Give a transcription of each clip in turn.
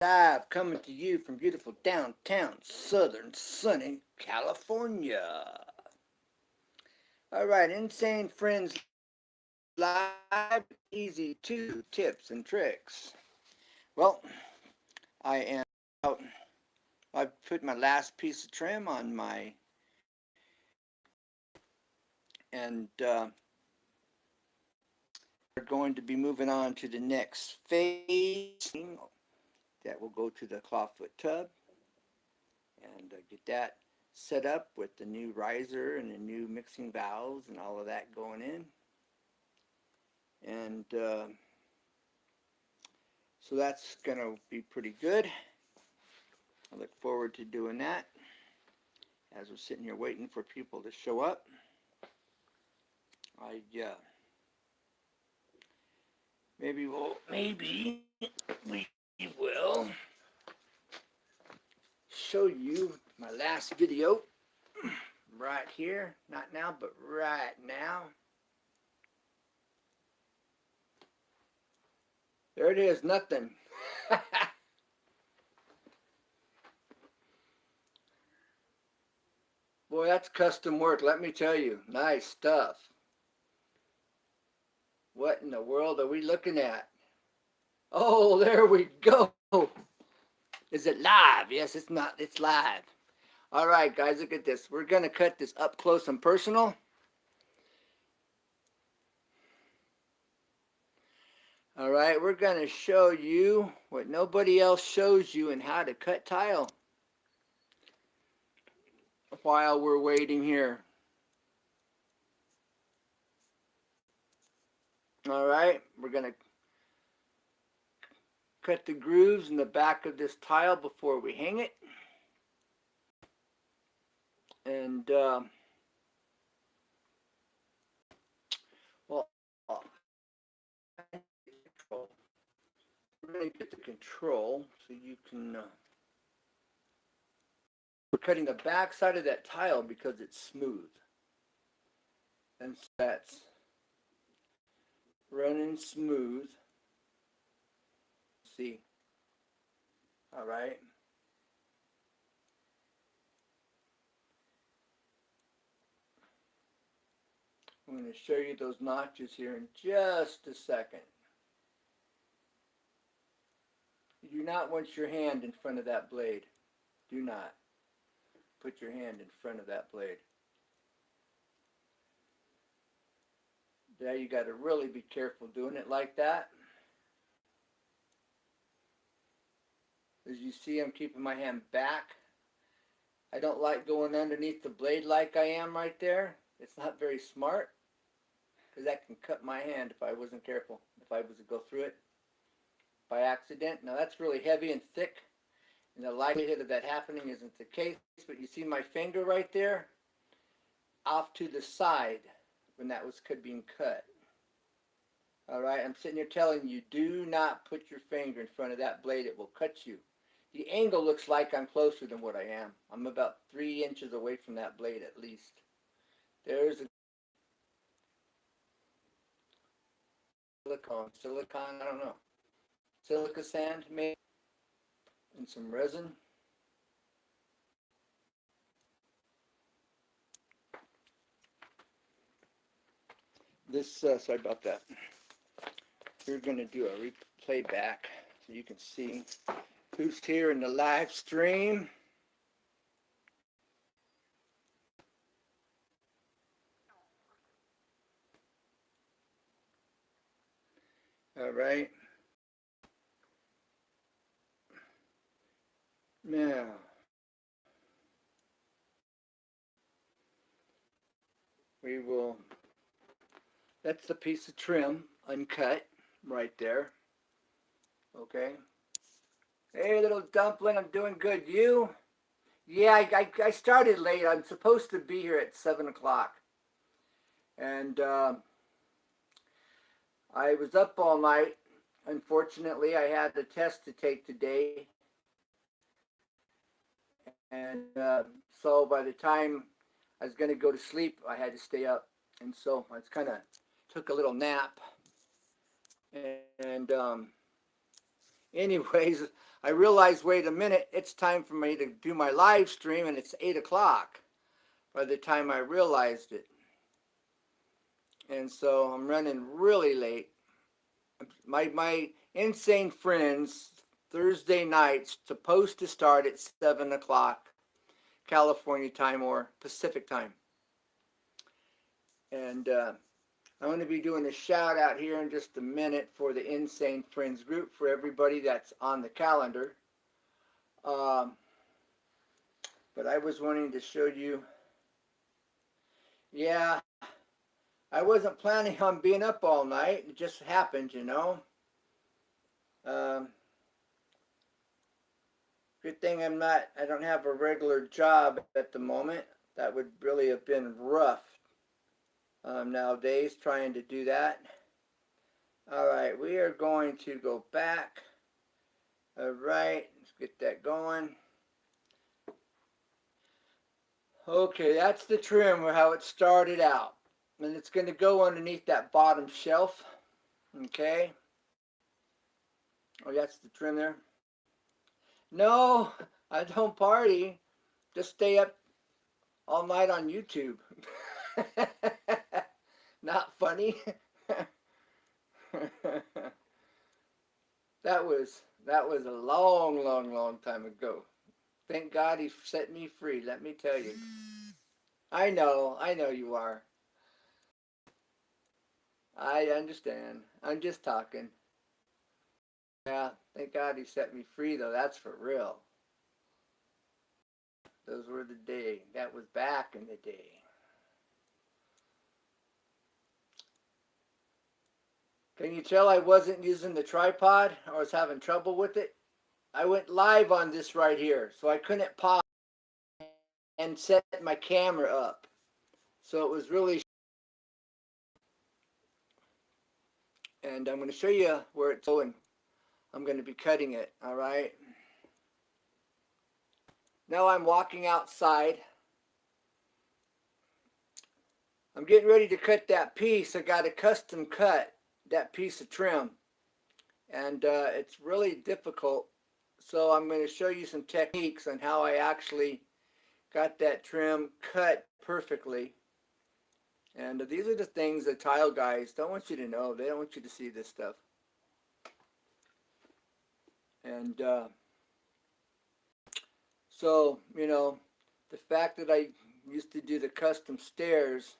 Live coming to you from beautiful downtown southern sunny California. All right, Insane Friends Live, easy two tips and tricks. Well, I am out. I put my last piece of trim on my, and we're going to be moving on to the next phase. That will go to the clawfoot tub and get that set up with the new riser and the new mixing valves and all of that going in. And so that's going to be pretty good. I look forward to doing that as we're sitting here waiting for people to show up. Maybe we will show you my last video right here. Not now, but right now. There it is, nothing. Boy, that's custom work, let me tell you. Nice stuff. What in the world are we looking at? Oh, there we go. Is it live? Yes, it's not. It's live. All right, guys, look at this. We're going to cut this up close and personal. All right, we're going to show you what nobody else shows you and how to cut tile while we're waiting here. All right, we're going to cut the grooves in the back of this tile before we hang it. And, well, we're going to get the control so you can, we're cutting the back side of that tile because it's smooth. And so that's running smooth. See. All right. I'm going to show you those notches here in just a second. You do not want your hand in front of that blade. Do not put your hand in front of that blade. There, you got to really be careful doing it like that. As you see, I'm keeping my hand back. I don't like going underneath the blade like I am right there. It's not very smart because that can cut my hand if I wasn't careful, if I was to go through it by accident. Now that's really heavy and thick, and the likelihood of that happening isn't the case, but you see my finger right there off to the side when that was being cut. All right, I'm sitting here telling you, do not put your finger in front of that blade. It will cut you. The angle looks like I'm closer than what I am. I'm about 3 inches away from that blade at least. There's a silicone, I don't know. Silica sand maybe, and some resin. This, sorry about that. We're going to do a replay back so you can see who's here in the live stream. All right. Now, we will, that's the piece of trim, uncut, right there. Okay. Hey, little dumpling, I'm doing good. You? Yeah, I started late. I'm supposed to be here at 7 o'clock. And I was up all night. Unfortunately, I had a test to take today. And so by the time I was going to go to sleep, I had to stay up. And so I kind of took a little nap. And Anyways, I realized, wait a minute, it's time for me to do my live stream, and it's 8 o'clock by the time I realized it. And so I'm running really late. My Insane Friends Thursday night's supposed to start at 7 o'clock California time or Pacific time. And I'm going to be doing a shout out here in just a minute for the Insane Friends group for everybody that's on the calendar. But I was wanting to show you, yeah, I wasn't planning on being up all night. It just happened, you know. Good thing I don't have a regular job at the moment. That would really have been rough nowadays trying to do that. All right, we are going to go back. All right, let's get that going. Okay, that's the trim or how it started out. And it's going to go underneath that bottom shelf. Okay. Oh, that's the trim there. No, I don't party. Just stay up all night on YouTube. Not funny. That was a long time ago. Thank God he set me free, let me tell you. I know you are. I understand. I'm just talking. Yeah, thank God he set me free though, that's for real. Those were the day. That was back in the day. Can you tell I wasn't using the tripod? I was having trouble with it. I went live on this right here, so I couldn't pause and set my camera up. So it was really, and I'm going to show you where it's going. I'm going to be cutting it, all right? Now I'm walking outside. I'm getting ready to cut that piece. I got a custom cut, that piece of trim. And it's really difficult. So I'm going to show you some techniques on how I actually got that trim cut perfectly. And these are the things the tile guys don't want you to know. They don't want you to see this stuff. And so, you know, the fact that I used to do the custom stairs,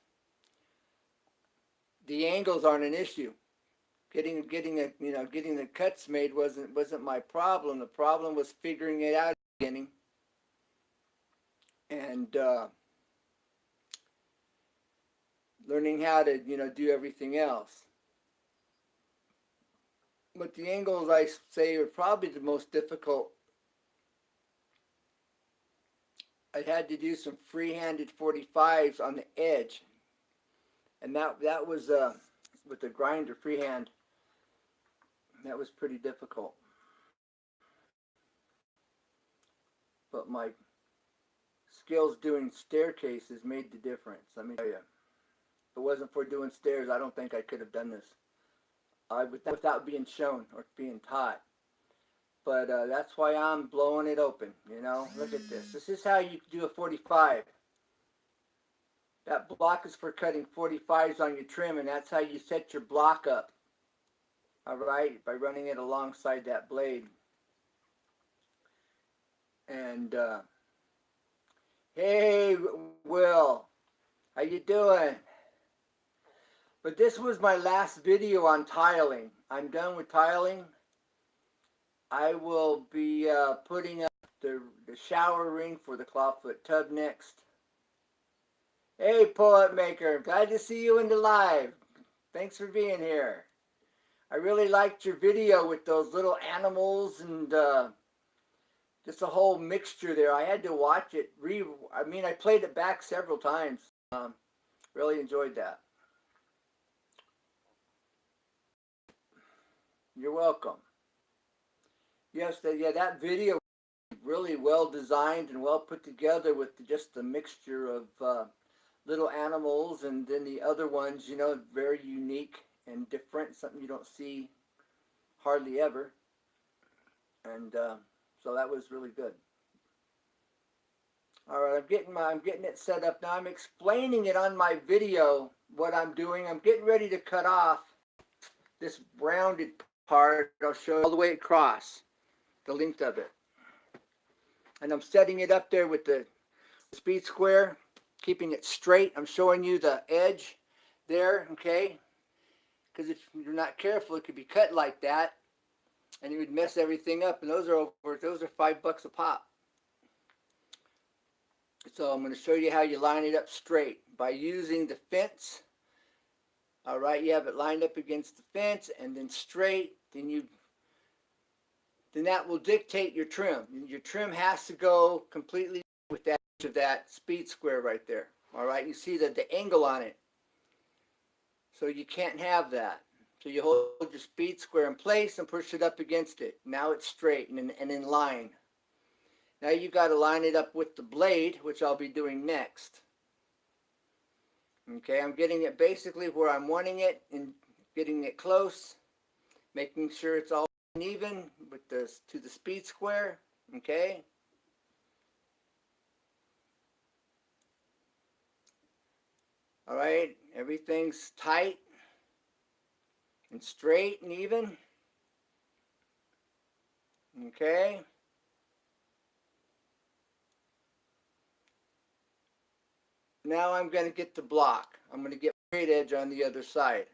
the angles aren't an issue. Getting the cuts made wasn't my problem. The problem was figuring it out at the beginning. And learning how to, do everything else. But the angles, I say, are probably the most difficult. I had to do some free-handed 45s on the edge. And that was with the grinder freehand. That was pretty difficult. But my skills doing staircases made the difference. Let me tell you. If it wasn't for doing stairs, I don't think I could have done this. Without being shown or being taught. But that's why I'm blowing it open, Look at this. This is how you do a 45. That block is for cutting 45s on your trim, and that's how you set your block up. All right, by running it alongside that blade. And hey, Will, how you doing? But this was my last video on tiling. I'm done with tiling. I will be putting up the shower ring for the clawfoot tub next. Hey, Poet Maker, glad to see you in the live. Thanks for being here. I really liked your video with those little animals and just a whole mixture there. I had to watch it. I played it back several times. Really enjoyed that. You're welcome. Yes, that video was really well designed and well put together with just the mixture of little animals, and then the other ones, very unique and different, something you don't see hardly ever. And so that was really good. All right, I'm getting it set up now. I'm explaining it on my video what I'm doing. I'm getting ready to cut off this rounded part. I'll show you all the way across the length of it. And I'm setting it up there with the speed square, keeping it straight. I'm showing you the edge there, okay? Because if you're not careful, it could be cut like that, and it would mess everything up. And those are $5 a pop. So I'm going to show you how you line it up straight by using the fence. All right, you have it lined up against the fence and then straight. Then that will dictate your trim. Your trim has to go completely with that edge of that speed square right there. All right, you see the angle on it. So you can't have that. So you hold your speed square in place and push it up against it. Now it's straight and in line. Now you got to line it up with the blade, which I'll be doing next. Okay, I'm getting it basically where I'm wanting it and getting it close, making sure it's all even with to the speed square. Okay. All right, everything's tight and straight and even. Okay. Now I'm going to get the block. I'm going to get my straight edge on the other side.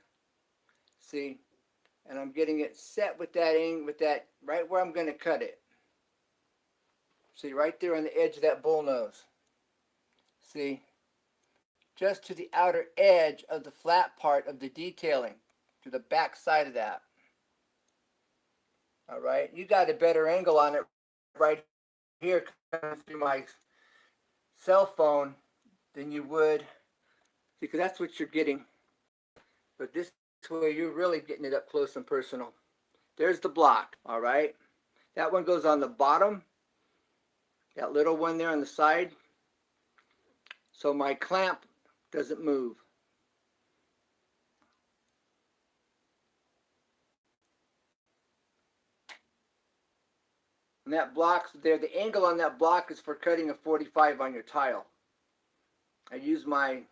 See? And I'm getting it set with that angle, right where I'm going to cut it. See, right there on the edge of that bull nose. See? Just to the outer edge of the flat part of the detailing, to the back side of that. All right? You got a better angle on it right here coming through my cell phone than you would, because that's what you're getting. But this way you're really getting it up close and personal. There's the block, all right? That one goes on the bottom, that little one there on the side, so my clamp doesn't move. And that block's there, the angle on that block is for cutting a 45 on your tile. I use my,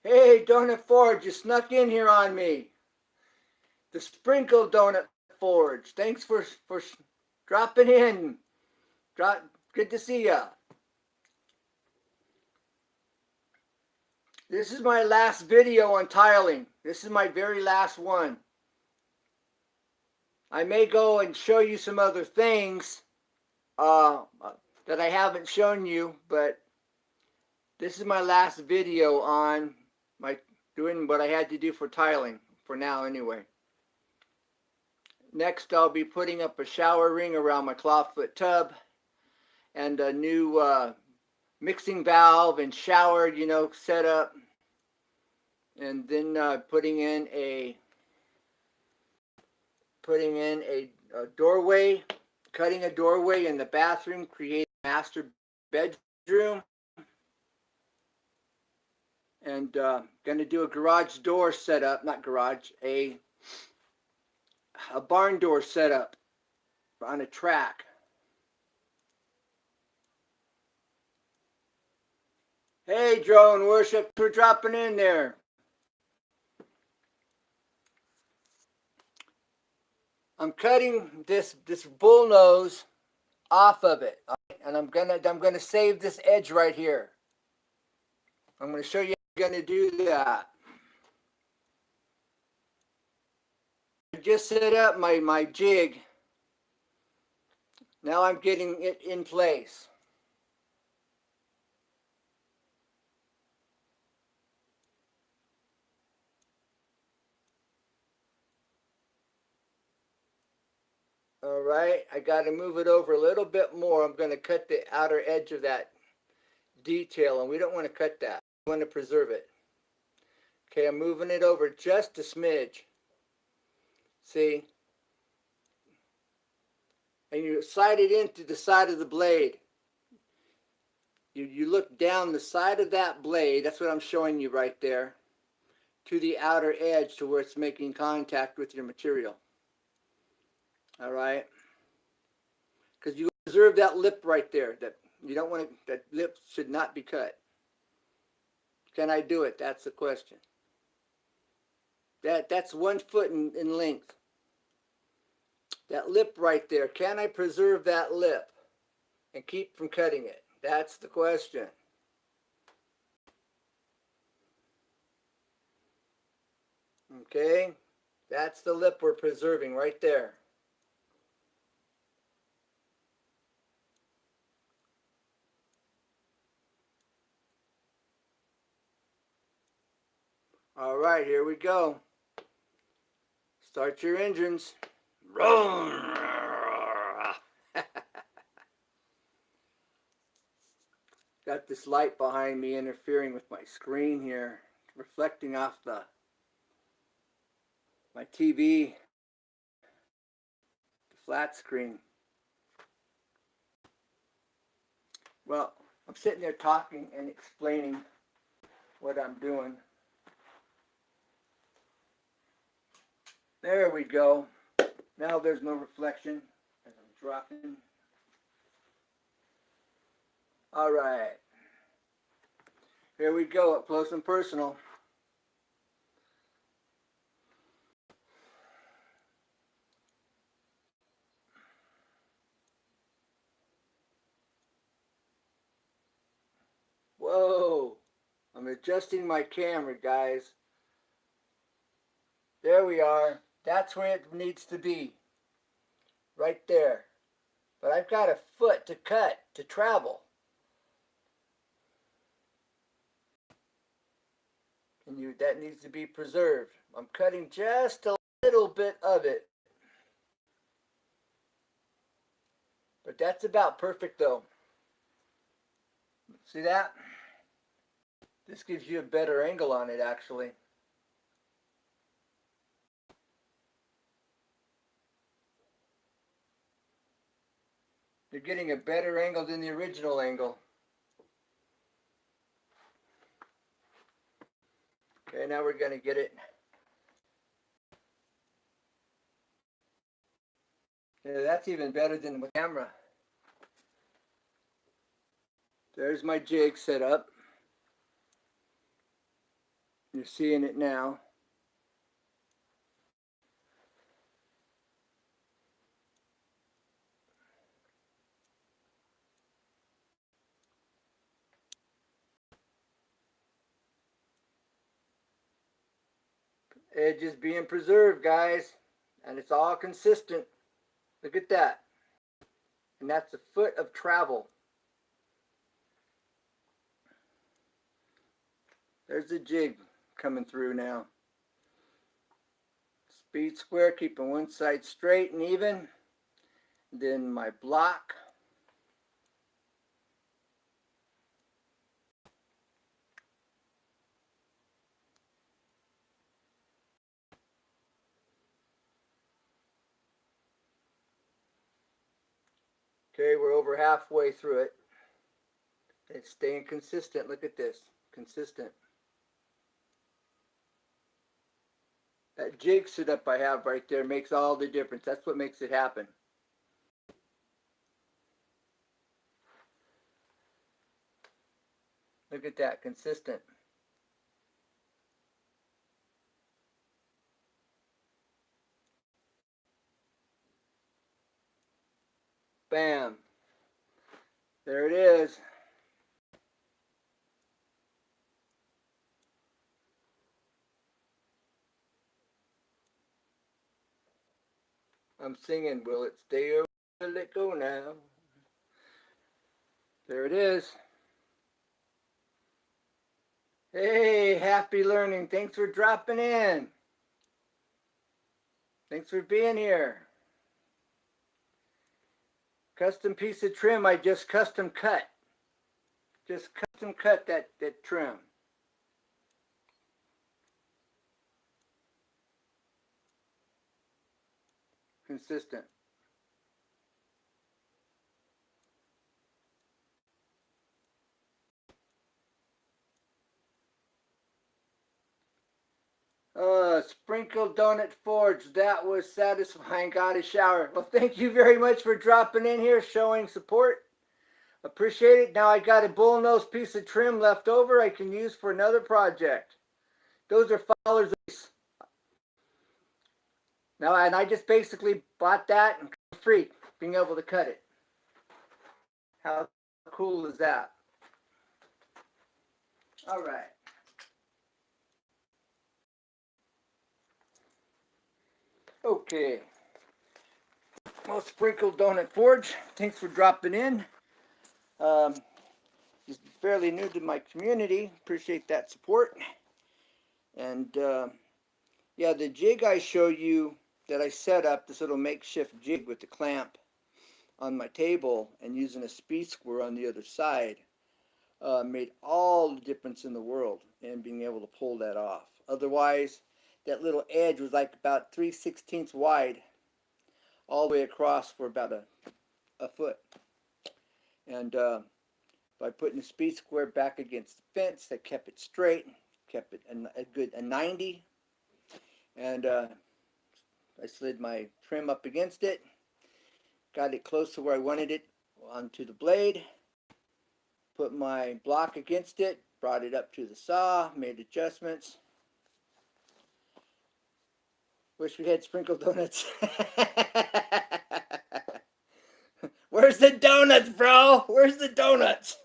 hey, Donut Forge, you snuck in here on me. The Sprinkle Donut Forge, thanks for dropping in. Good to see ya. This is my last video on tiling. This is my very last one. I may go and show you some other things that I haven't shown you, but this is my last video on doing what I had to do for tiling, for now anyway. Next, I'll be putting up a shower ring around my clawfoot tub and a new mixing valve and shower, set up. And then putting in a doorway, cutting a doorway in the bathroom, create a master bedroom. And going to do a garage door setup, not garage, a barn door setup on a track. Hey, Drone Worship, for dropping in there. I'm cutting this bull nose off of it, and I'm gonna save this edge right here. I'm gonna show you how I'm gonna do that. I just set up my jig. Now I'm getting it in place. All right, I got to move it over a little bit more. I'm going to cut the outer edge of that detail, and we don't want to cut that. We want to preserve it. Okay, I'm moving it over just a smidge. See? And you slide it into the side of the blade. You look down the side of that blade, that's what I'm showing you right there, to the outer edge to where it's making contact with your material. All right, because you preserve that lip right there. That you don't want to. That lip should not be cut. Can I do it? That's the question. That's 1 foot in length. That lip right there. Can I preserve that lip and keep from cutting it? That's the question. Okay, that's the lip we're preserving right there. All right, here we go. Start your engines. Got this light behind me interfering with my screen here, reflecting off my TV, the flat screen. Well, I'm sitting there talking and explaining what I'm doing. There we go. Now there's no reflection as I'm dropping. All right. Here we go, up close and personal. Whoa. I'm adjusting my camera, guys. There we are. That's where it needs to be. Right there. But I've got a foot to cut, to travel. And that needs to be preserved. I'm cutting just a little bit of it. But that's about perfect though. See that? This gives you a better angle on it actually. You're getting a better angle than the original angle. Okay, now we're going to get it. Yeah, that's even better than the camera. There's my jig set up. You're seeing it now. Edge is being preserved, guys. And it's all consistent. Look at that. And that's a foot of travel. There's the jig coming through now. Speed square, keeping one side straight and even. Then my block. Okay, we're over halfway through it. It's staying consistent. Look at this. Consistent. That jig setup I have right there makes all the difference. That's what makes it happen. Look at that. Consistent. Bam. There it is. I'm singing, will it stay or will it go now? There it is. Hey, happy learning. Thanks for dropping in. Thanks for being here. Custom piece of trim I just custom cut. Just custom cut that trim. Consistent. Sprinkle Donut Forge. That was satisfying. Got a shower. Well, thank you very much for dropping in here, showing support. Appreciate it. Now I got a bullnose piece of trim left over I can use for another project. Those are $5 a piece. Now, and I just basically bought that and free, being able to cut it. How cool is that? All right. Okay. Well, Sprinkle Donut Forge, thanks for dropping in. Just fairly new to my community. Appreciate that support. And yeah, the jig I show you that I set up, this little makeshift jig with the clamp on my table and using a speed square on the other side, made all the difference in the world in being able to pull that off. Otherwise, that little edge was like about 3/16 wide all the way across for about a foot. And by putting the speed square back against the fence, that kept it straight, kept it a good 90. And I slid my trim up against it, got it close to where I wanted it onto the blade, put my block against it, brought it up to the saw, made adjustments. Wish we had sprinkled donuts. Where's the donuts, bro? Where's the donuts?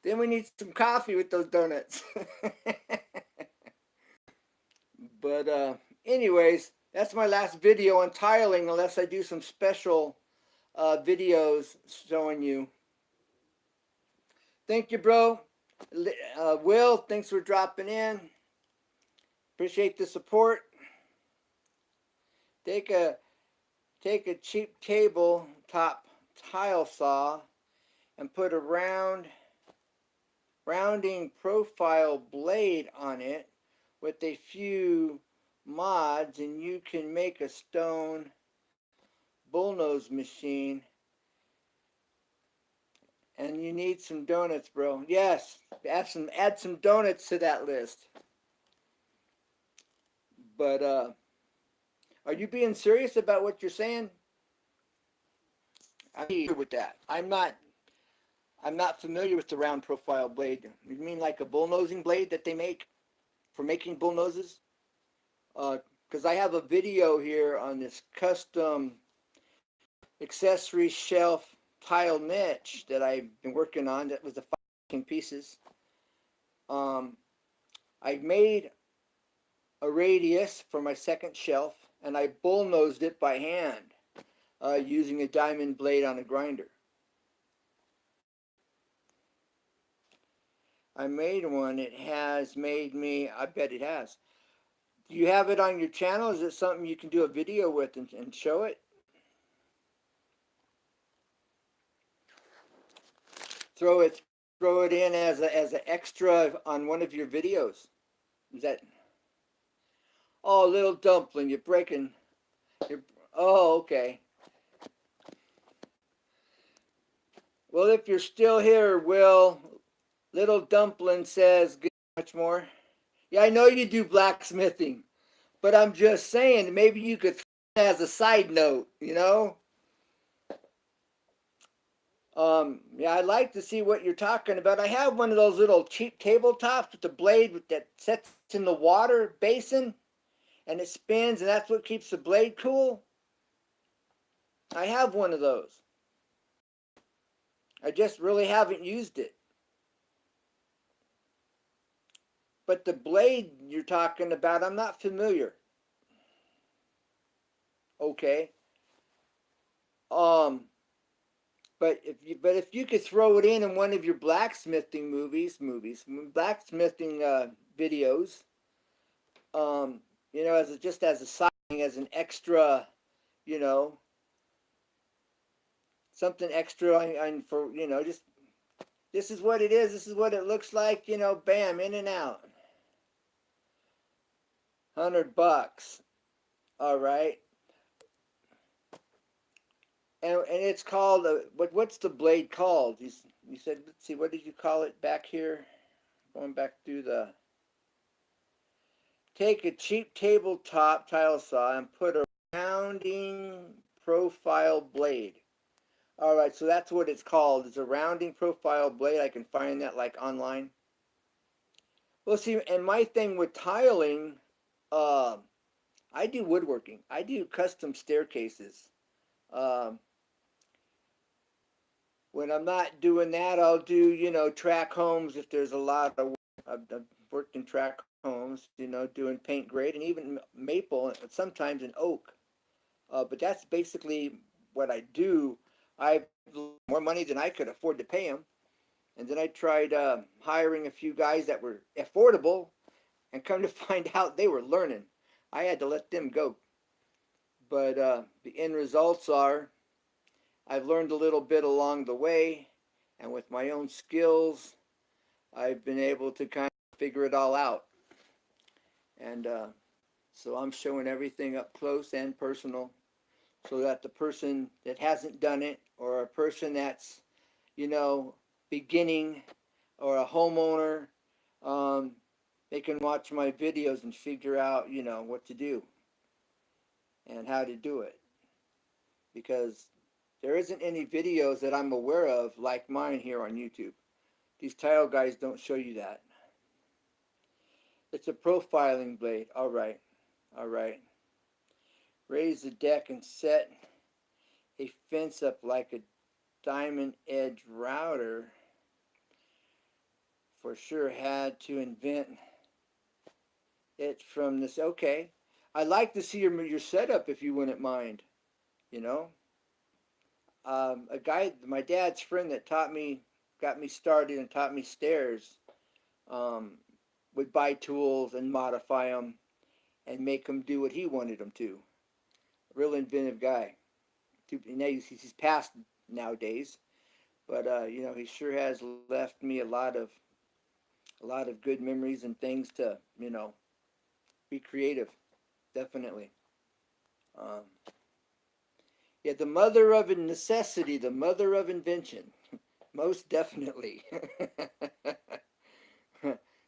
Then we need some coffee with those donuts. But anyways, that's my last video on tiling, unless I do some special videos showing you. Thank you, bro. Will, thanks for dropping in. Appreciate the support. Take a cheap tabletop tile saw and put a rounding profile blade on it with a few mods, and you can make a stone bullnose machine. And you need some donuts, bro. Yes, add some donuts to that list. But are you being serious about what you're saying? I'm here with that. I'm not familiar with the round profile blade. You mean like a bullnosing blade that they make for making bullnoses? Because I have a video here on this custom accessory shelf tile niche that I've been working on. That was the 5 pieces. I made a radius for my second shelf, and I bullnosed it by hand using a diamond blade on a grinder. I made one. It has made me, I bet it has. Do you have it on your channel? Is it something you can do a video with and show it? Throw it in as an extra on one of your videos. Is that? Oh, little dumpling, you're breaking. Oh, okay. Well, if you're still here, Will, little dumpling says, "Get much more." Yeah, I know you do blacksmithing, but I'm just saying maybe you could throw it as a side note, you know. Yeah, I'd like to see what you're talking about. I have one of those little cheap tabletops with the blade that sets in the water basin, and it spins, and that's what keeps the blade cool. I have one of those. I just really haven't used it. But the blade you're talking about, I'm not familiar. Okay. But if you could throw it in one of your blacksmithing blacksmithing videos, you know, just as a side thing, as an extra, you know, something extra on for, you know, just this is what it is. This is what it looks like. You know, bam, in and out. $100. All right. And it's called what's the blade called? You said, let's see, what did you call it back here? going back through take a cheap tabletop tile saw and put a rounding profile blade. All right, so that's what it's called. It's a rounding profile blade. I can find that like online. Well, see, and my thing with tiling, uh, I do woodworking. I do custom staircases. Um, when I'm not doing that, I'll do, track homes if there's a lot of work. I've worked in track homes, doing paint grade and even maple and sometimes in oak. But that's basically what I do. I've more money than I could afford to pay them. And then I tried hiring a few guys that were affordable and come to find out they were learning. I had to let them go. But the end results are I've learned a little bit along the way, and with my own skills, I've been able to kind of figure it all out. And so I'm showing everything up close and personal so that the person that hasn't done it or a person that's, beginning or a homeowner, um, they can watch my videos and figure out, what to do and how to do it. Because there isn't any videos that I'm aware of like mine here on YouTube. These tile guys don't show you that. It's a profiling blade. All right. All right. Raise the deck and set a fence up like a diamond edge router. For sure had to invent it from this. Okay. I'd like to see your setup if you wouldn't mind. A guy, my dad's friend that got me started and taught me stairs, um, would buy tools and modify them and make them do what he wanted them to. Real inventive guy. He's passed nowadays, but he sure has left me a lot of good memories and things to be creative. Definitely. Um, yeah, the mother of necessity, the mother of invention. Most definitely.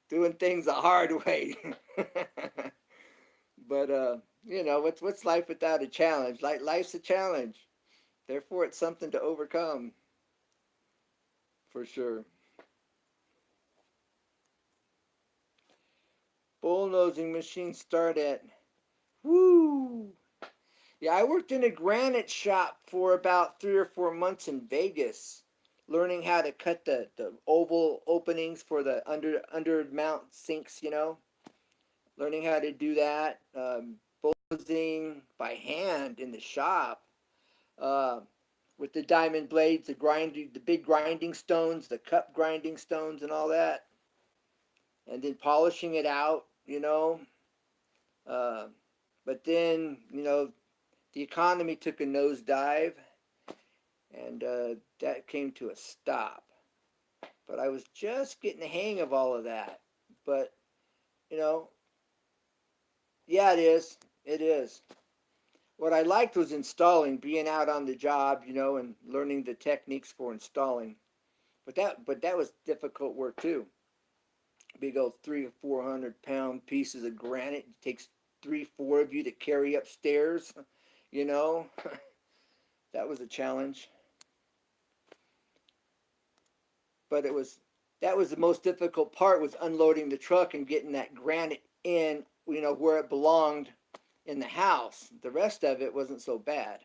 Doing things the hard way. But what's life without a challenge? Life's a challenge. Therefore, it's something to overcome. For sure. Bullnosing machines start at woo. Yeah, I worked in a granite shop for about 3 or 4 months in Vegas, learning how to cut the oval openings for the under mount sinks. Learning how to do that. Bulldozing by hand in the shop. Uh, with the diamond blades, the big grinding stones, the cup grinding stones, and all that, and then polishing it out. Uh, but then the economy took a nosedive, and that came to a stop. But I was just getting the hang of all of that. But you know, yeah, it is. It is. What I liked was installing, being out on the job, and learning the techniques for installing. But that was difficult work too. Big old 300 or 400 pound pieces of granite. It takes 3, 4 of you to carry upstairs. You know, that was a challenge. But that was the most difficult part, was unloading the truck and getting that granite in, where it belonged in the house. The rest of it wasn't so bad.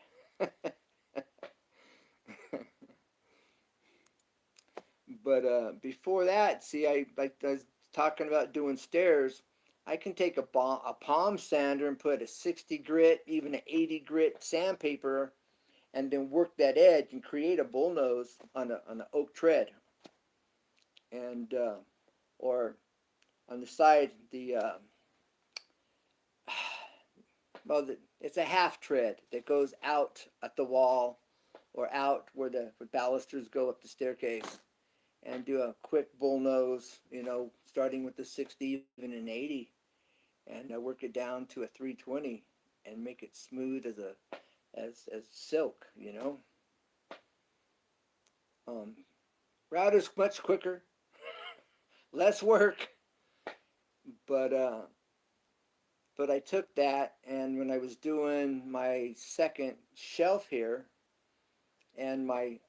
But before that, see, I was talking about doing stairs. I can take a palm sander and put a 60 grit, even an 80 grit sandpaper, and then work that edge and create a bullnose on an oak tread, and or on the side it's a half tread that goes out at the wall or out where the balusters go up the staircase, and do a quick bullnose, starting with the 60, even an 80, and work it down to a 320 and make it smooth as silk. Router's much quicker. less work. But I took that, and when I was doing my second shelf here and my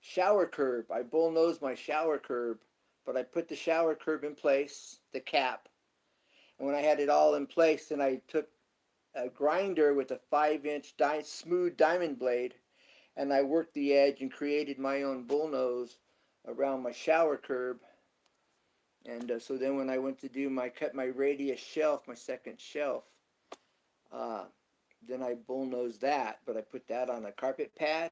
shower curb, I bullnosed my shower curb, but I put the shower curb in place, the cap, and when I had it all in place, then I took a grinder with a 5-inch smooth diamond blade, and I worked the edge and created my own bullnose around my shower curb. And so then when I went to cut my radius shelf, my second shelf, uh, then I bullnosed that, but I put that on a carpet pad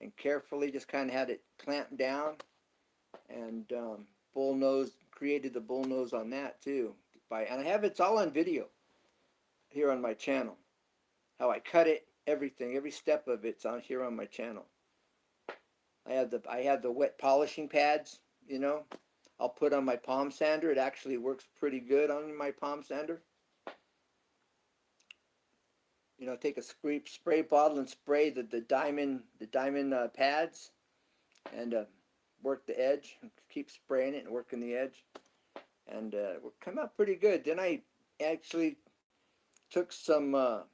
and carefully just kind of had it clamped down, and created the bullnose on that too. And I have it's all on video here on my channel. How I cut it, everything, every step of it's on here on my channel. I have the wet polishing pads, you know. I'll put on my palm sander. It actually works pretty good on my palm sander. You know, take a spray bottle and spray the diamond pads, and work the edge. Keep spraying it and working the edge, and it will come out pretty good. Then I actually took some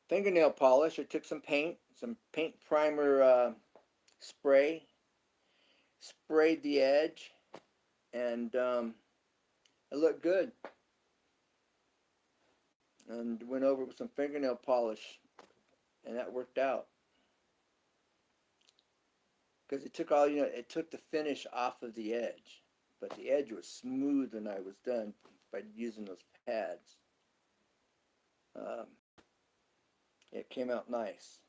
fingernail polish. I took some paint primer spray, sprayed the edge, and it looked good. And went over with some fingernail polish, and that worked out. Because it took it took the finish off of the edge, but the edge was smooth when I was done by using those pads. Um, it came out nice.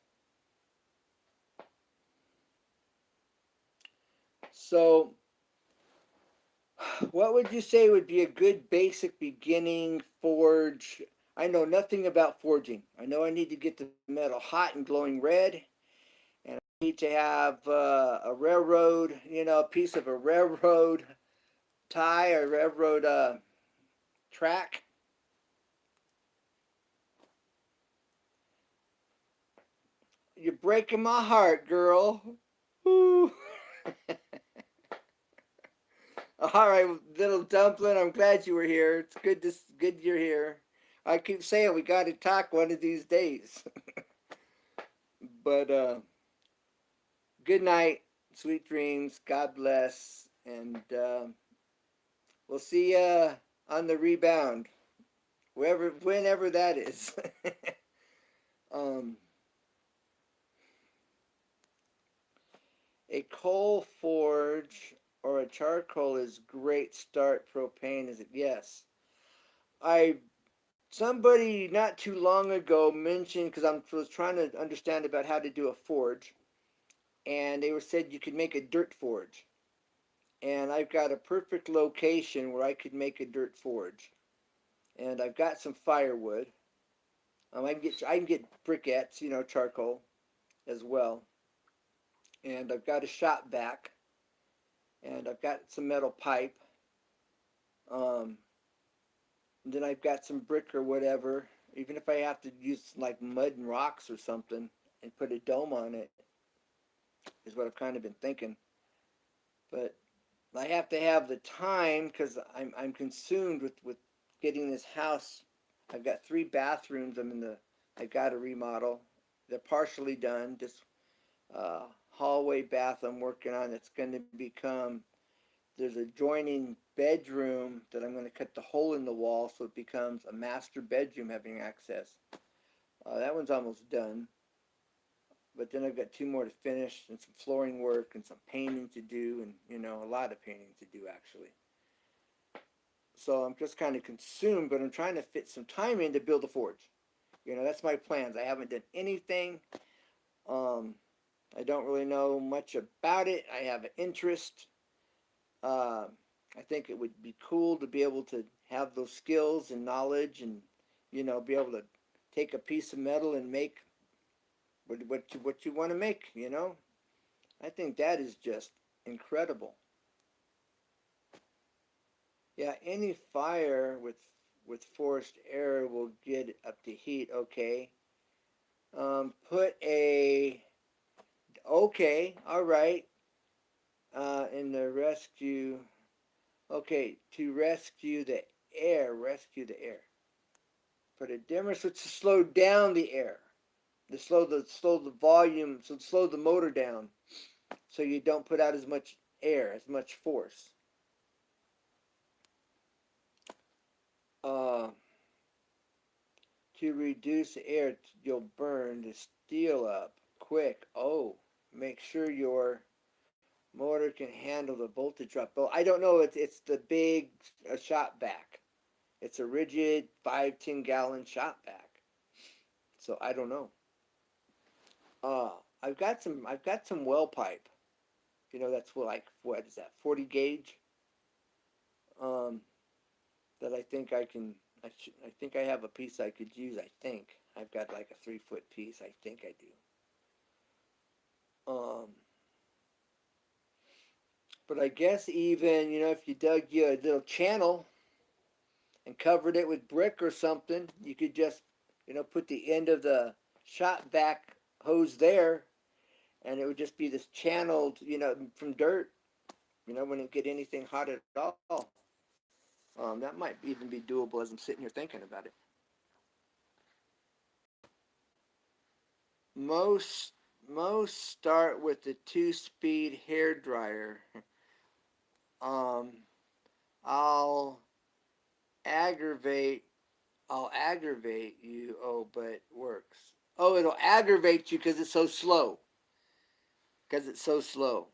So, what would you say would be a good basic beginning forge? I know nothing about forging. I know I need to get the metal hot and glowing red, and I need to have a railroad, a piece of a railroad tie or railroad track. You're breaking my heart, girl. Ooh. All right, little dumpling. I'm glad you were here. It's good you're here. I keep saying we got to talk one of these days. But good night, sweet dreams. God bless, and we'll see you on the rebound, whenever that is. um, a coal forge or a charcoal is great start. Propane is it? Yes. I Somebody not too long ago mentioned, because I was trying to understand about how to do a forge, and they were said you could make a dirt forge, and I've got a perfect location where I could make a dirt forge, and I've got some firewood. I can get briquettes, charcoal as well, and I've got a shop vac, and I've got some metal pipe. Um, and then I've got some brick or whatever. Even if I have to use like mud and rocks or something and put a dome on it, is what I've kind of been thinking. But I have to have the time because I'm consumed with getting this house. I've got 3 bathrooms. I got to remodel. They're partially done. Just hallway bath I'm working on. It's going to become. There's a joining bedroom that I'm going to cut the hole in the wall so it becomes a master bedroom having access. That one's almost done. But then I've got 2 more to finish and some flooring work and some painting to do, and a lot of painting to do actually. So I'm just kind of consumed, but I'm trying to fit some time in to build a forge. That's my plans. I haven't done anything. I don't really know much about it. I have an interest. I think it would be cool to be able to have those skills and knowledge, and be able to take a piece of metal and make what you want to make. I think that is just incredible. Yeah, any fire with forced air will get up to heat. Okay. Put a okay. All right. In the rescue. Okay, to rescue the air, rescue the air. Put a dimmer switch to slow down the air. To slow the volume, so slow the motor down, so you don't put out as much air, as much force. Uh, to reduce the air, you'll burn the steel up quick. Oh, make sure your motor can handle the voltage drop. Oh, I don't know. It's the big shop vac. It's a rigid 5-10 gallon shop vac. So I don't know. Uh, I've got some well pipe. You know, that's what is that, 40 gauge? Um, that I think I can. I think I have a piece I could use. I think I've got like a 3-foot piece. I think I do. But I guess even, you know, if you dug you a little channel and covered it with brick or something, you could just, you know, put the end of the shop vac hose there, and it would just be this channeled, you know, from dirt. You know, wouldn't get anything hot at all. That might even be doable as I'm sitting here thinking about it. Most most start with the 2-speed hair dryer. Um, I'll aggravate I'll aggravate you. Oh, but it works. Oh, it'll aggravate you because it's so slow. Because it's so slow.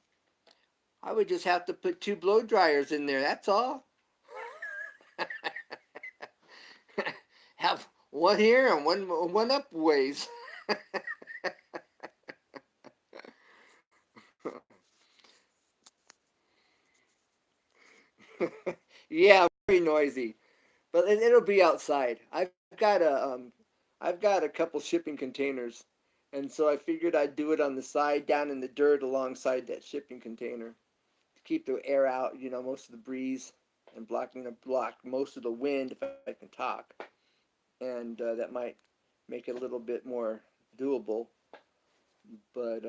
I would just have to put 2 blow dryers in there. That's all. Have one here and one up ways. Yeah, very noisy, but it'll be outside. I've got a couple shipping containers, and so I figured I'd do it on the side, down in the dirt alongside that shipping container, to keep the air out. You know, most of the breeze, and block most of the wind if I can talk, and that might make it a little bit more doable. But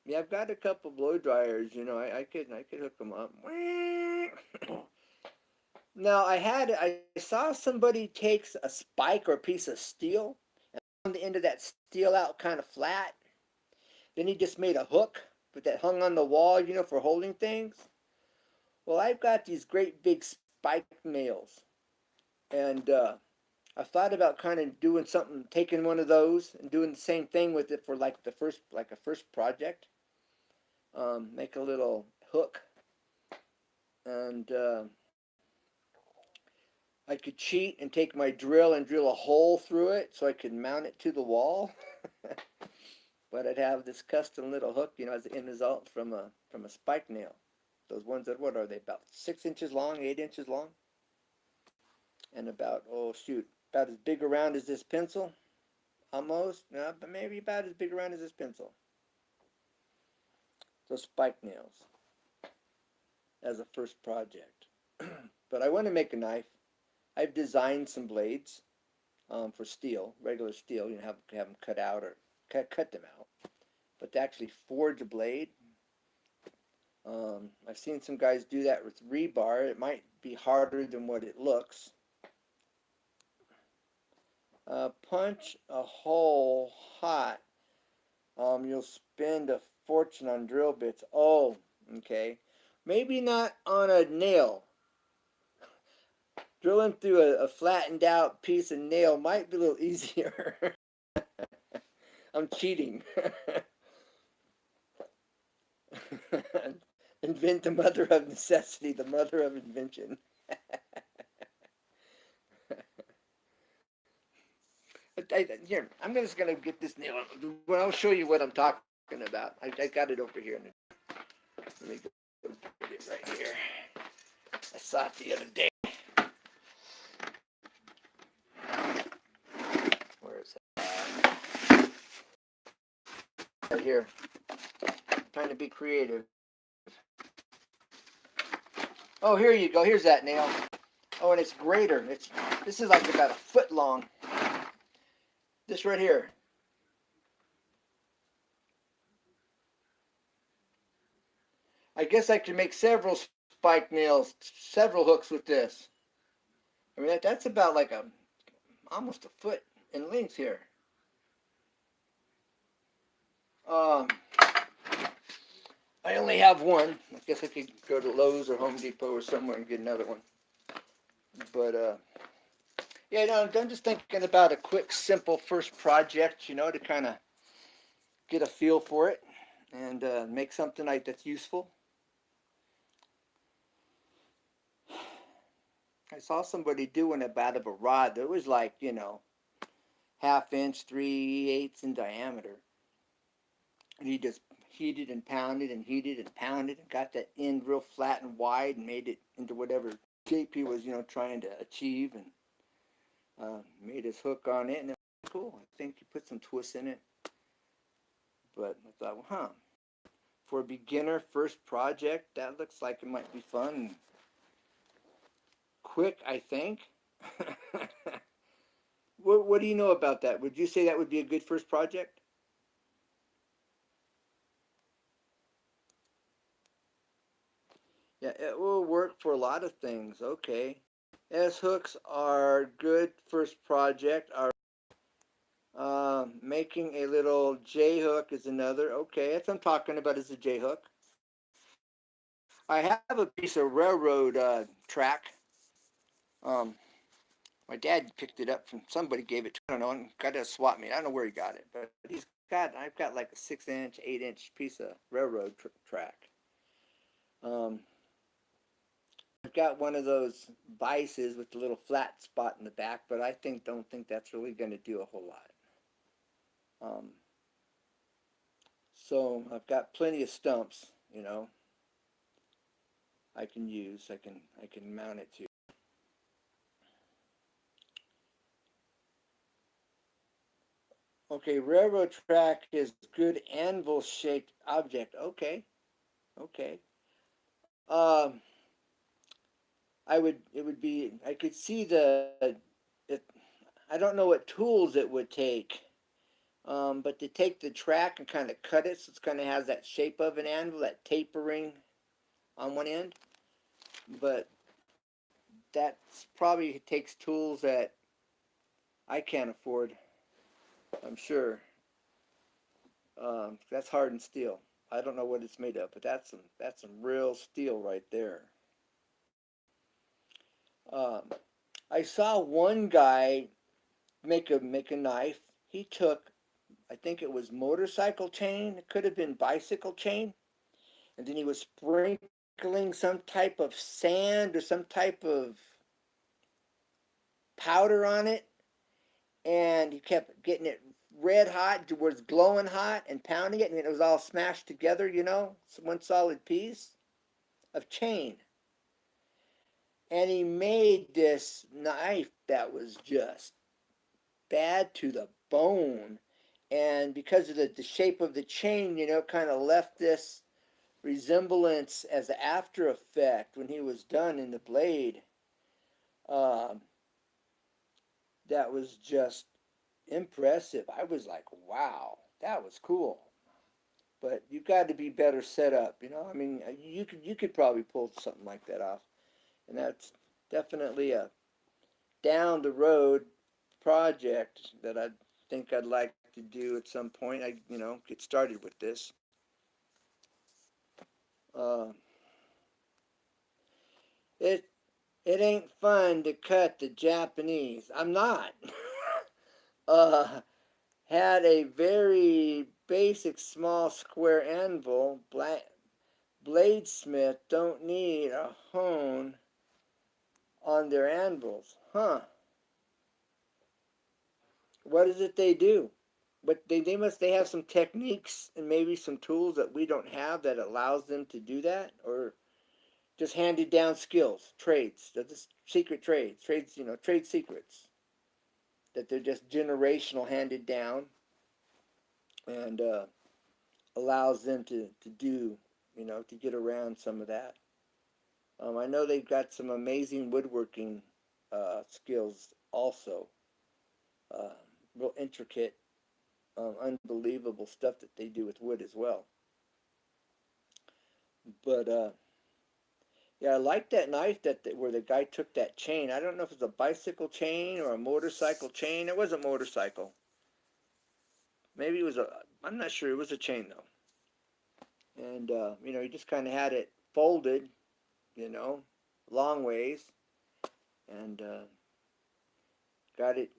yeah, I've got a couple blow dryers. You know, I could hook them up. Now I saw somebody takes a spike or a piece of steel and on the end of that steel out kind of flat. Then he just made a hook, but that hung on the wall, you know, for holding things. Well, I've got these great big spike nails, and I thought about kind of doing something, taking one of those and doing the same thing with it for like a first project. Make a little hook, and I could cheat and take my drill and drill a hole through it so I could mount it to the wall. But I'd have this custom little hook, you know, as the end result from a spike nail. Those ones that, what are they, about 6 inches long, 8 inches long, and about, oh shoot, about as big around as this pencil, almost. No, but maybe about as big around as this pencil. Those spike nails as a first project. But I want to make a knife. I've designed some blades for steel, regular steel. You know, have them cut out or cut them out. But to actually forge a blade, I've seen some guys do that with rebar. It might be harder than what it looks. Punch a hole hot. You'll spend a fortune on drill bits. Oh, okay. Maybe not on a nail. Drilling through a flattened out piece of nail might be a little easier. I'm cheating. Invent the mother of necessity, the mother of invention. Here, I'm just gonna get this nail. Well, I'll show you what I'm talking about. I got it over here. Let me go get it right here. I saw it the other day. Where is it? Right here. I'm trying to be creative. Oh, here you go. Here's that nail. Oh, and it's greater. This is like about a foot long. This right here. I guess I could make several spike nails, several hooks with this. I mean, that's about like almost a foot in length here. Um, I only have one. I guess I could go to Lowe's or Home Depot or somewhere and get another one. But yeah, no, I'm just thinking about a quick, simple first project, you know, to kind of get a feel for it and make something like that's useful. I saw somebody doing it out of a rod that was like, you know, 1/2 inch, 3/8 in diameter. And he just heated and pounded and heated and pounded and got that end real flat and wide and made it into whatever shape he was, you know, trying to achieve, and made his hook on it, and it was cool. I think he put some twists in it. But I thought, well, for a beginner first project, that looks like it might be fun and quick, I think. What do you know about that? Would you say that would be a good first project? Yeah, it will work for a lot of things. Okay. S hooks are good first project. Making a little J hook is another. Okay, that's what I'm talking about, is a J hook. I have a piece of railroad track. Um, my dad picked it up from somebody, gave it to, I don't know, and got it at a swap meet. I don't know where he got it, but I've got like a 6 inch, 8 inch piece of railroad track. I've got one of those vices with the little flat spot in the back, but I don't think that's really going to do a whole lot. So I've got plenty of stumps, you know, I can use. I can mount it to. Okay, railroad track is good anvil shaped object. Okay, okay. Um, it would be, I could see it, I don't know what tools it would take, but to take the track and kind of cut it so it kind of has that shape of an anvil, that tapering on one end. But that probably takes tools that I can't afford, I'm sure. That's hardened steel. I don't know what it's made of, but that's some real steel right there. Um, I saw one guy make a knife. He took, I think it was motorcycle chain. It could have been bicycle chain, and then he was sprinkling some type of sand or some type of powder on it, and he kept getting it red hot towards glowing hot and pounding it, and it was all smashed together. You know, one solid piece of chain. And he made this knife that was just bad to the bone. And because of the shape of the chain, you know, kind of left this resemblance as an after effect when he was done in the blade. Um, that was just impressive. I was like, wow, that was cool. But you got to be better set up, you know. I mean, you could probably pull something like that off, and that's definitely a down the road project that I think I'd like to do at some point. I, you know, get started with this. Uh, it it ain't fun to cut the Japanese. I'm not. uh, had a very basic small square anvil. Bladesmith don't need a hone on their anvils, huh? What is it they do? But they have some techniques and maybe some tools that we don't have that allows them to do that, or just handed down skills, trades, just secret trades, you know, trade secrets that they're just generational handed down, and allows them to do, you know, to get around some of that. I know they've got some amazing woodworking skills also, uh, real intricate, unbelievable stuff that they do with wood as well. But Yeah, I like that knife where the guy took that chain. I don't know if it's a bicycle chain or a motorcycle chain. It wasn't motorcycle. Maybe it was a. I'm not sure. It was a chain though. And he just kind of had it folded, you know, long ways, and got it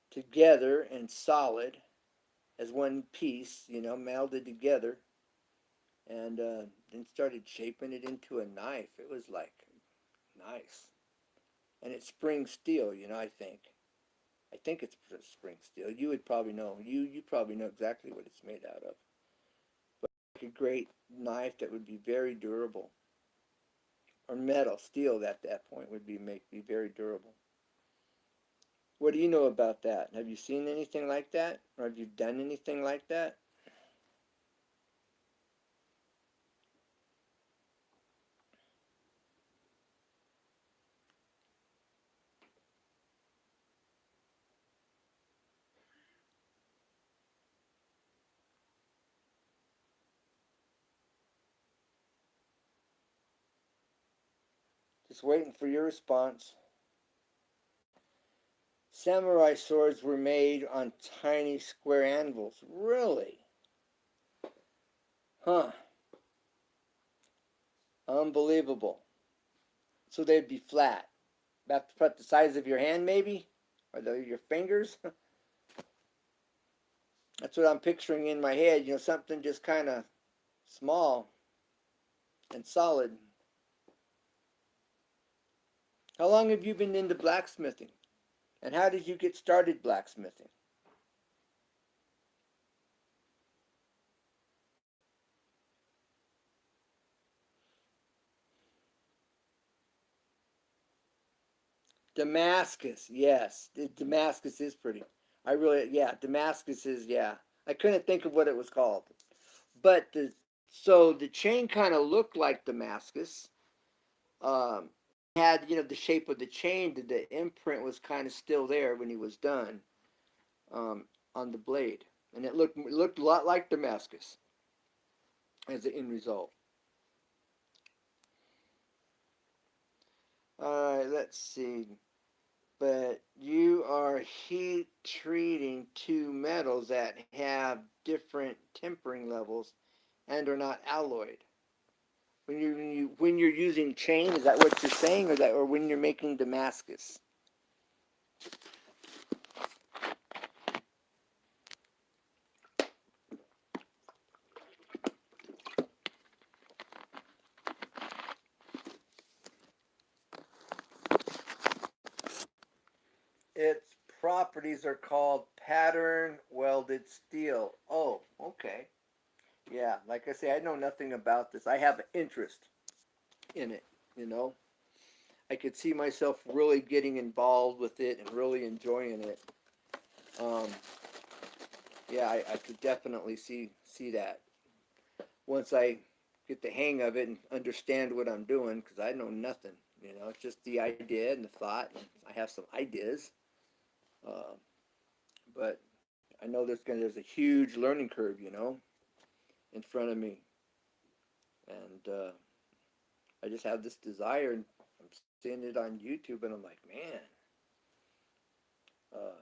together and solid as one piece, melded together, and then started shaping it into a knife. It was like nice, and it's spring steel. I think it's spring steel. You would probably know. You probably know exactly what it's made out of. But like a great knife that would be very durable, or metal, steel at that point would be very durable. What do you know about that? Have you seen anything like that, or have you done anything like that? Just waiting for your response. Samurai swords were made on tiny square anvils. Really? Huh. Unbelievable. So they'd be flat. About the size of your hand, maybe? Or your fingers? That's what I'm picturing in my head. Something just kind of small and solid. How long have you been into blacksmithing? And how did you get started blacksmithing? Damascus, yes. Damascus is pretty. Yeah, Damascus is, yeah. I couldn't think of what it was called. But so the chain kind of looked like Damascus. Um, had, the shape of the chain, the imprint was kind of still there when he was done on the blade. And it looked a lot like Damascus as the end result. All right, let's see. But you are heat treating two metals that have different tempering levels and are not alloyed. When you're using chain, is that what you're saying, or when you're making Damascus? Its properties are called pattern welded steel. Oh, okay. Yeah, like I say, I know nothing about this. I have an interest in it, you know. I could see myself really getting involved with it and really enjoying it. Um, yeah, I could definitely see that once I get the hang of it and understand what I'm doing, because I know nothing. It's just the idea and the thought. And I have some ideas, uh, but I know there's a huge learning curve, in front of me, and I just have this desire, and I'm seeing it on YouTube, and I'm like, man, uh,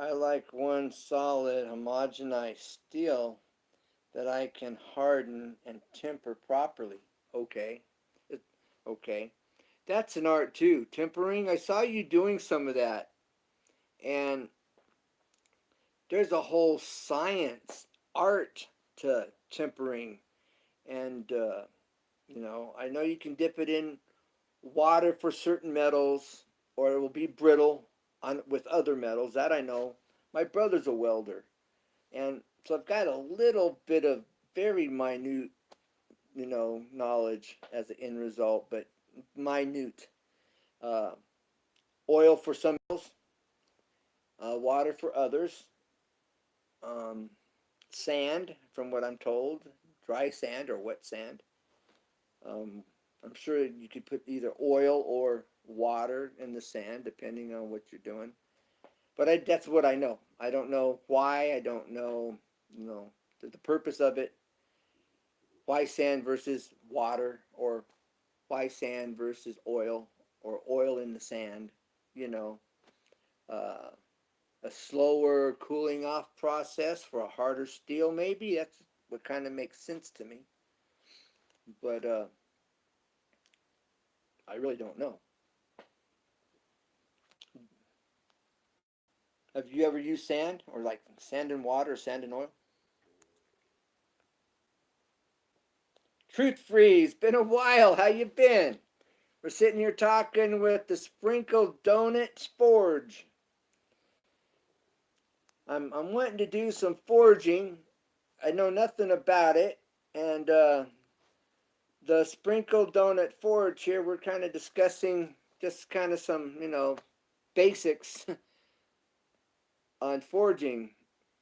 I like one solid homogenized steel that I can harden and temper properly. Okay, it, okay, that's an art too. Tempering. I saw you doing some of that, and there's a whole science, art to tempering, and I know you can dip it in water for certain metals, or it will be brittle on with other metals. That I know. My brother's a welder, and so I've got a little bit of very minute, knowledge as an end result, but minute. Uh, Oil for some metals, water for others, um, sand, from what I'm told, dry sand or wet sand. Um, I'm sure you could put either oil or water in the sand, depending on what you're doing. But that's what I know. I don't know why. I don't know, the purpose of it. why sand versus water, or why sand versus oil, or oil in the sand, you know, uh, a slower cooling off process for a harder steel, maybe. That's what kind of makes sense to me. But I really don't know. Have you ever used sand, or like sand and water, or sand and oil? Truth Freeze, been a while. How you been? We're sitting here talking with the Sprinkled Donuts Forge. I'm wanting to do some forging. I know nothing about it, and the Sprinkled Donut Forge here, we're kind of discussing just kind of some, basics on forging,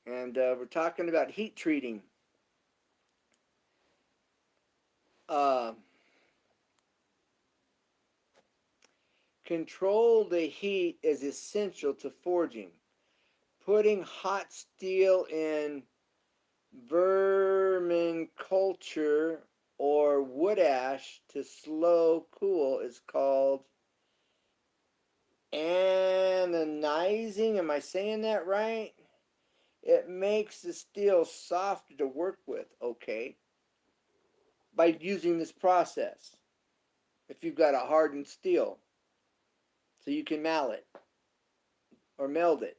and we're talking about heat treating. Uh, Control the heat is essential to forging. Putting hot steel in vermiculture or wood ash to slow cool is called anodizing. Am I saying that right? It makes the steel softer to work with, okay, by using this process. If you've got a hardened steel, so you can mal it or meld it.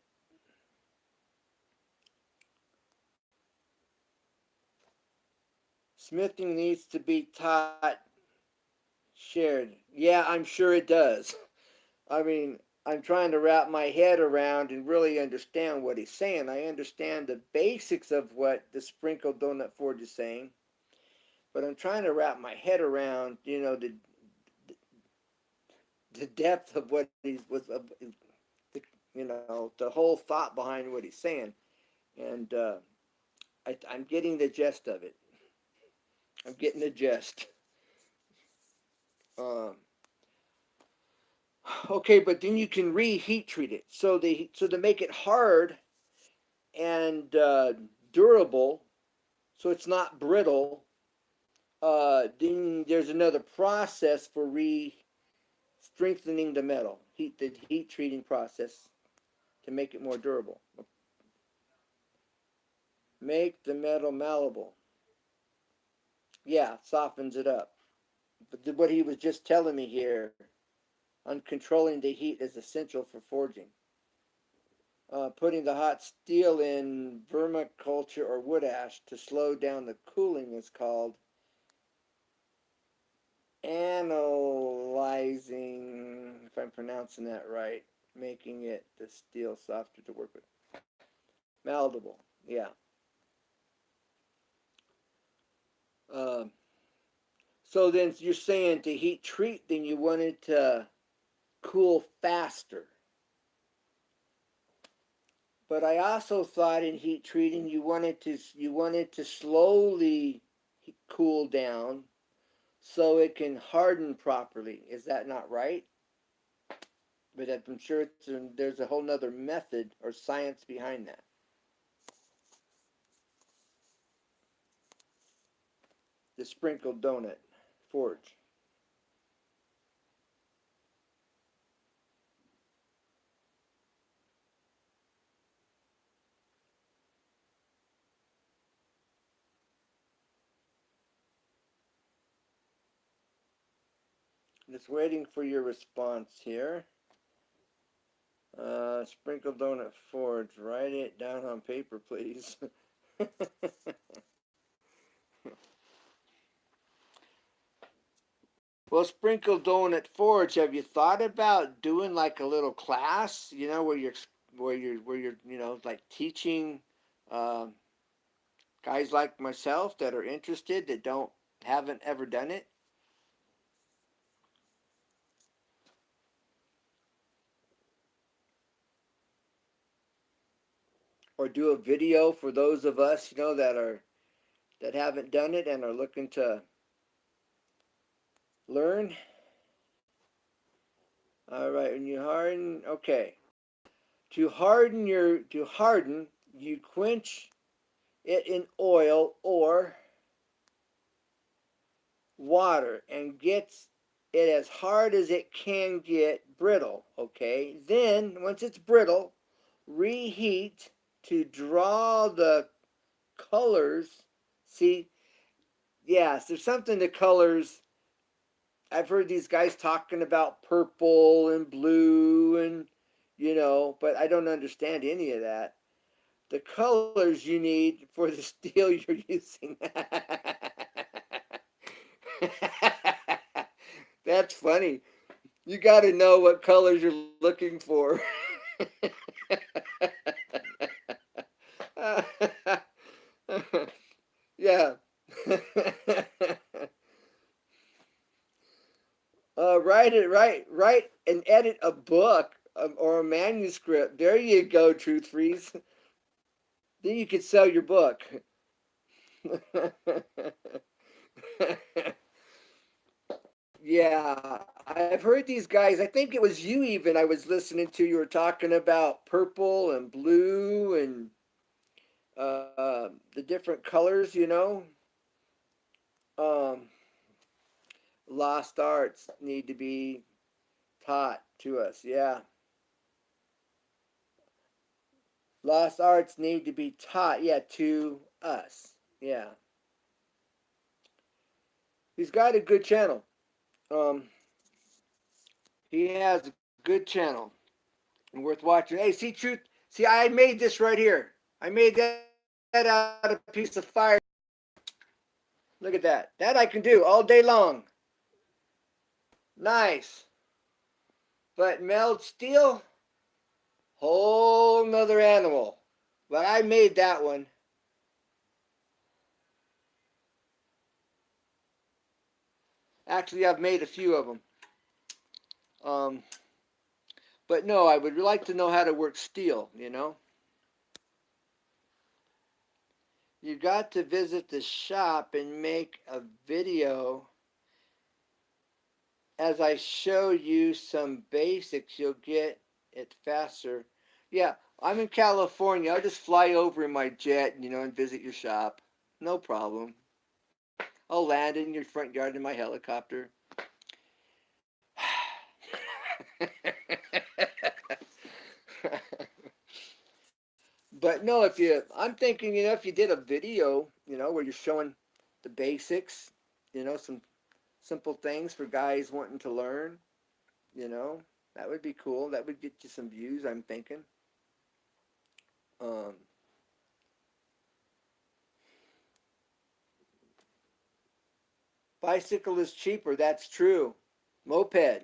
Smithing needs to be taught, shared. Yeah, I'm sure it does. I mean, I'm trying to wrap my head around and really understand what he's saying. I understand the basics of what the Sprinkled Donut Forge is saying, but I'm trying to wrap my head around, the depth of what he's was, the whole thought behind what he's saying, and I'm getting the gist of it. I'm getting the gist. Um, okay, but then you can reheat treat it. So to make it hard and durable, so it's not brittle. Then there's another process for strengthening the metal. The heat treating process to make it more durable. Make the metal malleable. Yeah, softens it up. But what he was just telling me here on controlling the heat is essential for forging. Putting the hot steel in vermiculture or wood ash to slow down the cooling is called analyzing, if I'm pronouncing that right, making it the steel softer to work with. Malleable, yeah. Um, so then you're saying to heat treat, then you want it to cool faster. But I also thought in heat treating you wanted to slowly cool down so it can harden properly. Is that not right? But I'm sure there's a whole nother method or science behind that. The Sprinkled Donut Forge. Just waiting for your response here. Sprinkled Donut Forge. Write it down on paper, please. Well, Sprinkled Donut Forge, have you thought about doing like a little class? Where you're like teaching uh, guys like myself that are interested that haven't ever done it. Or do a video for those of us that haven't done it and are looking to learn. All right, when you harden, okay. You quench it in oil, or water and gets it as hard as it can get brittle, okay? Then, once it's brittle, reheat to draw the colors. See, yes, there's something to colors. I've heard these guys talking about purple and blue and, but I don't understand any of that. The colors you need for the steel you're using. That's funny. You got to know what colors you're looking for. Yeah. Write and edit a book or a manuscript. There you go, Truth Freeze. Then you could sell your book. Yeah, I've heard these guys. I think it was you even I was listening to. You were talking about purple and blue and the different colors. Um, Lost arts need to be taught to us. Yeah. Lost arts need to be taught, yeah, to us. Yeah. He's got a good channel. Um, he has a good channel and worth watching. Hey, see, Truth, see, I made this right here. I made that out of a piece of fire. Look at that. That I can do all day long. Nice. But meld steel, whole nother animal. But I made that one. Actually, I've made a few of them. Um, but no, I would like to know how to work steel. You got to visit the shop and make a video as I show you some basics. You'll get it faster. Yeah, I'm in California. I'll just fly over in my jet, and visit your shop. No problem. I'll land in your front yard in my helicopter. But no, I'm thinking, if you did a video, where you're showing the basics, some simple things for guys wanting to learn, you know, that would be cool. That would get you some views, I'm thinking. Um, Bicycle is cheaper. That's true. Moped.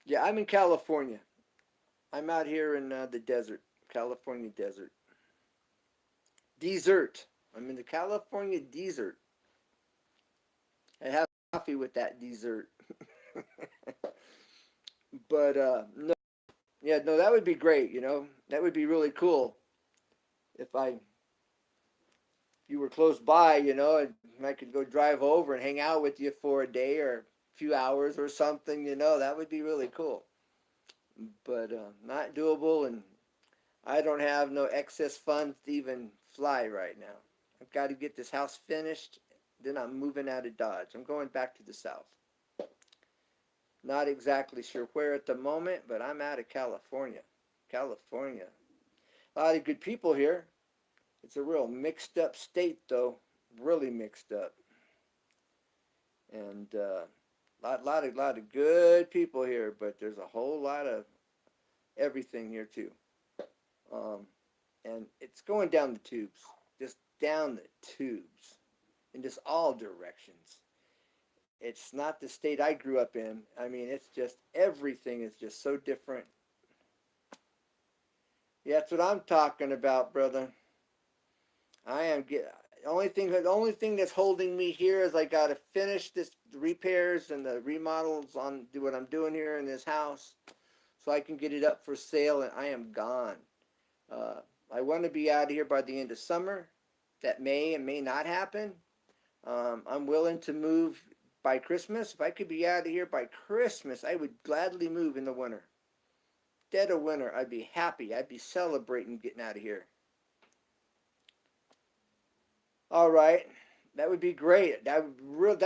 Yeah, I'm in California. I'm out here in the desert, California desert. Desert. I'm in the California desert. I have coffee with that dessert. But no, yeah, no, that would be great. That would be really cool if you were close by, and I could go drive over and hang out with you for a day or a few hours or something. That would be really cool. But not doable, and I don't have no excess funds to even fly right now. I've got to get this house finished. Then I'm moving out of Dodge. I'm going back to the south. Not exactly sure where at the moment, but I'm out of California. California. A lot of good people here. It's a real mixed up state, though. Really mixed up. And lot of good people here, but there's a whole lot of everything here too. Um, and it's going down the tubes, just down the tubes, in just all directions. It's not the state I grew up in. I mean, it's just everything is just so different. Yeah, that's what I'm talking about, brother. I am get the only thing that's holding me here is I got to finish this repairs and the remodels on do what I'm doing here in this house, so I can get it up for sale, and I am gone. Uh, I want to be out of here by the end of summer. That may and may not happen. I'm willing to move by Christmas. If I could be out of here by Christmas, I would gladly move in the winter. Dead of winter, I'd be happy. I'd be celebrating getting out of here. All right. That would be great. That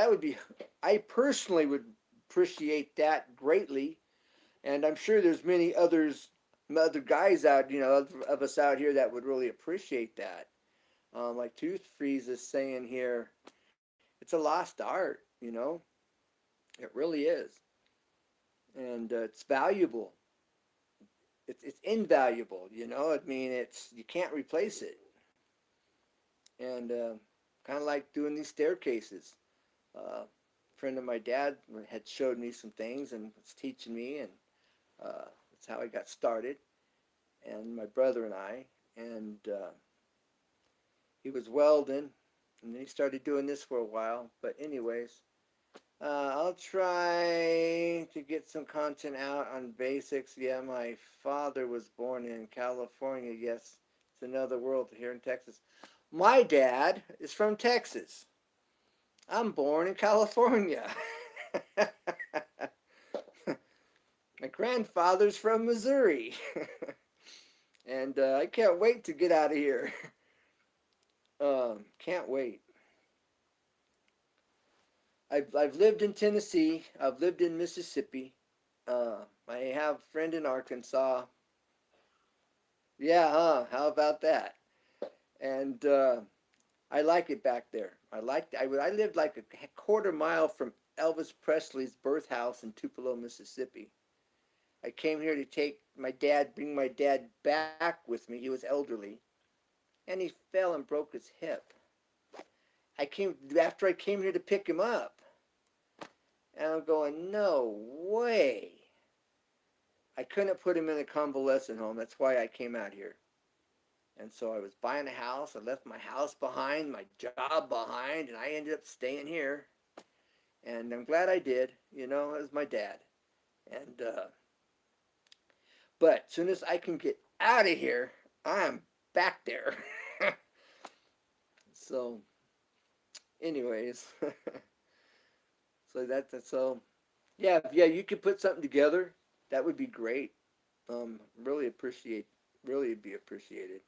would be. I personally would appreciate that greatly, and I'm sure there's many other guys out, of us out here that would really appreciate that. Like Tooth Freeze is saying here, it's a lost art. It really is, and it's valuable. It's invaluable. I mean, it's you can't replace it, and kind of like doing these staircases. A friend of my dad had showed me some things and was teaching me, and that's how I got started. And my brother and I, and he was welding, and then he started doing this for a while. But anyways, I'll try to get some content out on basics. Yeah, my father was born in California. Yes, it's another world here in Texas. My dad is from Texas. I'm born in California. My grandfather's from Missouri. And I can't wait to get out of here. Can't wait. I've lived in Tennessee. I've lived in Mississippi. I have a friend in Arkansas. Yeah, huh? How about that? And I like it back there. I lived like a quarter mile from Elvis Presley's birth house in Tupelo, Mississippi. I came here to bring my dad back with me. He was elderly, and he fell and broke his hip. After I came here to pick him up, and I'm going, no way. I couldn't put him in a convalescent home. That's why I came out here. And so I was buying a house. I left my house behind, my job behind, and I ended up staying here. And I'm glad I did. It was my dad. And but as soon as I can get out of here, I'm back there. So, anyways, so yeah. You could put something together. That would be great. Really really be appreciated.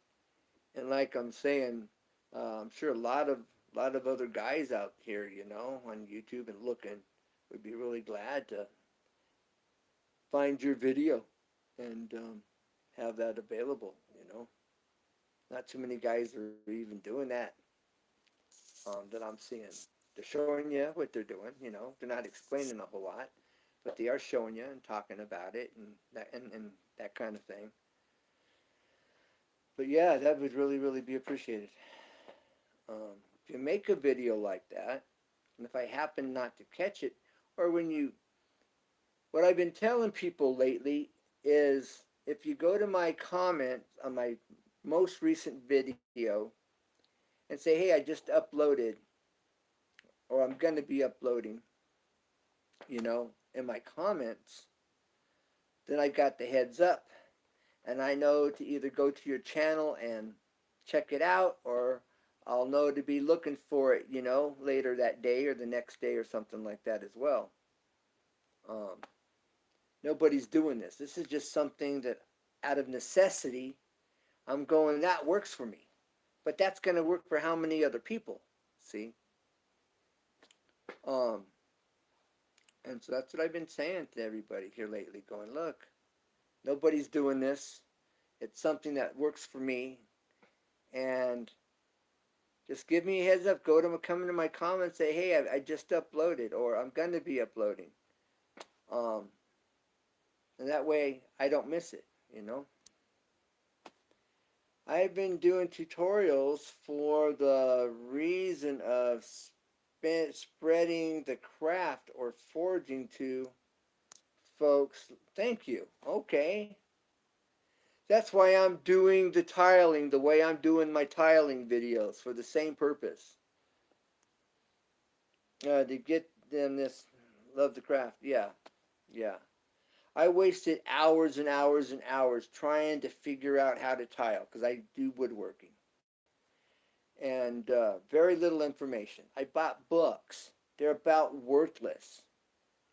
And like I'm saying, I'm sure a lot of other guys out here, on YouTube and looking, would be really glad to find your video and have that available. Not too many guys are even doing that I'm seeing. They're showing you what they're doing. They're not explaining a whole lot, but they are showing you and talking about it and that kind of thing. But yeah, that would really, really be appreciated. If you make a video like that, and if I happen not to catch it, or what I've been telling people lately is if you go to my comment on my most recent video and say, hey, I just uploaded, or I'm going to be uploading, in my comments, then I got the heads up. And I know to either go to your channel and check it out, or I'll know to be looking for it, later that day or the next day or something like that as well. Um, Nobody's doing this. This is just something that out of necessity, I'm going, that works for me. But that's going to work for how many other people? See? Um, and so that's what I've been saying to everybody here lately, going, look, nobody's doing this. It's something that works for me. And just give me a heads up. Come into my comments, say, hey, I just uploaded, or I'm going to be uploading. And that way I don't miss it. I've been doing tutorials for the reason of spreading the craft or forging to folks. Thank you. Okay. That's why I'm doing the tiling the way I'm doing my tiling videos, for the same purpose. To get them this love the craft. Yeah. I wasted hours and hours and hours trying to figure out how to tile, because I do woodworking. And very little information. I bought books. They're about worthless.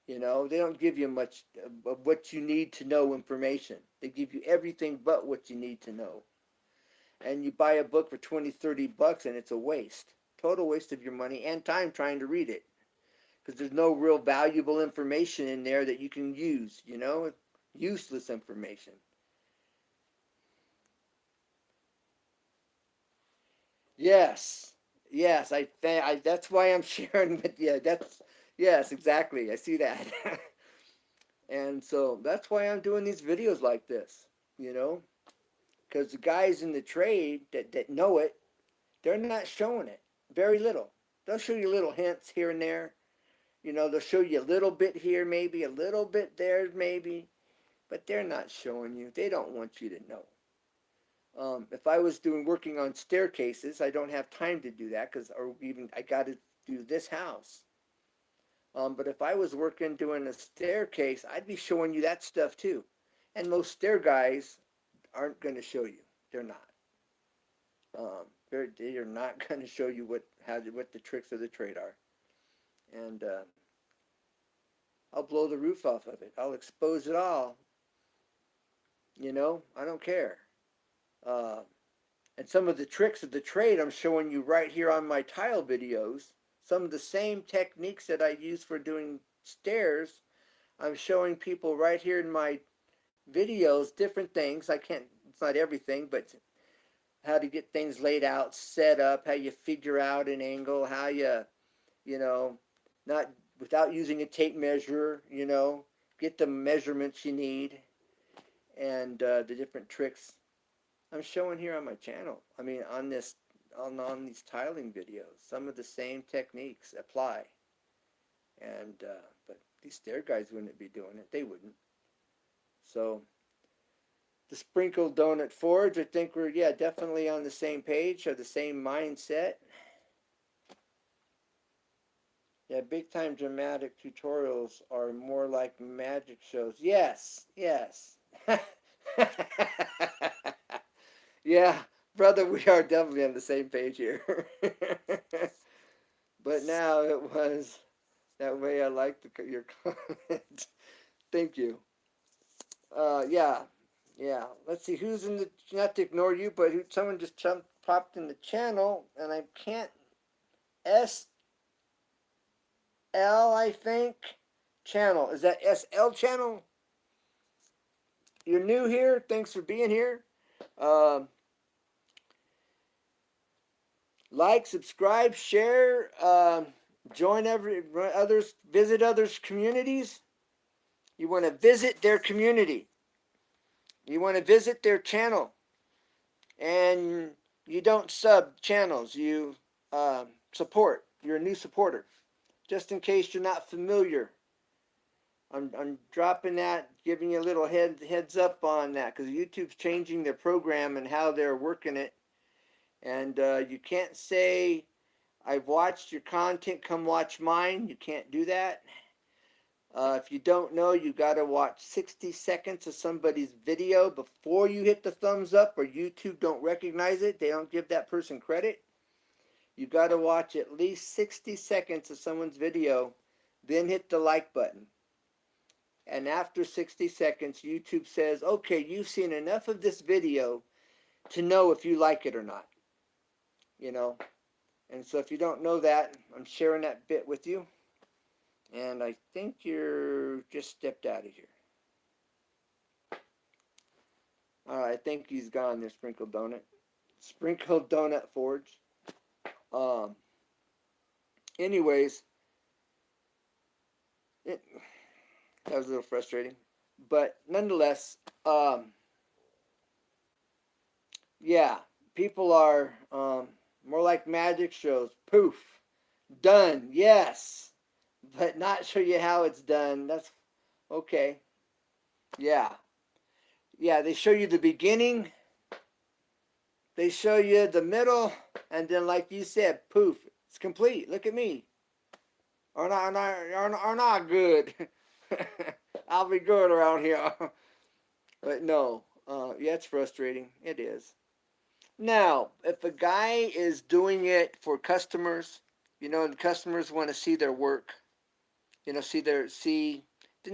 They don't give you much of what you need to know information. They give you everything but what you need to know. And you buy a book for $20, $30 and it's a waste. Total waste of your money and time trying to read it. Because there's no real valuable information in there that you can use, you know? Useless information. Yes. Yes, that's why I'm sharing with you. That's yes, exactly. I see that. And so that's why I'm doing these videos like this, you know? Because the guys in the trade that know it, they're not showing it. Very little. They'll show you little hints here and there. You know, they'll show you a little bit here, maybe a little bit there, maybe, but they're not showing you. They don't want you to know. If I was working on staircases, I don't have time to do that because, or even I got to do this house. But if I was working doing a staircase, I'd be showing you that stuff too. And most stair guys aren't going to show you. They're not. They are not going to show you what the tricks of the trade are. And I'll blow the roof off of it. I'll expose it all. You know, I don't care. Uh, and some of the tricks of the trade I'm showing you right here on my tile videos. Some of the same techniques that I use for doing stairs, I'm showing people right here in my videos, different things. It's not everything, but how to get things laid out, set up, how you figure out an angle, how you know, not without using a tape measure, you know, get the measurements you need, and the different tricks I'm showing here on my channel. I mean, on these tiling videos, some of the same techniques apply. And but these stair guys wouldn't be doing it. They wouldn't. So the Sprinkled Donut Forge, I think we're definitely on the same page or the same mindset. Yeah, big time dramatic tutorials are more like magic shows. Yes, yes. Yeah, brother, we are definitely on the same page here. But now it was that way. I like your comment. Thank you. Yeah, yeah. Let's see who's in the. Not to ignore you, but someone just popped in the channel, and I can't. SL, I think. Channel. Is that SL channel? You're new here. Thanks for being here. Um, like, subscribe, share, join visit others' communities. You want to visit their community. You want to visit their channel. And you don't sub channels. You support. You're a new supporter. Just in case you're not familiar. I'm dropping that, giving you a little heads up on that, because YouTube's changing their program and how they're working it. And you can't say, I've watched your content, come watch mine. You can't do that. If you don't know, you got to watch 60 seconds of somebody's video before you hit the thumbs up, or YouTube don't recognize it. They don't give that person credit. You got to watch at least 60 seconds of someone's video, then hit the like button. And after 60 seconds, YouTube says, okay, you've seen enough of this video to know if you like it or not. You know? And so if you don't know that, I'm sharing that bit with you. And I think you're just stepped out of here. All right, I think he's gone there, Sprinkled Donut. Sprinkled Donut Forge. Anyways, that was a little frustrating. But nonetheless, yeah, people are more like magic shows. Poof, done, yes. But not show you how it's done. That's okay. Yeah. Yeah, they show you the beginning. They show you the middle. And then, like you said, poof, it's complete. Look at me. Are not good. I'll be good around here. But no. Yeah, it's frustrating. It is. Now, if a guy is doing it for customers, you know, and customers want to see their work, you know, then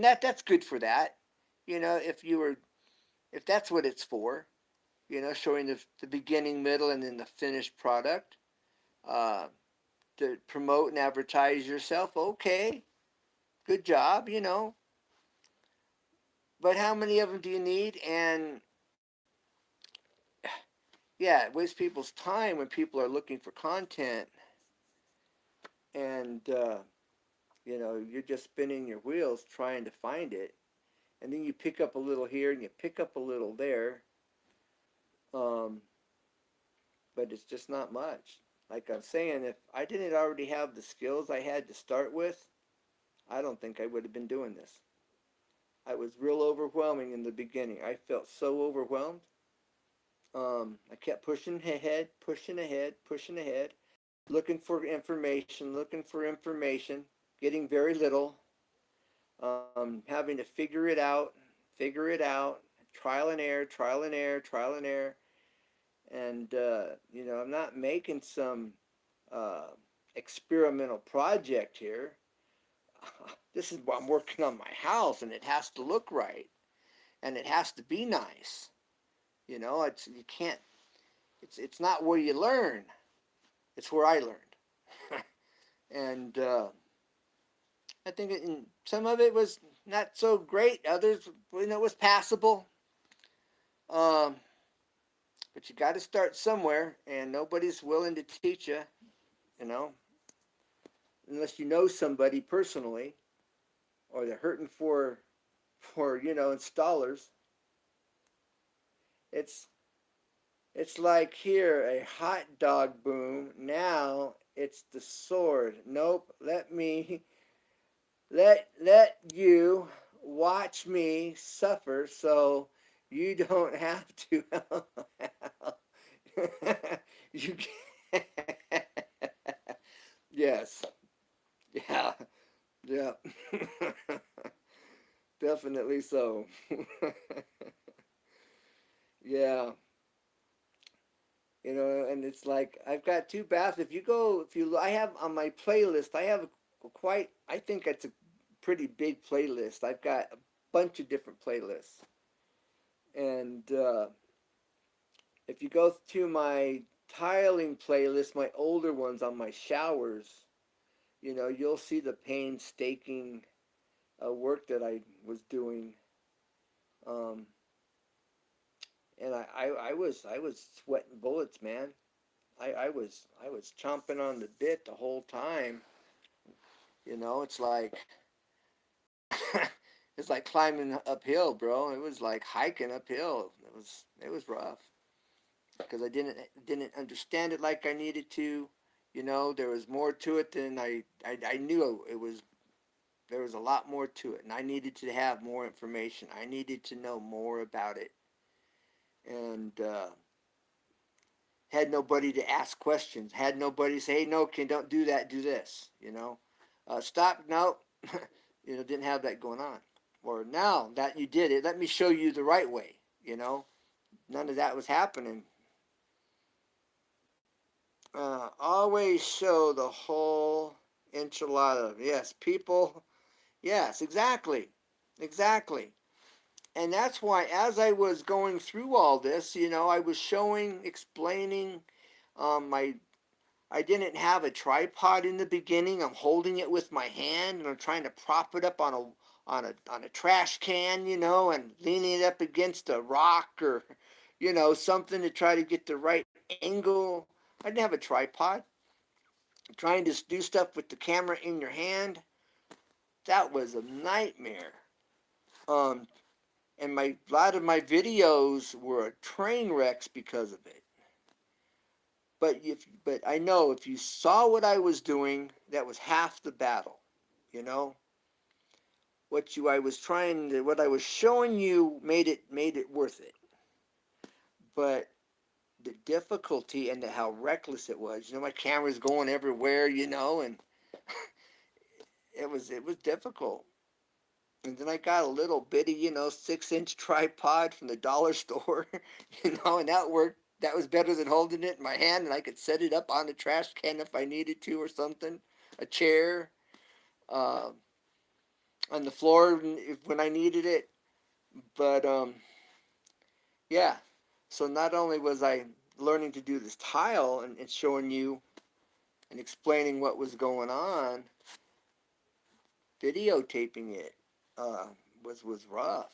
that's good for that. You know, if that's what it's for, you know, showing the beginning, middle, and then the finished product. to promote and advertise yourself. Okay, good job, you know. But how many of them do you need? And yeah, it wastes people's time when people are looking for content, and you know, you're just spinning your wheels trying to find it, and then you pick up a little here and you pick up a little there, um, but it's just not much. Like I'm saying, if I didn't already have the skills I had to start with, I don't think I would have been doing this. I was real overwhelming in the beginning. I felt so overwhelmed. I kept pushing ahead, pushing ahead, pushing ahead, looking for information, getting very little, having to figure it out, trial and error, trial and error, trial and error. And, you know, I'm not making some uh, experimental project here. This is why I'm working on my house, and it has to look right, and it has to be nice. You know, it's you can't. It's not where you learn. It's where I learned, and I think some of it was not so great. Others, you know, was passable. Um, but you got to start somewhere, and nobody's willing to teach you. You know, unless you know somebody personally, or they're hurting for you know installers. It's it's like here a hot dog boom. Now it's the sword. Nope. Let you watch me suffer so you don't have to. You can. Yes. Yeah. Yeah. Definitely so. Yeah. You know, and it's like I've got two baths. If you, I have on my playlist, I have quite, I think it's a pretty big playlist. I've got a bunch of different playlists. And if you go to my tiling playlist, my older ones on my showers, you know, you'll see the painstaking work that I was doing. Um, and I was sweating bullets, man. I was chomping on the bit the whole time. You know, it's like it's like climbing uphill, bro. It was like hiking uphill. It was rough because I didn't understand it like I needed to. You know, there was more to it than I knew it was. There was a lot more to it, and I needed to have more information. I needed to know more about it, and had nobody to ask questions. Had nobody to say, "Hey, no, Ken, don't do that. Do this." You know, stop. No, you know, didn't have that going on. Or now that you did it, let me show you the right way. You know, none of that was happening. Always show the whole enchilada. Yes, people. Yes, exactly, exactly. And that's why, as I was going through all this, you know, I was showing, explaining. My I didn't have a tripod in the beginning. I'm holding it with my hand, and I'm trying to prop it up on a trash can, you know, and leaning it up against a rock or, you know, something to try to get the right angle. I didn't have a tripod. Trying to do stuff with the camera in your hand, that was a nightmare. Um, and my a lot of my videos were train wrecks because of it. But I know if you saw what I was doing, that was half the battle. You know what I was showing you made it worth it. But the difficulty and how reckless it was. You know, my camera's going everywhere. You know, and it was difficult. And then I got a little bitty, you know, 6-inch tripod from the dollar store, you know, and that worked. That was better than holding it in my hand, and I could set it up on the trash can if I needed to or something, a chair, uh, on the floor when I needed it. But yeah, so not only was I learning to do this tile and showing you and explaining what was going on, videotaping it was rough.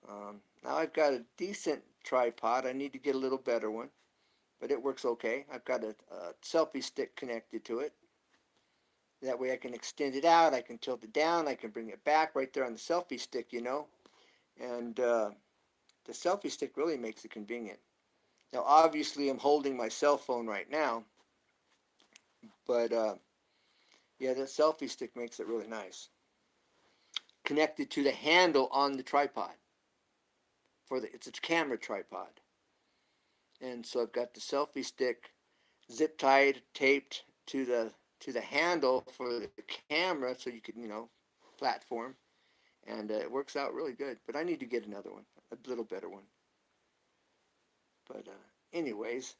Now I've got a decent tripod. I need to get a little better one, but it works okay. I've got a selfie stick connected to it. That way I can extend it out, I can tilt it down, I can bring it back right there on the selfie stick, you know. And the selfie stick really makes it convenient. Now obviously I'm holding my cell phone right now, but yeah, the selfie stick makes it really nice. Connected to the handle on the tripod. It's a camera tripod. And so I've got the selfie stick zip tied, taped to the handle for the camera, so you can, you know, platform, and it works out really good. But I need to get another one, a little better one. But anyways,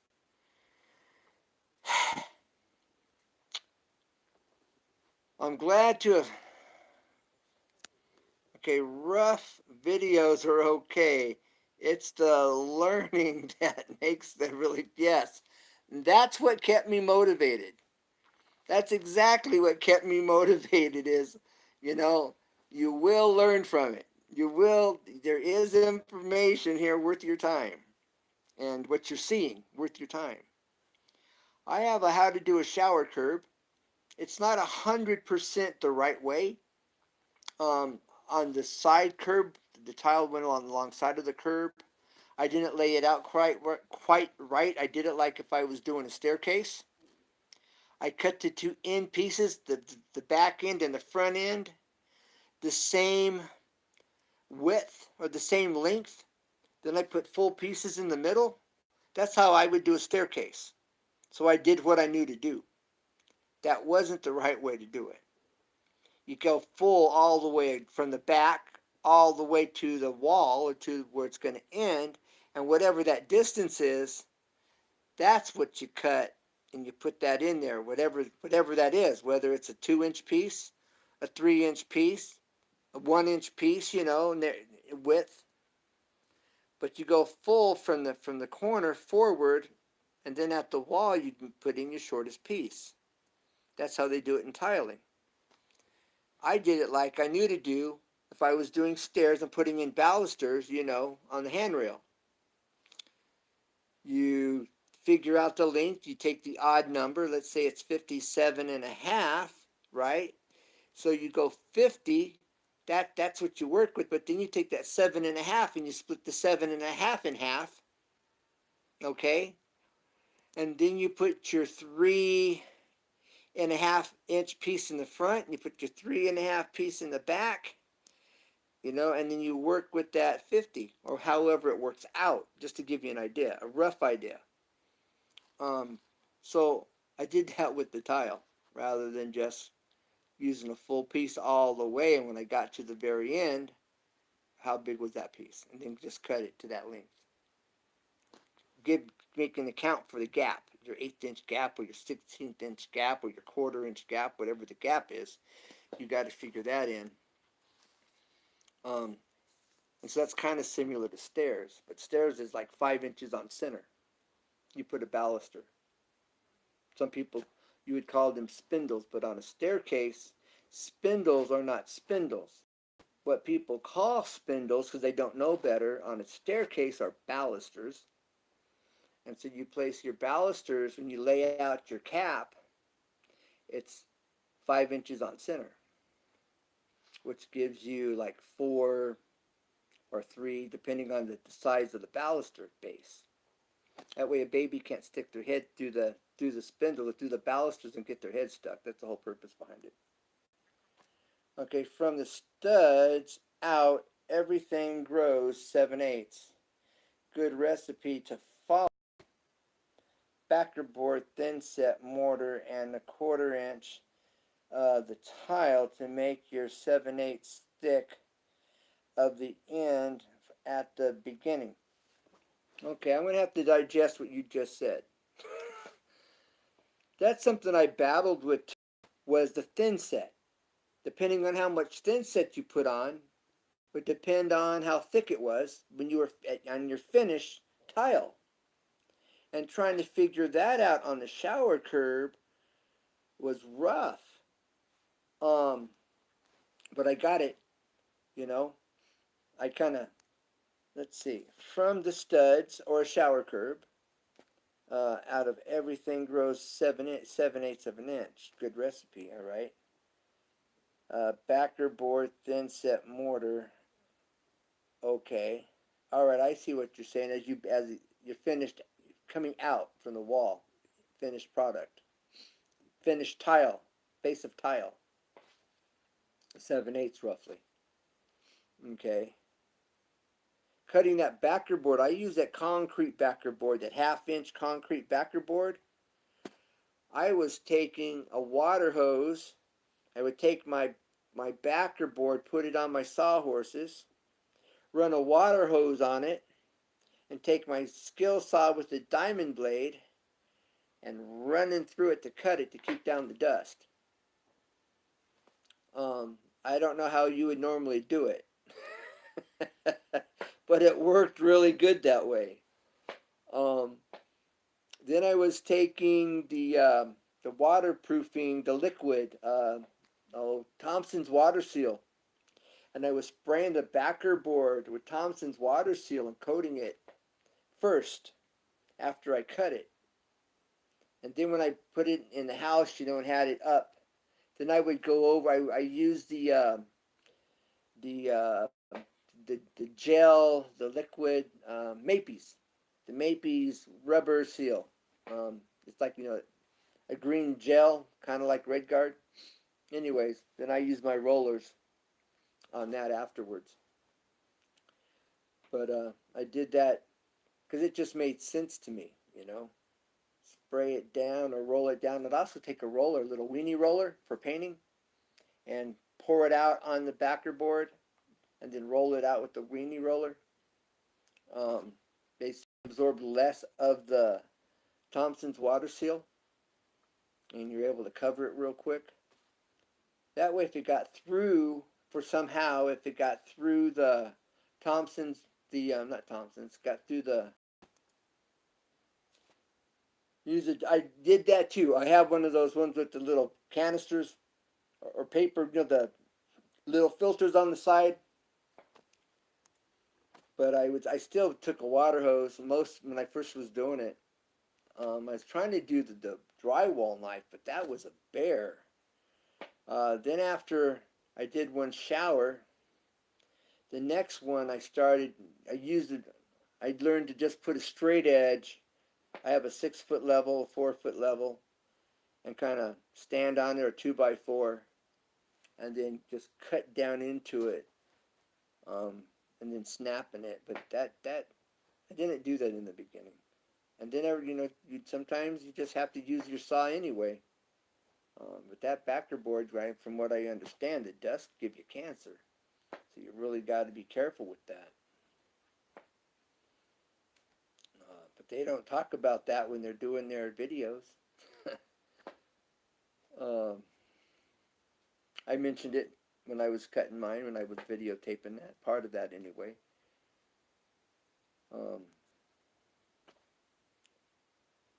I'm glad to have. Okay, rough videos are okay. It's the learning that makes them really, yes. That's what kept me motivated. That's exactly what kept me motivated is, you know, you will learn from it. There is information here worth your time. And what you're seeing, worth your time. I have a how to do a shower curb. It's not 100% the right way. On the side curb, the tile went alongside of the curb. I didn't lay it out quite right. I did it like if I was doing a staircase. I cut the two end pieces, the back end and the front end, the same width or the same length. Then I put full pieces in the middle. That's how I would do a staircase. So I did what I knew to do. That wasn't the right way to do it. You go full all the way from the back all the way to the wall or to where it's going to end, and whatever that distance is, that's what you cut and you put that in there, whatever that is, whether it's a 2-inch piece, a 3-inch piece, a 1-inch piece, you know, width. But you go full from the corner forward, and then at the wall you can put in your shortest piece. That's how they do it in tiling. I did it like I knew to do if I was doing stairs and putting in balusters, you know, on the handrail. You figure out the length, you take the odd number, let's say it's 57.5, right? So you go 50, that's what you work with, but then you take that 7.5 and you split the 7.5 in half, okay? And then you put your 3.5-inch piece in the front, and you put your 3.5 piece in the back, you know, and then you work with that 50 or however it works out, just to give you an idea, a rough idea. So I did that with the tile rather than just using a full piece all the way. And when I got to the very end, how big was that piece? And then just cut it to that length. Make an account for the gap, your 1/8-inch gap or your 16th-inch gap or your 1/4-inch gap, whatever the gap is. You got to figure that in. And so that's kind of similar to stairs, but stairs is like 5 inches on center. You put a baluster. Some people, you would call them spindles, but on a staircase, spindles are not spindles. What people call spindles, because they don't know better, on a staircase are balusters. And so you place your balusters, when you lay out your cap, it's 5 inches on center, which gives you like 4 or 3, depending on the size of the baluster base. That way a baby can't stick their head through the spindle or through the balusters and get their head stuck. That's the whole purpose behind it. Okay, from the studs out, everything grows 7/8. Good recipe to follow. Backer board, thin set mortar, and a 1/4-inch the tile to make your 7/8 thick of the end at the beginning. Okay, I'm going to have to digest what you just said. That's something I battled with, was the thin set. Depending on how much thin set you put on, would depend on how thick it was when you were on your finished tile. And trying to figure that out on the shower curb was rough. Um, but I got it, you know. I kind of, let's see, from the studs or a shower curb, out of everything grows 7/8 of an inch. Good recipe, all right. Backer board, thin set mortar. Okay, all right. I see what you're saying. As you're finished coming out from the wall, finished product, finished tile, base of tile, 7/8 roughly. Okay. Cutting that backer board, I use that concrete backer board, that half-inch concrete backer board. I was taking a water hose. I would take my backer board, put it on my sawhorses, run a water hose on it, and take my skill saw with the diamond blade and running through it to cut it to keep down the dust. I don't know how you would normally do it, but it worked really good that way. Um, then I was taking the waterproofing, the liquid, Thompson's Water Seal, and I was spraying the backer board with Thompson's Water Seal and coating it first after I cut it. And then when I put it in the house, and had it up, then I would go over. I used the uh, the gel, the liquid Mapes, the Mapes rubber seal. It's like a green gel, kind of like Redguard. Anyways, then I used my rollers on that afterwards. But I did that because it just made sense to me, Spray it down or roll it down. I'd also take a roller, a little weenie roller for painting, and pour it out on the backer board, and then roll it out with the weenie roller. They absorb less of the Thompson's Water Seal, and you're able to cover it real quick. That way, if it got through, if it got through the Thompson's, not Thompson's, got through the, I did that too. I have one of those ones with the little canisters or paper, the little filters on the side. But I still took a water hose. When I first was doing it, I was trying to do the drywall knife, but that was a bear. Then after I did one shower, the next one I learned to just put a straight edge. I have a 6-foot level, a 4-foot level, and kind of stand on there, a 2x4, and then just cut down into it, and then snapping it. But that I didn't do that in the beginning. And then sometimes you just have to use your saw anyway. But that backer board, right, from what I understand, it does give you cancer. So you really got to be careful with that. But they don't talk about that when they're doing their videos. I mentioned it when I was cutting mine, when I was videotaping that, part of that anyway.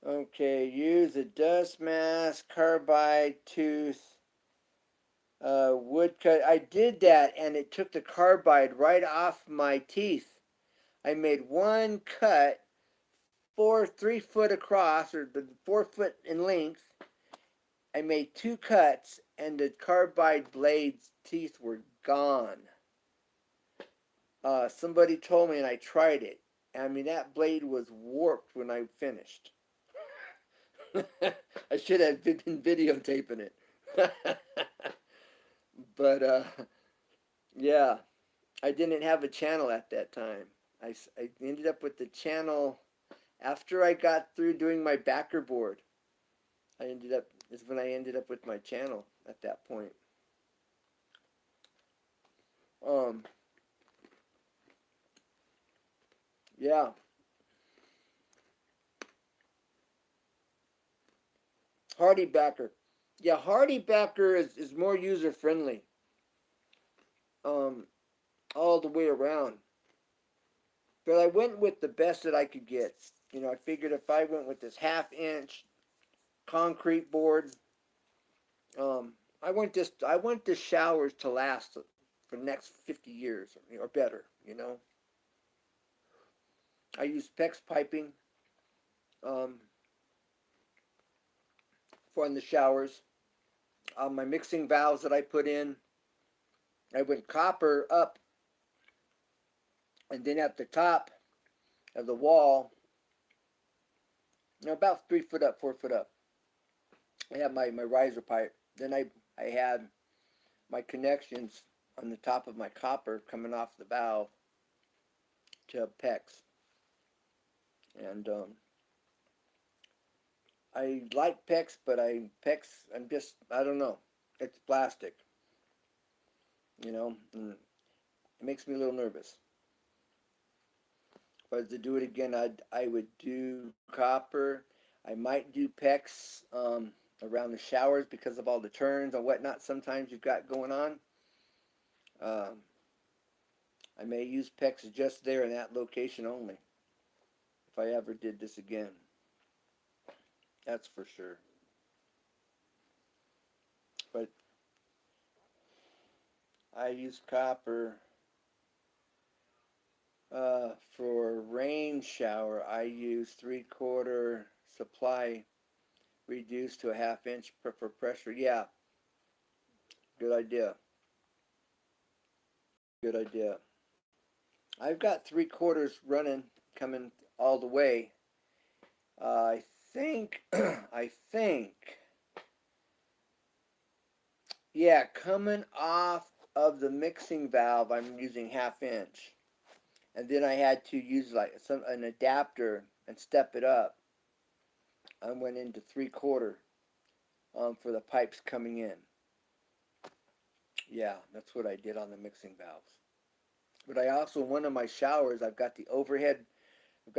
Okay, use a dust mask, carbide tooth, wood cut. I did that, and it took the carbide right off my teeth. I made one cut, 3 foot across, or the 4 foot in length. I made 2 cuts, and the carbide blade's teeth were gone. Somebody told me, and I tried it. I mean, that blade was warped when I finished. I should have been videotaping it. But yeah, I didn't have a channel at that time. I ended up with the channel after I got through doing my backer board. Is when I ended up with my channel at that point. Yeah. HardieBacker. Yeah, HardieBacker is more user friendly. All the way around. But I went with the best that I could get. I figured if I went with this 1/2 inch concrete board, I want the showers to last for the next 50 years or better. You know, I use PEX piping um, for in the showers. My mixing valves that I put in, I went copper up, and then at the top of the wall, about 3 foot up, 4 foot up, I have my riser pipe. Then I had my connections on the top of my copper coming off the valve to PEX. And I like PEX, but I'm just, I don't know. It's plastic, and it makes me a little nervous. If I was to do it again, I would do copper. I might do PEX around the showers because of all the turns and whatnot sometimes you've got going on. Um, I may use PEX just there in that location only if I ever did this again. That's for sure. But I use copper for rain shower. I use 3/4 supply reduced to a 1/2 inch for pressure. Yeah, good idea. Good idea. I've got 3/4 running coming all the way. I think, I think, yeah, coming off of the mixing valve, I'm using 1/2 inch. And then I had to use like an adapter and step it up. I went into 3/4 for the pipes coming in. Yeah, that's what I did on the mixing valves. But I also, one of my showers, I've got the overhead. I've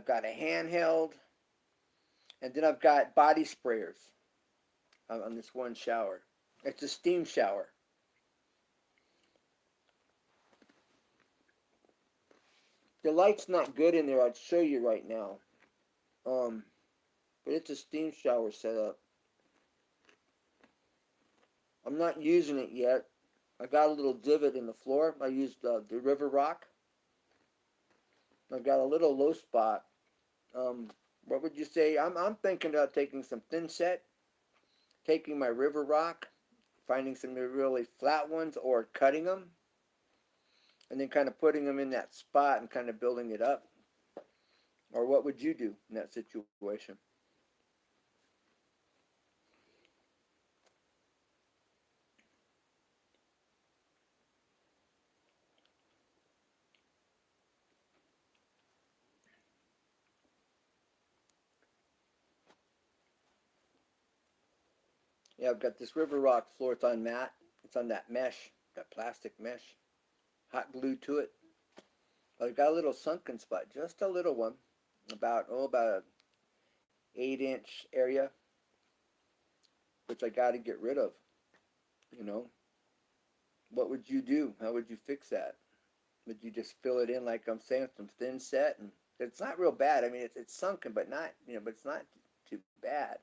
got a handheld, and then I've got body sprayers on this one shower. It's a steam shower. The light's not good in there. I'd show you right now. Um, but it's a steam shower setup. I'm not using it yet. I got a little divot in the floor. I used the River Rock. I got a little low spot. What would you say? I'm thinking about taking some thin set, taking my River Rock, finding some really flat ones, or cutting them, and then kind of putting them in that spot and kind of building it up. Or what would you do in that situation? Yeah, I've got this River Rock floor. It's on mat. It's on that mesh, that plastic mesh. Hot glue to it. But I've got a little sunken spot, just a little one, about a 8 inch area, which I got to get rid of. You know, what would you do? How would you fix that? Would you just fill it in like I'm saying, with some thin set? And it's not real bad. I mean, it's sunken, but not but it's not too bad.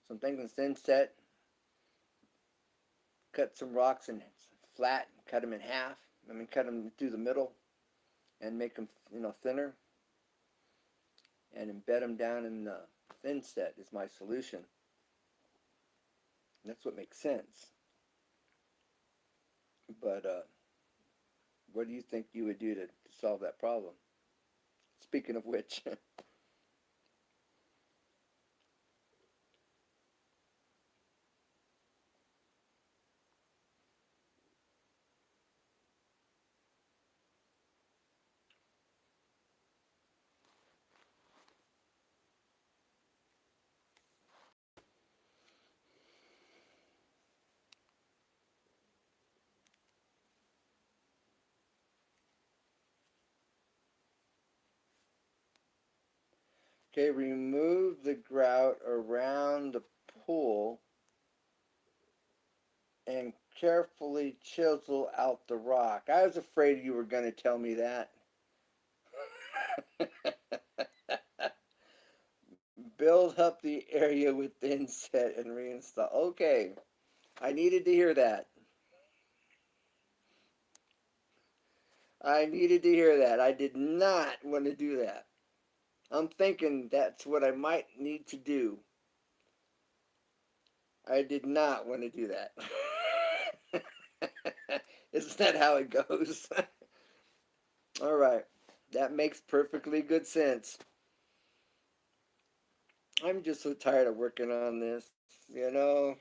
Some things in thin set. Cut some rocks in flat. Cut them in half. I mean, cut them through the middle, and make them thinner, and embed them down in the thin set is my solution. And that's what makes sense. But what do you think you would do to solve that problem? Speaking of which, okay, remove the grout around the pool and carefully chisel out the rock. I was afraid you were going to tell me that. Build up the area with thinset and reinstall. Okay, I needed to hear that. I needed to hear that. I did not want to do that. I'm thinking that's what I might need to do. I did not want to do that. Isn't that how it goes? All right. That makes perfectly good sense. I'm just so tired of working on this. You know,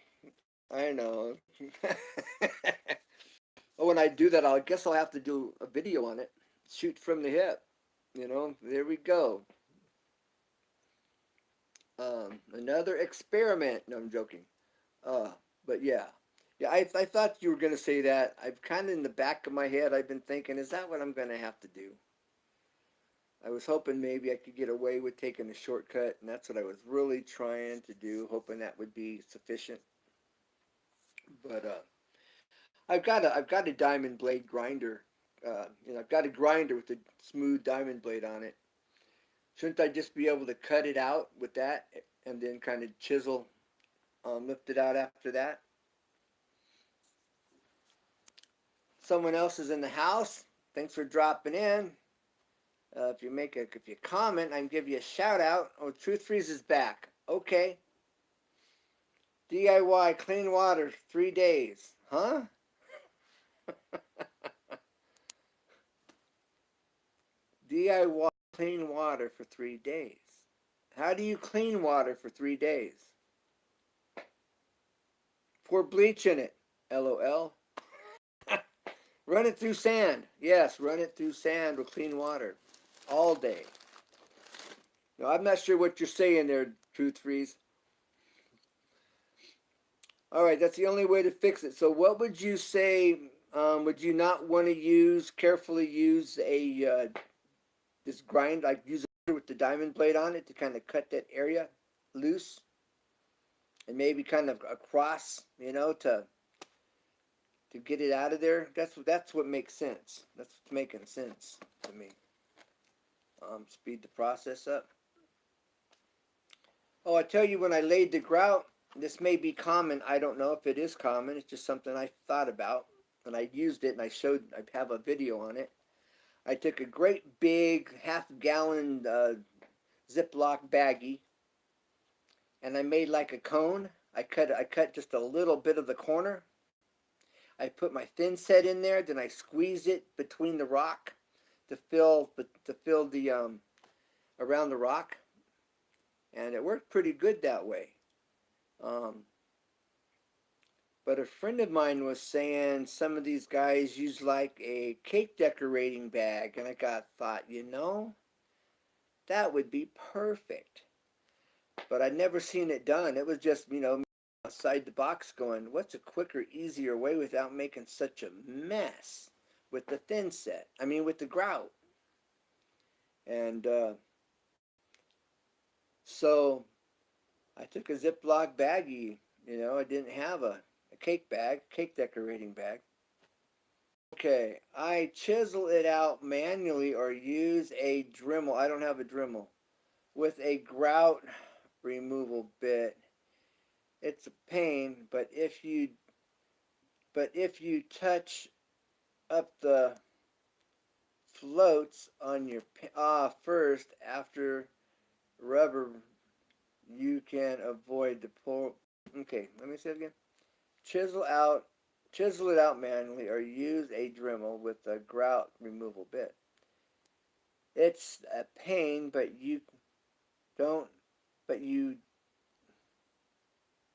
I know. Oh, when I do that, I guess I'll have to do a video on it. Shoot from the hip. You know, there we go. Another experiment. No, I'm joking. Uh, but yeah. Yeah, I thought you were going to say that. I've kind of in the back of my head, I've been thinking, is that what I'm going to have to do? I was hoping maybe I could get away with taking a shortcut, and that's what I was really trying to do, hoping that would be sufficient. But I've got a diamond blade grinder. I've got a grinder with a smooth diamond blade on it. Shouldn't I just be able to cut it out with that and then kind of chisel, lift it out after that? Someone else is in the house. Thanks for dropping in. If you comment, I can give you a shout out. Oh, Truth Freeze is back. Okay. DIY clean water 3 days. Huh? DIY clean water for 3 days. How do you clean water for 3 days? Pour bleach in it. LOL. Run it through sand. Yes, run it through sand with clean water. All day. No, I'm not sure what you're saying there, Truth Freeze. All right, that's the only way to fix it. So what would you say, would you not want to carefully use this grind, like use it with the diamond blade on it to kind of cut that area loose? And maybe kind of across, to get it out of there. That's what makes sense. That's what's making sense to me. Speed the process up. Oh, I tell you, when I laid the grout, this may be common. I don't know if it is common. It's just something I thought about, and I used it, and I have a video on it. I took a great big half-gallon Ziploc baggie, and I made like a cone. I cut just a little bit of the corner. I put my thinset in there, then I squeeze it between the rock to fill the around the rock, and it worked pretty good that way. But a friend of mine was saying some of these guys use like a cake decorating bag, and I thought, that would be perfect. But I'd never seen it done. It was just, outside the box going, what's a quicker, easier way without making such a mess with the thinset? I mean, with the grout. And so I took a Ziploc baggie. I didn't have a cake decorating bag. Okay, I chisel it out manually or use a Dremel. I don't have a Dremel. With a grout removal bit. It's a pain, but if you touch up the floats on your first after rubber, you can avoid the pull. Okay, let me say it again. Chisel it out manually or use a Dremel with a grout removal bit. It's a pain, but you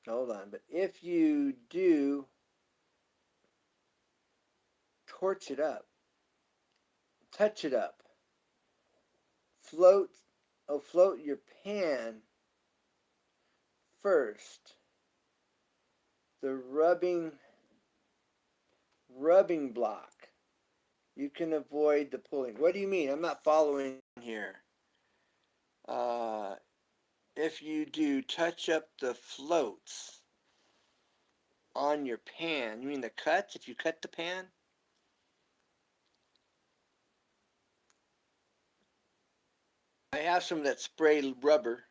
hold on, but if you do torch it up, touch it up, float your pan first. The rubbing block, you can avoid the pulling. What do you mean? I'm not following here. If you do touch up the floats on your pan, you mean the cuts? If you cut the pan? I have some that spray rubber,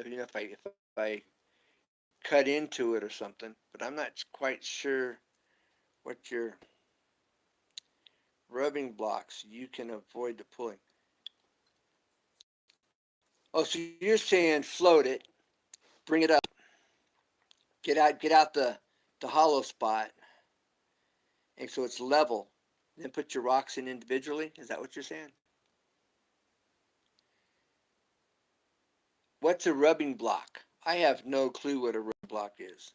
You know, if I cut into it or something, but I'm not quite sure what your rubbing blocks you can avoid the pulling. Oh, so you're saying float it, bring it up, get out the hollow spot, and so it's level. Then put your rocks in individually. Is that what you're saying? What's a rubbing block? I have no clue what a rubbing block is.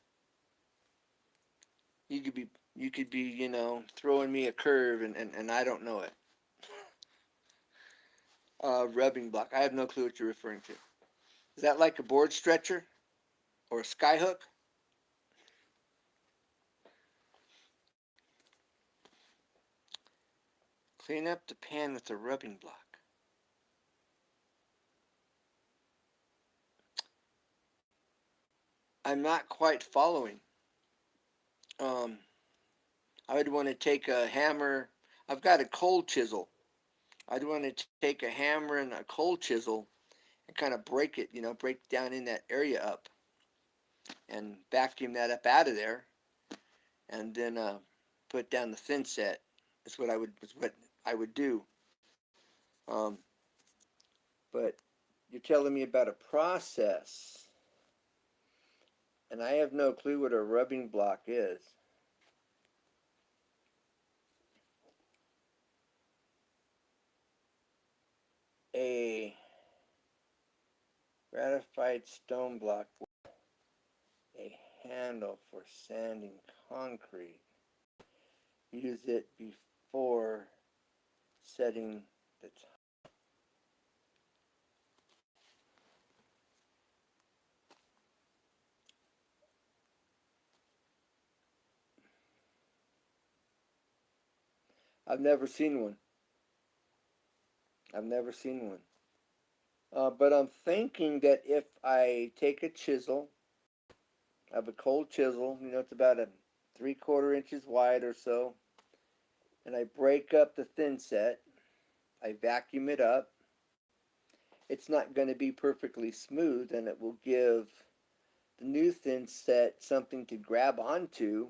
You could be, you know, throwing me a curve and I don't know it. Rubbing block. I have no clue what you're referring to. Is that like a board stretcher or a sky hook? Clean up the pan with a rubbing block. I'm not quite following. Um, I would want to take a hammer. I've got a cold chisel. I'd want to take a hammer and a cold chisel and kind of break it, you know, break down in that area up and vacuum that up out of there, and then put down the thin set. That's what I would do. Um, but you're telling me about a process, and I have no clue what a rubbing block is. A ratified stone block, a handle for sanding concrete. Use it before setting the top. I've never seen one. I've never seen one. But I'm thinking that if I take a chisel, I have a cold chisel, you know, it's about a 3/4 inches wide or so, and I break up the thin set, I vacuum it up. It's not going to be perfectly smooth, and it will give the new thin set something to grab onto,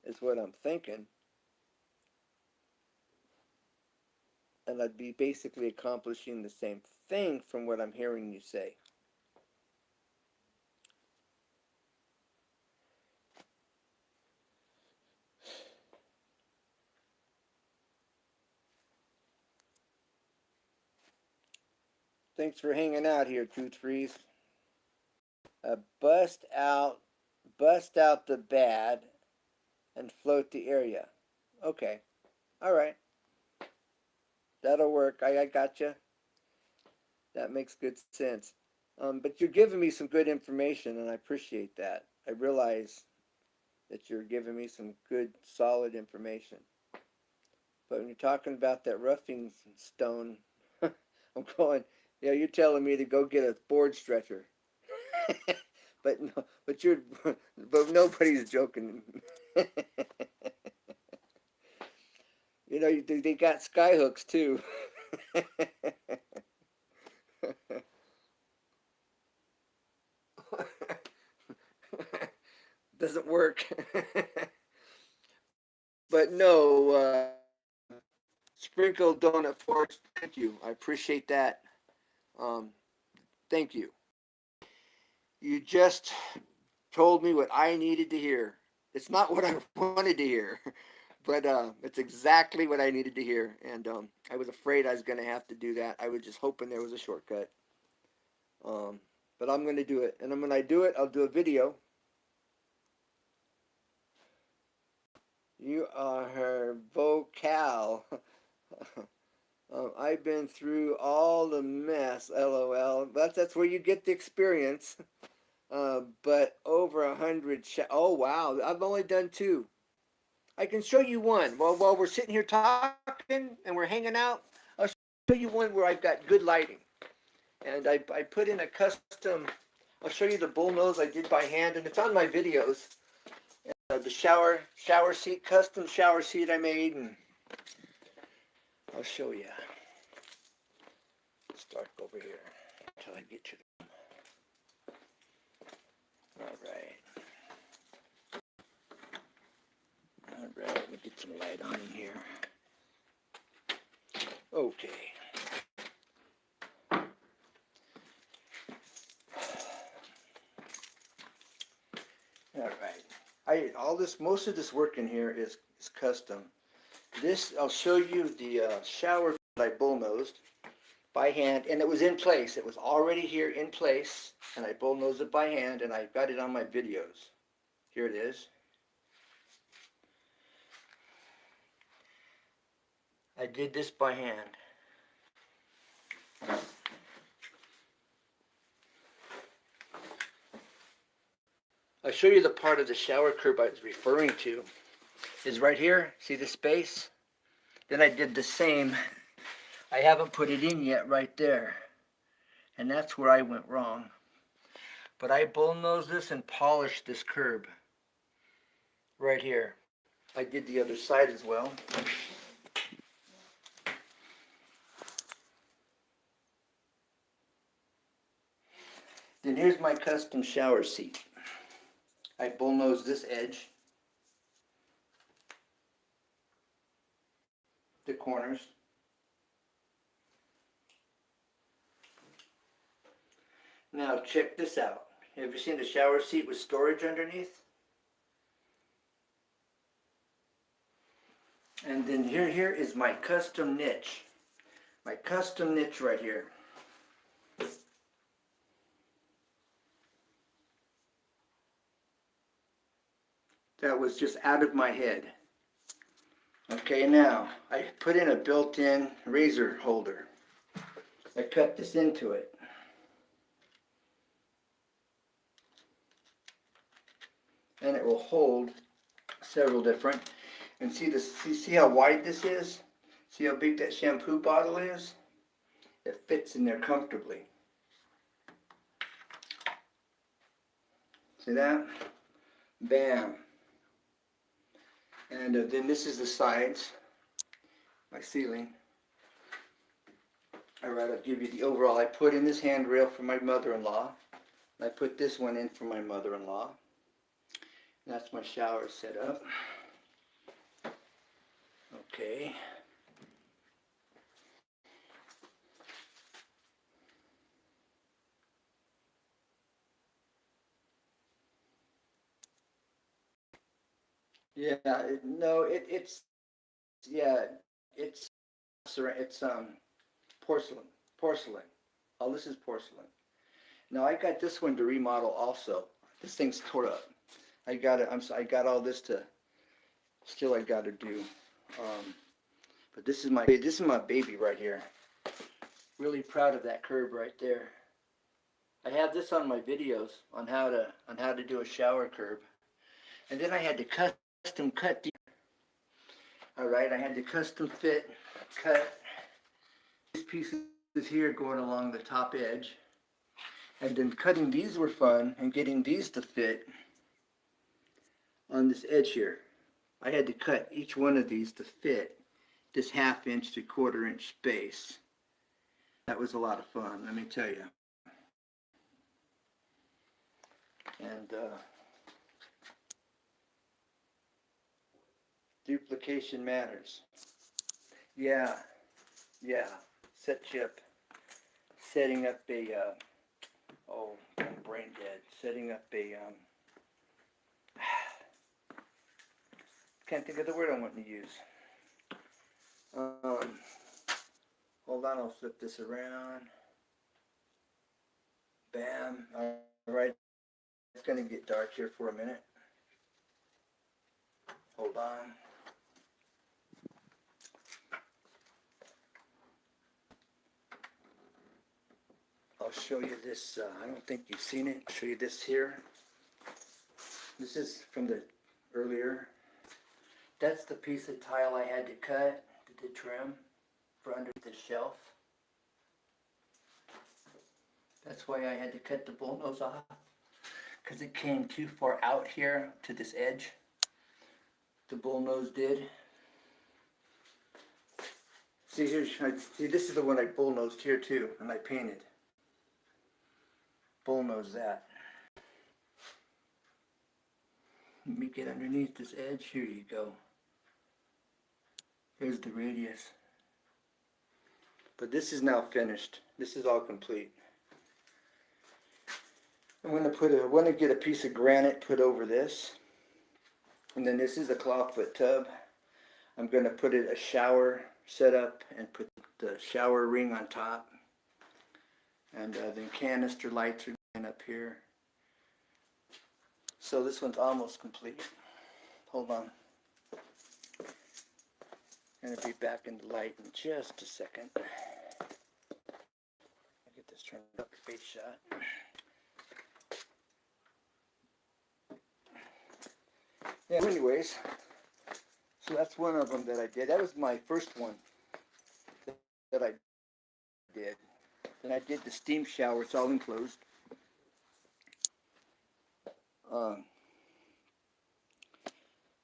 is what I'm thinking. And I'd be basically accomplishing the same thing from what I'm hearing you say. Thanks for hanging out here, 2 3s. Bust out the bad and float the area. Okay, all right, that'll work. I gotcha. That makes good sense. But you're giving me some good information, and I appreciate that. I realize that you're giving me some good, solid information. But when you're talking about that roughing stone, I'm going, yeah, you're telling me to go get a board stretcher. but no, but nobody's joking. You know, they got sky hooks too. Doesn't work. But no, sprinkled donut forks. Thank you. I appreciate that. Um, thank you. You just told me what I needed to hear. It's not what I wanted to hear, but it's exactly what I needed to hear. And I was afraid I was going to have to do that. I was just hoping there was a shortcut. But I'm going to do it. And when I do it, I'll do a video. You are her vocal. I've been through all the mess, lol. That's where you get the experience. But over 100. Oh wow! I've only done 2. I can show you one. While we're sitting here talking and we're hanging out, I'll show you one where I've got good lighting. And I put in a custom. I'll show you the bull nose I did by hand, and it's on my videos. The shower seat, custom shower seat I made, and I'll show you. Let's start over here. until I get to them. All right. All right, let me get some light on in here. Okay. All right. Most of this work in here is custom. This, I'll show you the shower that I bullnosed by hand, and it was in place. It was already here in place, and I bullnosed it by hand, and I got it on my videos. Here it is. I did this by hand. I'll show you the part of the shower curb I was referring to. Is right here. See the space? Then I did the same. I haven't put it in yet right there. And that's where I went wrong. But I bullnosed this and polished this curb right here. I did the other side as well. Then here's my custom shower seat. I bullnosed this edge, the corners. Now check this out. Have you seen the shower seat with storage underneath? And then here is my custom niche. My custom niche right here. That was just out of my head. Okay, now I put in a built-in razor holder. I cut this into it. And it will hold several different. And see this? See how wide this is? See how big that shampoo bottle is? It fits in there comfortably. See that? Bam. And then this is the sides, my ceiling. Alright, I'll give you the overall. I put in this handrail for my mother-in-law. I put this one in for my mother-in-law. That's my shower set up. Okay. Yeah, it's porcelain. All this is porcelain. Now I got this one to remodel also. This thing's tore up. I got it. I got all this to. Still, I got to do. But this is my baby right here. Really proud of that curb right there. I have this on my videos on how to do a shower curb, and then I had to custom cut the. All right, I had to custom cut these pieces here going along the top edge, and then cutting these were fun, and getting these to fit on this edge here. I had to cut each one of these to fit this 1/2 inch to 1/4 inch space. That was a lot of fun, let me tell you. And duplication matters. Yeah. Set chip. Setting up a, I'm brain dead. Setting up a, can't think of the word I want to use. Hold on, I'll flip this around. Bam. All right. It's going to get dark here for a minute. Hold on. I'll show you this. I don't think you've seen it. I'll show you this here. This is from the earlier. That's the piece of tile I had to cut to trim for under the shelf. That's why I had to cut the bullnose off, because it came too far out here to this edge. The bullnose did. See here, this is the one I bullnosed here too, and I painted. Bull knows that. Let me get underneath this edge. Here you go. There's the radius. But this is now finished. This is all complete. I'm going to get a piece of granite put over this. And then this is a clawfoot tub. I'm going to put it a shower setup and put the shower ring on top. And then canister lights are going up here. So this one's almost complete. Hold on. I'm going to be back in the light in just a second. I'll get this turned up face shot. Yeah, anyways, so that's one of them that I did. That was my first one that I did. Then I did the steam shower. It's all enclosed.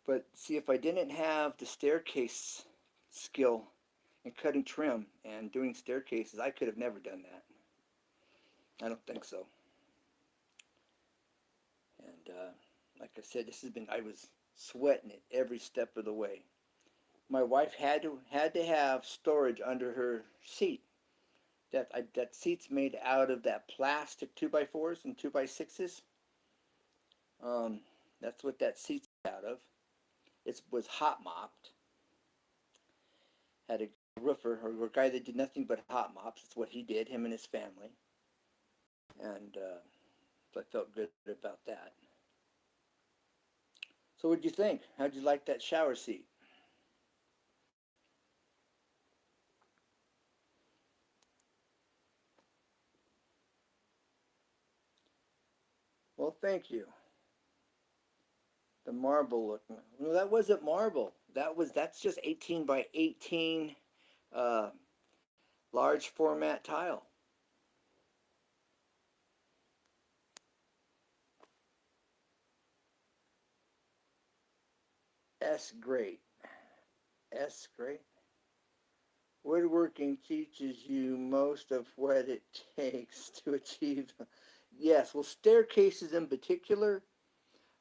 But see, if I didn't have the staircase skill in cutting trim and doing staircases, I could have never done that. I don't think so. And like I said, I was sweating it every step of the way. My wife had to have storage under her seat. That seat's made out of that plastic 2x4s and 2x6s. That's what that seat's out of. It was hot mopped. Had a roofer or a guy that did nothing but hot mops. That's what he did, him and his family. And so I felt good about that. So what'd you think? How'd you like that shower seat? Well, thank you. The marble look. No, that wasn't marble. That's just 18 by 18 large format tile. S great. S great. Woodworking teaches you most of what it takes to achieve. Yes, well, staircases in particular.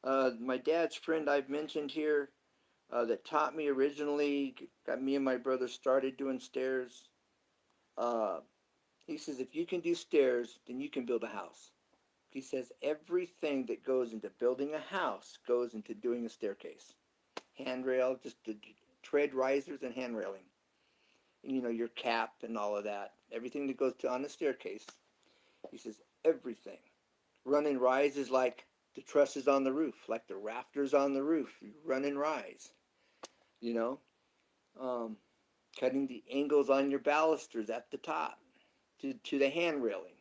My dad's friend I've mentioned here that taught me originally, got me and my brother started doing stairs. He says, if you can do stairs, then you can build a house. He says everything that goes into building a house goes into doing a staircase. Handrail, just the tread risers and hand railing. You know, your cap and all of that. Everything that goes on the staircase. He says everything. Run and rise is like the trusses on the roof, like the rafters on the roof. You run and rise. You know, cutting the angles on your balusters at the top to the hand railing,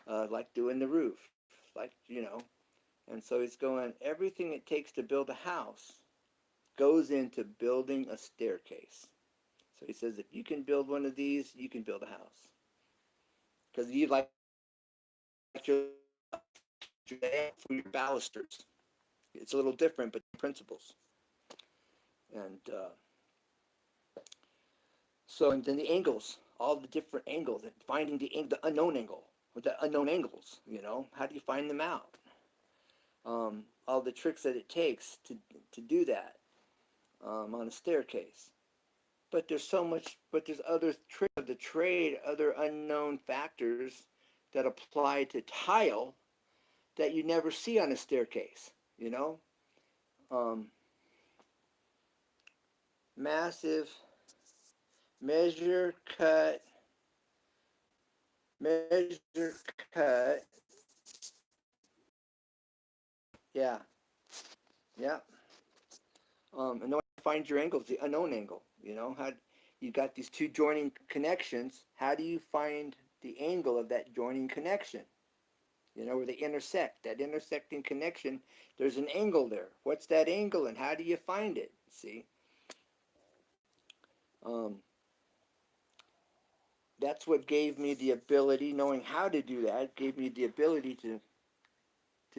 like doing the roof, like, you know. And so it's going, everything it takes to build a house goes into building a staircase. So he says, if you can build one of these, you can build a house. Because you like your for your balusters. It's a little different, but principles. And so, and then the angles, all the different angles, and finding the unknown angle, or the unknown angles, you know, how do you find them out? All the tricks that it takes to do that on a staircase. But there's so much, but there's other tricks of the trade, other unknown factors that apply to tile that you never see on a staircase, you know? Massive measure, cut, yeah, yeah. And then find your angles, the unknown angle, you know? How you got these two joining connections, how do you find the angle of that joining connection? You know, where they intersect, that intersecting connection, there's an angle there. What's that angle and how do you find it? See? That's what gave me the ability, knowing how to do that, gave me the ability to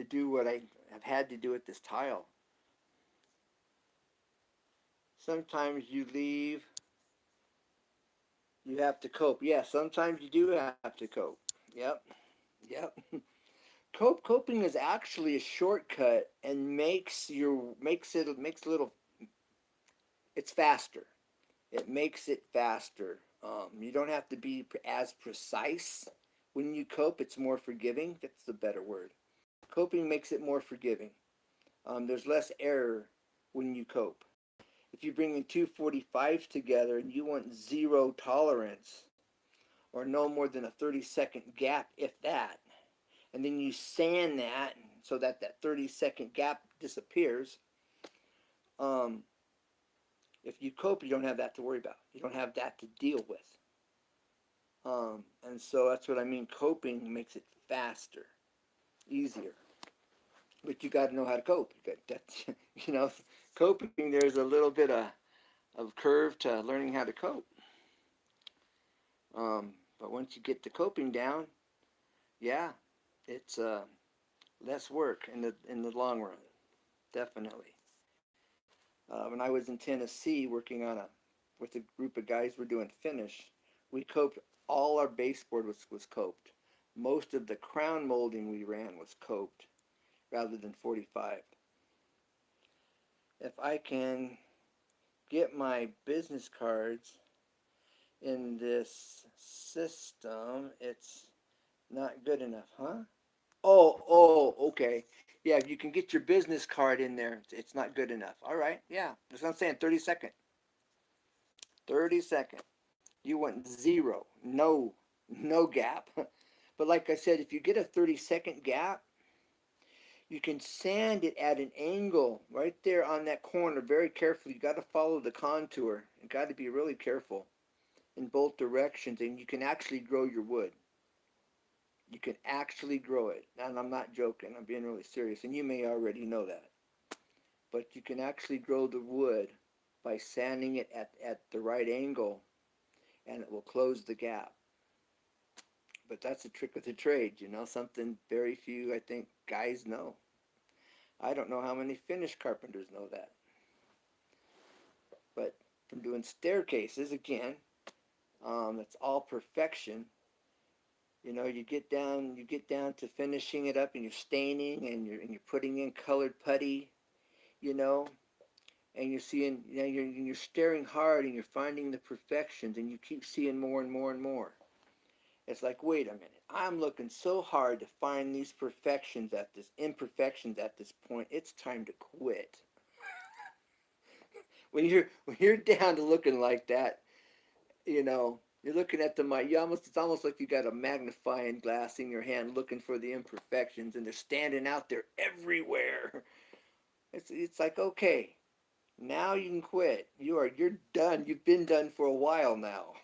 do what I have had to do with this tile. Sometimes you leave, you have to cope. Yeah, sometimes you do have to cope. Yep, yep. Coping is actually a shortcut and makes a little. It's faster. It makes it faster. You don't have to be as precise when you cope. It's more forgiving. That's the better word. Coping makes it more forgiving. There's less error when you cope. If you bring in two 45s together and you want zero tolerance or no more than a 30-second gap, if that, and then you sand that so that that 30-second gap disappears, um, if you cope, you don't have that to worry about. You don't have that to deal with. And so that's what I mean. Coping makes it faster, easier. But you got to know how to cope. That's, you know, coping, there's a little bit of curve to learning how to cope. But once you get the coping down, yeah, it's less work in the long run, definitely. When I was in Tennessee working on a with a group of guys, we're doing finish. We coped. All our baseboard was coped. Most of the crown molding we ran was coped rather than 45. If I can get my business cards in this system, it's not good enough, huh? Okay. Yeah, if you can get your business card in there, it's not good enough. All right, yeah. That's what I'm saying. 30-second. 30-second. You want zero. No gap. But like I said, if you get a 30-second gap, you can sand it at an angle right there on that corner very carefully. You got to follow the contour. You got to be really careful in both directions, and you can actually grow your wood. You can actually grow it. And I'm not joking. I'm being really serious. And you may already know that. But you can actually grow the wood by sanding it at the right angle, and it will close the gap. But that's a trick of the trade, you know, something very few, I think, guys know. I don't know how many Finnish carpenters know that. But from doing staircases, again, that's all perfection. You know, you get down to finishing it up, and you're staining, and you're putting in colored putty, you know, and you're seeing, you know, you're staring hard, and you're finding the perfections, and you keep seeing more and more and more. It's like, wait a minute, I'm looking so hard to find these imperfections at this point. It's time to quit. When you're down to looking like that, you know, you're looking at it's almost like you got a magnifying glass in your hand looking for the imperfections, and they're standing out there everywhere. It's like, okay, now you can quit. You're done. You've been done for a while now.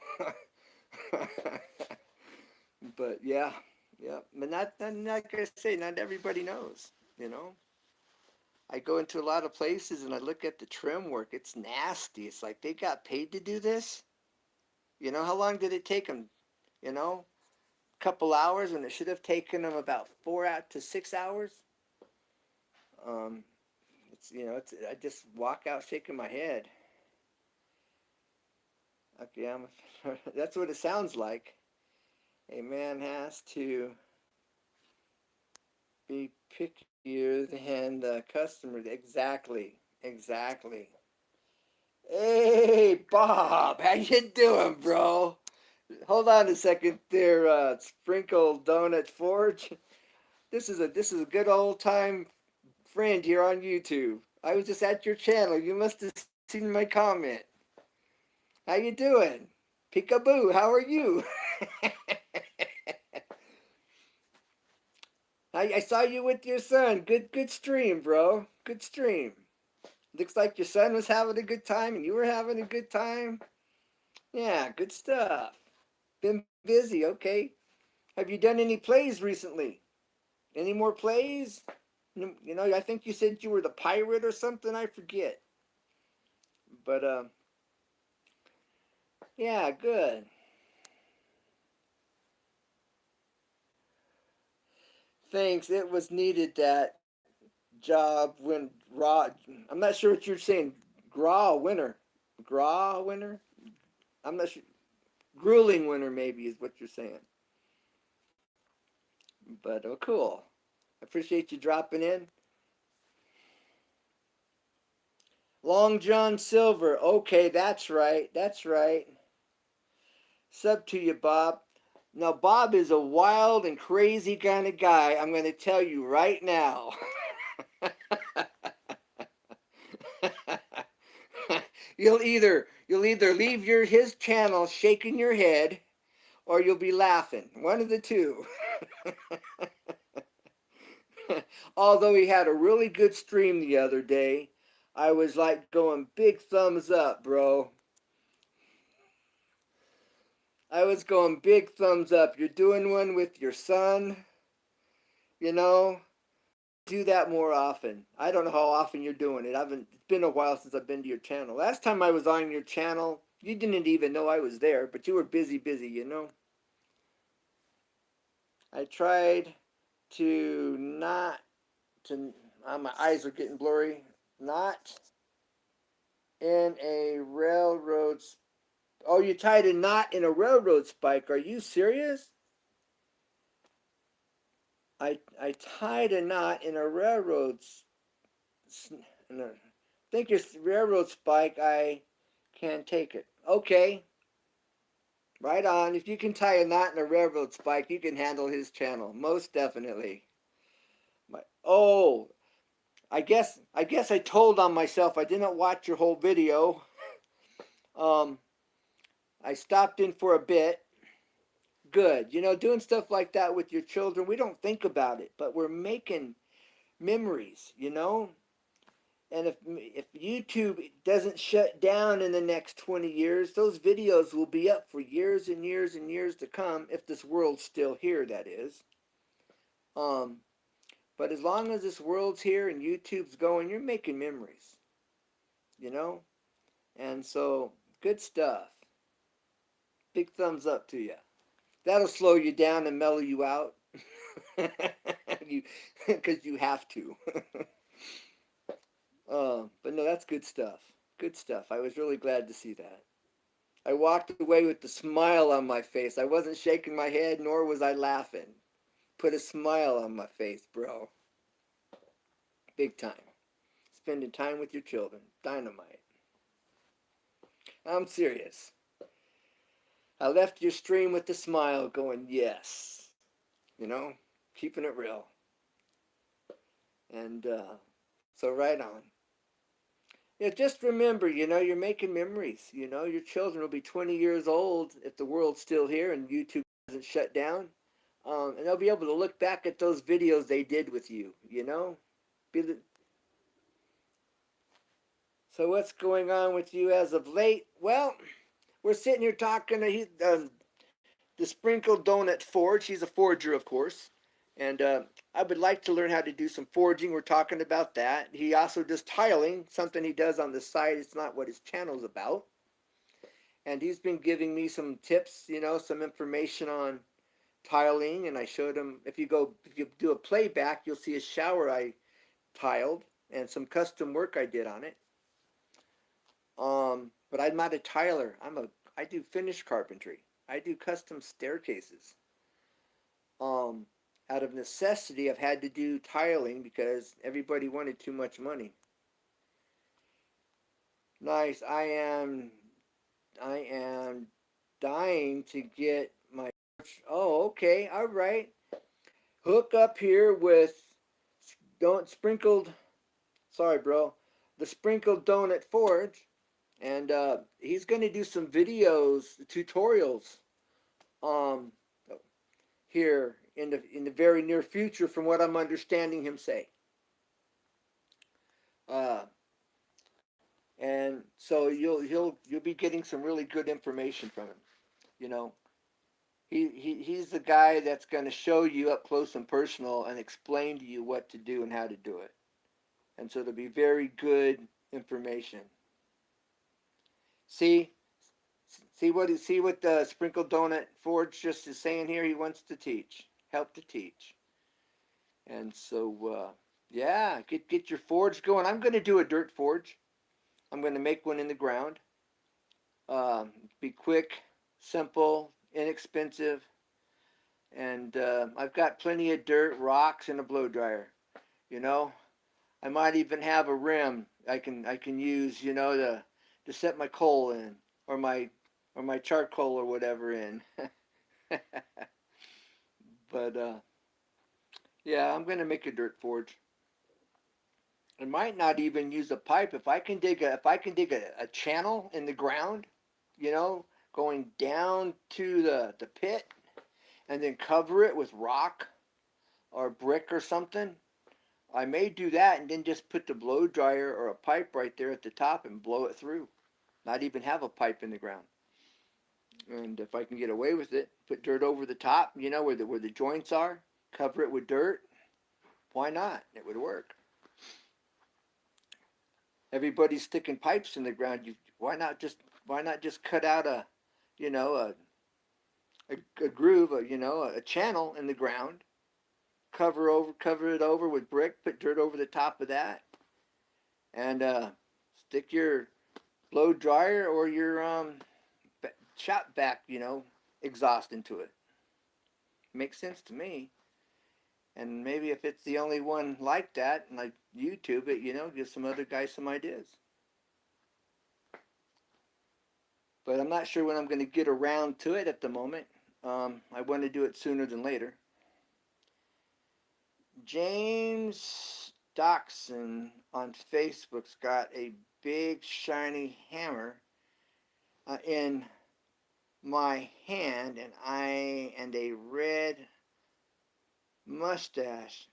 But yeah, yeah. But not like I say, not everybody knows, you know. I go into a lot of places and I look at the trim work. It's nasty. It's like they got paid to do this. You know, how long did it take them? You know, a couple hours when it should have taken them about 4 to 6 hours. Um, I just walk out shaking my head. Okay, that's what it sounds like. A man has to be pickier than the customer. Exactly, exactly. Hey, Bob, how you doing, bro? Hold on a second there, Sprinkle Donut Forge. This is a good old time friend here on YouTube. I was just at your channel. You must have seen my comment. How you doing? Peekaboo, how are you? I saw you with your son. Good stream, bro. Good stream. Looks like your son was having a good time and you were having a good time. Yeah, good stuff. Been busy, okay. Have you done any plays recently? Any more plays? You know, I think you said you were the pirate or something. I forget. But yeah, good. Thanks. It was needed that job when raw. I'm not sure what you're saying. Graw winner. Graw winner. I'm not sure. Grueling winner maybe is what you're saying. But oh, cool. appreciate you dropping in. Long John Silver. Okay, that's right. That's right. Sub to you, Bob. Now, Bob is a wild and crazy kind of guy. I'm going to tell you right now. you'll either leave his channel shaking your head, or you'll be laughing. One of the two. Although he had a really good stream the other day, I was like going big thumbs up, bro. I was going big thumbs up. You're doing one with your son, you know. Do that more often. I don't know how often you're doing it. It's been a while since I've been to your channel. Last time I was on your channel, you didn't even know I was there, but you were busy, you know. I tried to not to my eyes are getting blurry. Not in a railroad. Oh, you tied a knot in a railroad spike. Are you serious? I tied a knot in a railroad. I think it's railroad spike. I can take it. Okay. Right on. If you can tie a knot in a railroad spike, you can handle his channel. Most definitely. Oh, I guess I told on myself. I didn't watch your whole video. I stopped in for a bit. Good. You know, doing stuff like that with your children, we don't think about it, but we're making memories, you know? And if YouTube doesn't shut down in the next 20 years, those videos will be up for years and years and years to come, if this world's still here, that is. But as long as this world's here and YouTube's going, you're making memories, you know? And so, good stuff. Big thumbs up to you. That'll slow you down and mellow you out. Because you have to. But no, that's good stuff. Good stuff. I was really glad to see that. I walked away with the smile on my face. I wasn't shaking my head, nor was I laughing. Put a smile on my face, bro. Big time. Spending time with your children. Dynamite. I'm serious. I left your stream with the smile going, yes. You know, keeping it real. And so right on. Yeah, just remember, you know, you're making memories. You know, your children will be 20 years old if the world's still here and YouTube doesn't shut down. And they'll be able to look back at those videos they did with you, you know? So what's going on with you as of late? Well, we're sitting here talking to the Sprinkled Donut Forge. He's a forger, of course. And I would like to learn how to do some forging. We're talking about that. He also does tiling, something he does on the side. It's not what his channel's about. And he's been giving me some tips, you know, some information on tiling. And I showed him, if you do a playback, you'll see a shower I tiled and some custom work I did on it. But I'm not a tiler. I do finished carpentry. I do custom staircases. Out of necessity, I've had to do tiling because everybody wanted too much money. Nice. I am dying to get my. Oh, okay. All right. Hook up here with sprinkled. Sorry, bro. The Sprinkled Donut Forge, and he's going to do some videos, tutorials. Here in the very near future, from what I'm understanding him say. And so you'll be getting some really good information from him. You know, he's the guy that's going to show you up close and personal and explain to you what to do and how to do it. And so it'll be very good information. See what the Sprinkled Donut Forge just is saying here. He wants to teach, help to teach. And so yeah, get your forge going. I'm going to do a dirt forge. I'm going to make one in the ground. Be quick, simple, inexpensive, And I've got plenty of dirt, rocks, and a blow dryer. You know, I might even have a rim I can use. You know, to set my coal in, or my charcoal or whatever in. But yeah, I'm gonna make a dirt forge. I might not even use a pipe if I can dig a channel in the ground, you know, going down to the pit and then cover it with rock or brick or something. I may do that and then just put the blow dryer or a pipe right there at the top and blow it through. Not even have a pipe in the ground. And if I can get away with it, put dirt over the top, you know, where the joints are, cover it with dirt. Why not? It would work. Everybody's sticking pipes in the ground. Why not just cut out you know a groove, a channel in the ground, cover it over with brick, put dirt over the top of that, and stick your blow dryer or your shop vac exhaust into it. Makes sense to me. And maybe if it's the only one like that, and like YouTube it, give some other guys some ideas. But I'm not sure when I'm going to get around to it at the moment. I want to do it sooner than later. James Doxson on Facebook's got a big shiny hammer in my hand, and a red mustache.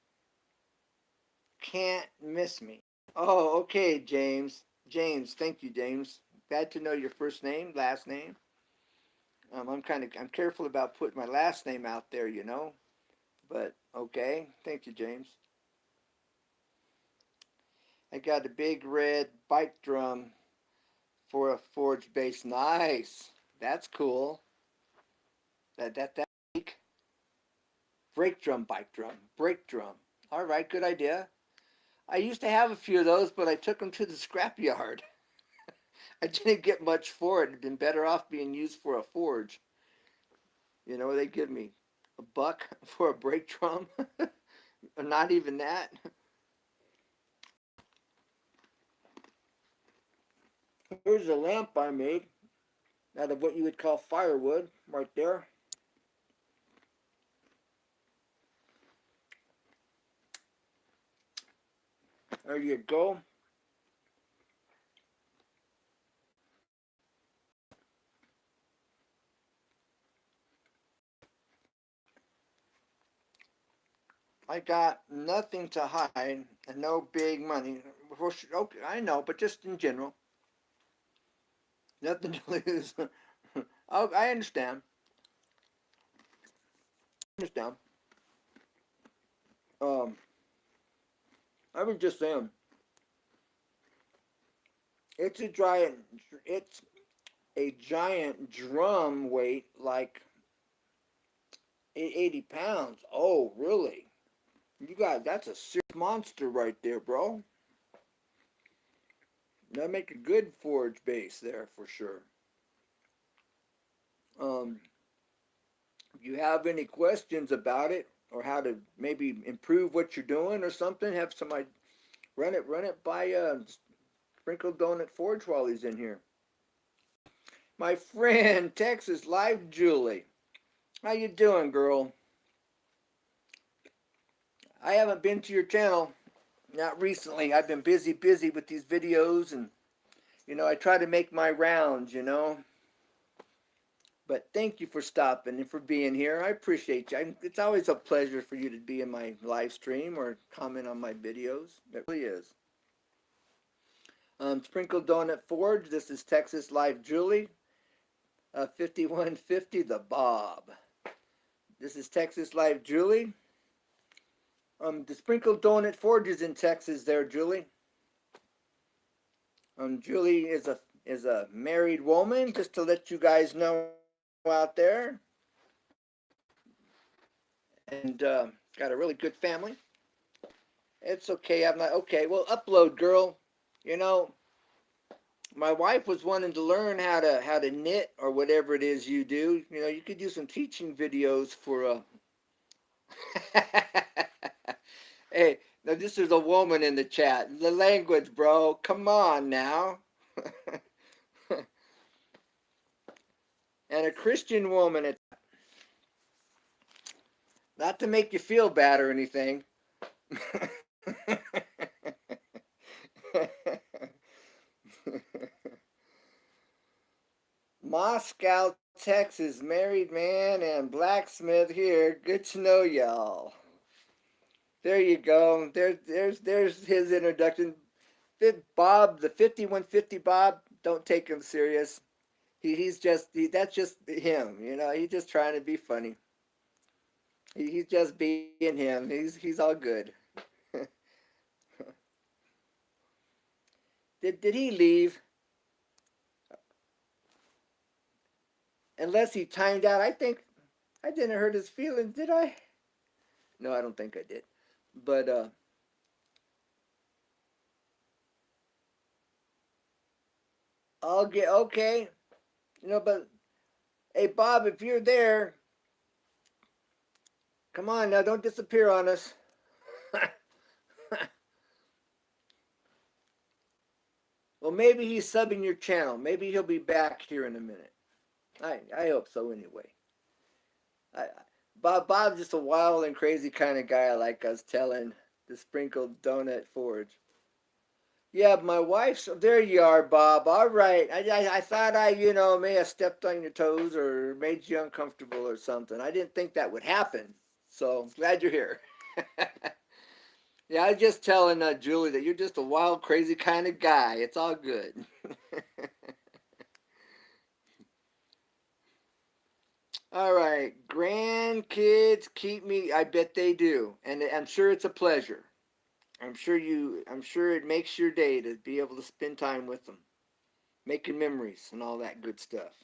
Can't miss me. Oh, okay, James. James, thank you, James. Glad to know your first name, last name. I'm careful about putting my last name out there. But okay, thank you, James. I got a big red bike drum for a forge base. Nice. That's cool. That brake drum, bike drum, brake drum. All right, good idea. I used to have a few of those, but I took them to the scrapyard. I didn't get much for it. It'd been better off being used for a forge. They give me $1 for a brake drum. Not even that. Here's a lamp I made out of what you would call firewood, right there. There you go. I got nothing to hide and no big money. Okay, I know, but just in general, nothing to lose. Oh, I understand. I understand. Um, I was just saying, it's a giant. It's a giant drum weight, like 80 pounds. Oh, really? That's a serious monster right there, bro. That make a good forge base there for sure. Um, if you have any questions about it or how to maybe improve what you're doing or something, have somebody run it by Sprinkle Donut Forge while he's in here. My friend, Texas Live Julie. How you doing, girl? I haven't been to your channel, not recently. I've been busy with these videos, and I try to make my rounds. But thank you for stopping and for being here. I appreciate you. It's always a pleasure for you to be in my live stream or comment on my videos. It really is. Sprinkle Donut Forge. This is Texas Live Julie. 5150 the Bob. This is Texas Live Julie. The Sprinkle Donut Forge is in Texas there, Julie. Julie is a married woman, just to let you guys know out there. And got a really good family. It's okay. I'm not okay. Well, upload, girl. My wife was wanting to learn how to knit or whatever it is you do. You could do some teaching videos for Hey, now this is a woman in the chat. The language, bro. Come on now. And a Christian woman. It's not to make you feel bad or anything. Moscow, Texas, married man and blacksmith here. Good to know y'all. There you go. There's his introduction. Bob, the 5150 Bob, don't take him serious. That's just him, you know. He's just trying to be funny. He's just being him. He's all good. Did he leave? Unless he timed out. I think I didn't hurt his feelings, did I? No, I don't think I did. But I'll get okay. You know, but hey Bob, if you're there, come on now, don't disappear on us. Well, maybe he's subbing your channel. Maybe he'll be back here in a minute. I hope so anyway. I, Bob's just a wild and crazy kind of guy, like I was telling the Sprinkled Donut Forge. Yeah, my wife's. There you are, Bob. All right. I thought you know, may have stepped on your toes or made you uncomfortable or something. I didn't think that would happen. So glad you're here. Yeah, I was just telling Julie that you're just a wild, crazy kind of guy. It's all good. All right, grandkids keep me. I bet they do, and I'm sure it's a pleasure. I'm sure it makes your day to be able to spend time with them, making memories and all that good stuff.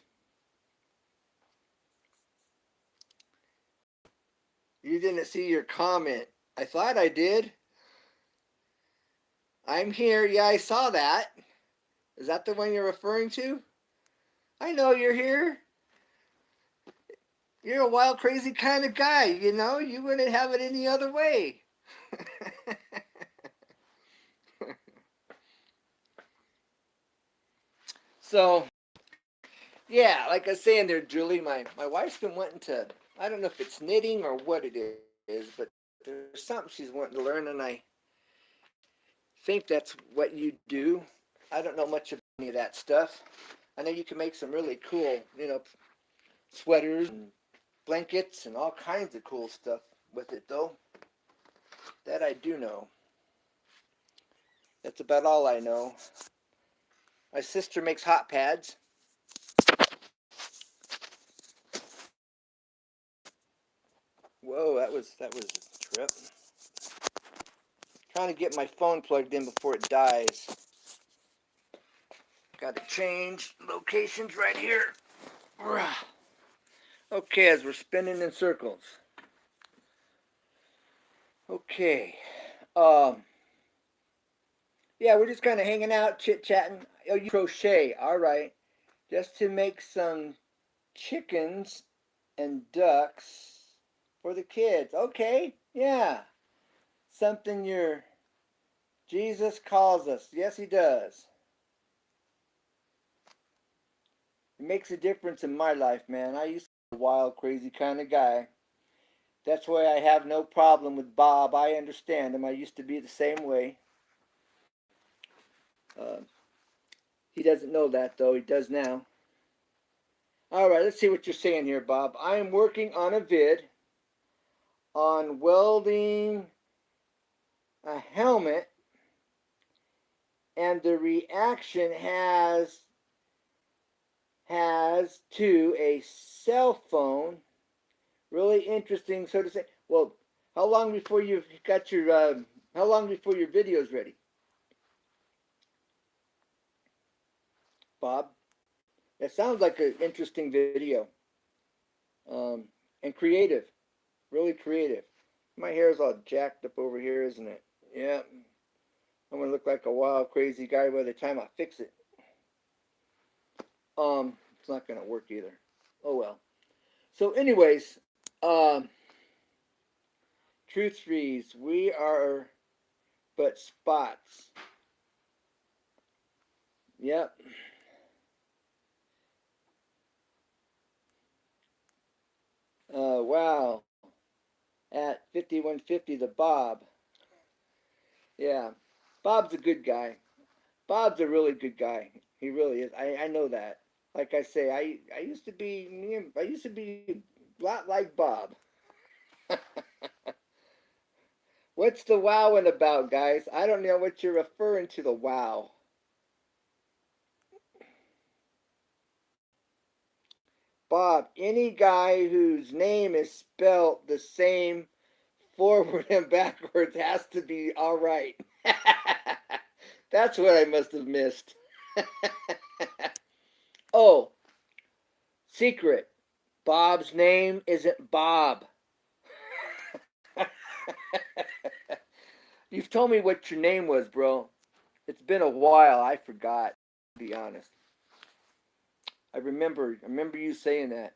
You didn't see your comment. I thought I did. I'm here. Yeah, I saw that. Is that the one you're referring to? I know you're here. You're a wild, crazy kind of guy, you know? You wouldn't have it any other way. So, yeah, like I was saying there, Julie, my wife's been wanting to, I don't know if it's knitting or what it is, but there's something she's wanting to learn, and I think that's what you do. I don't know much of any of that stuff. I know you can make some really cool, you know, sweaters and blankets and all kinds of cool stuff with it, though. That I do know. That's about all I know. My sister makes hot pads. Whoa, that was a trip. Trying to get my phone plugged in before it dies. Got to change locations right here. Okay, as we're spinning in circles. Okay. Um. Yeah, we're just kind of hanging out, chit chatting. Oh, you crochet. All right. Just to make some chickens and ducks for the kids. Okay. Yeah. Something your Jesus calls us. Yes, he does. It makes a difference in my life, man. I used to be a wild, crazy kind of guy. That's why I have no problem with Bob. I understand him. I used to be the same way. Uh, he doesn't know that, though. He does now. All right, let's see what you're saying here, Bob. I am working on a vid on welding a helmet, and the reaction has to a cell phone. Really interesting, so to say. Well, how long before you've got your how long before your video's ready, Bob? It sounds like an interesting video, and creative, really creative. My hair's all jacked up over here, isn't it? Yeah, I'm gonna look like a wild, crazy guy by the time I fix it. It's not gonna work either. Oh well. So, anyways, um, Truth Freeze, we are but spots. Yep. Wow. At 5150, the Bob. Yeah. Bob's a good guy. Bob's a really good guy. He really is. I know that. Like I say, I used to be a lot like Bob. What's the wowing about, guys? I don't know what you're referring to the wow. Bob, any guy whose name is spelled the same forward and backwards has to be all right. That's what I must have missed. Oh, secret. Bob's name isn't Bob. You've told me what your name was, bro. It's been a while. I forgot, to be honest. I remember you saying that.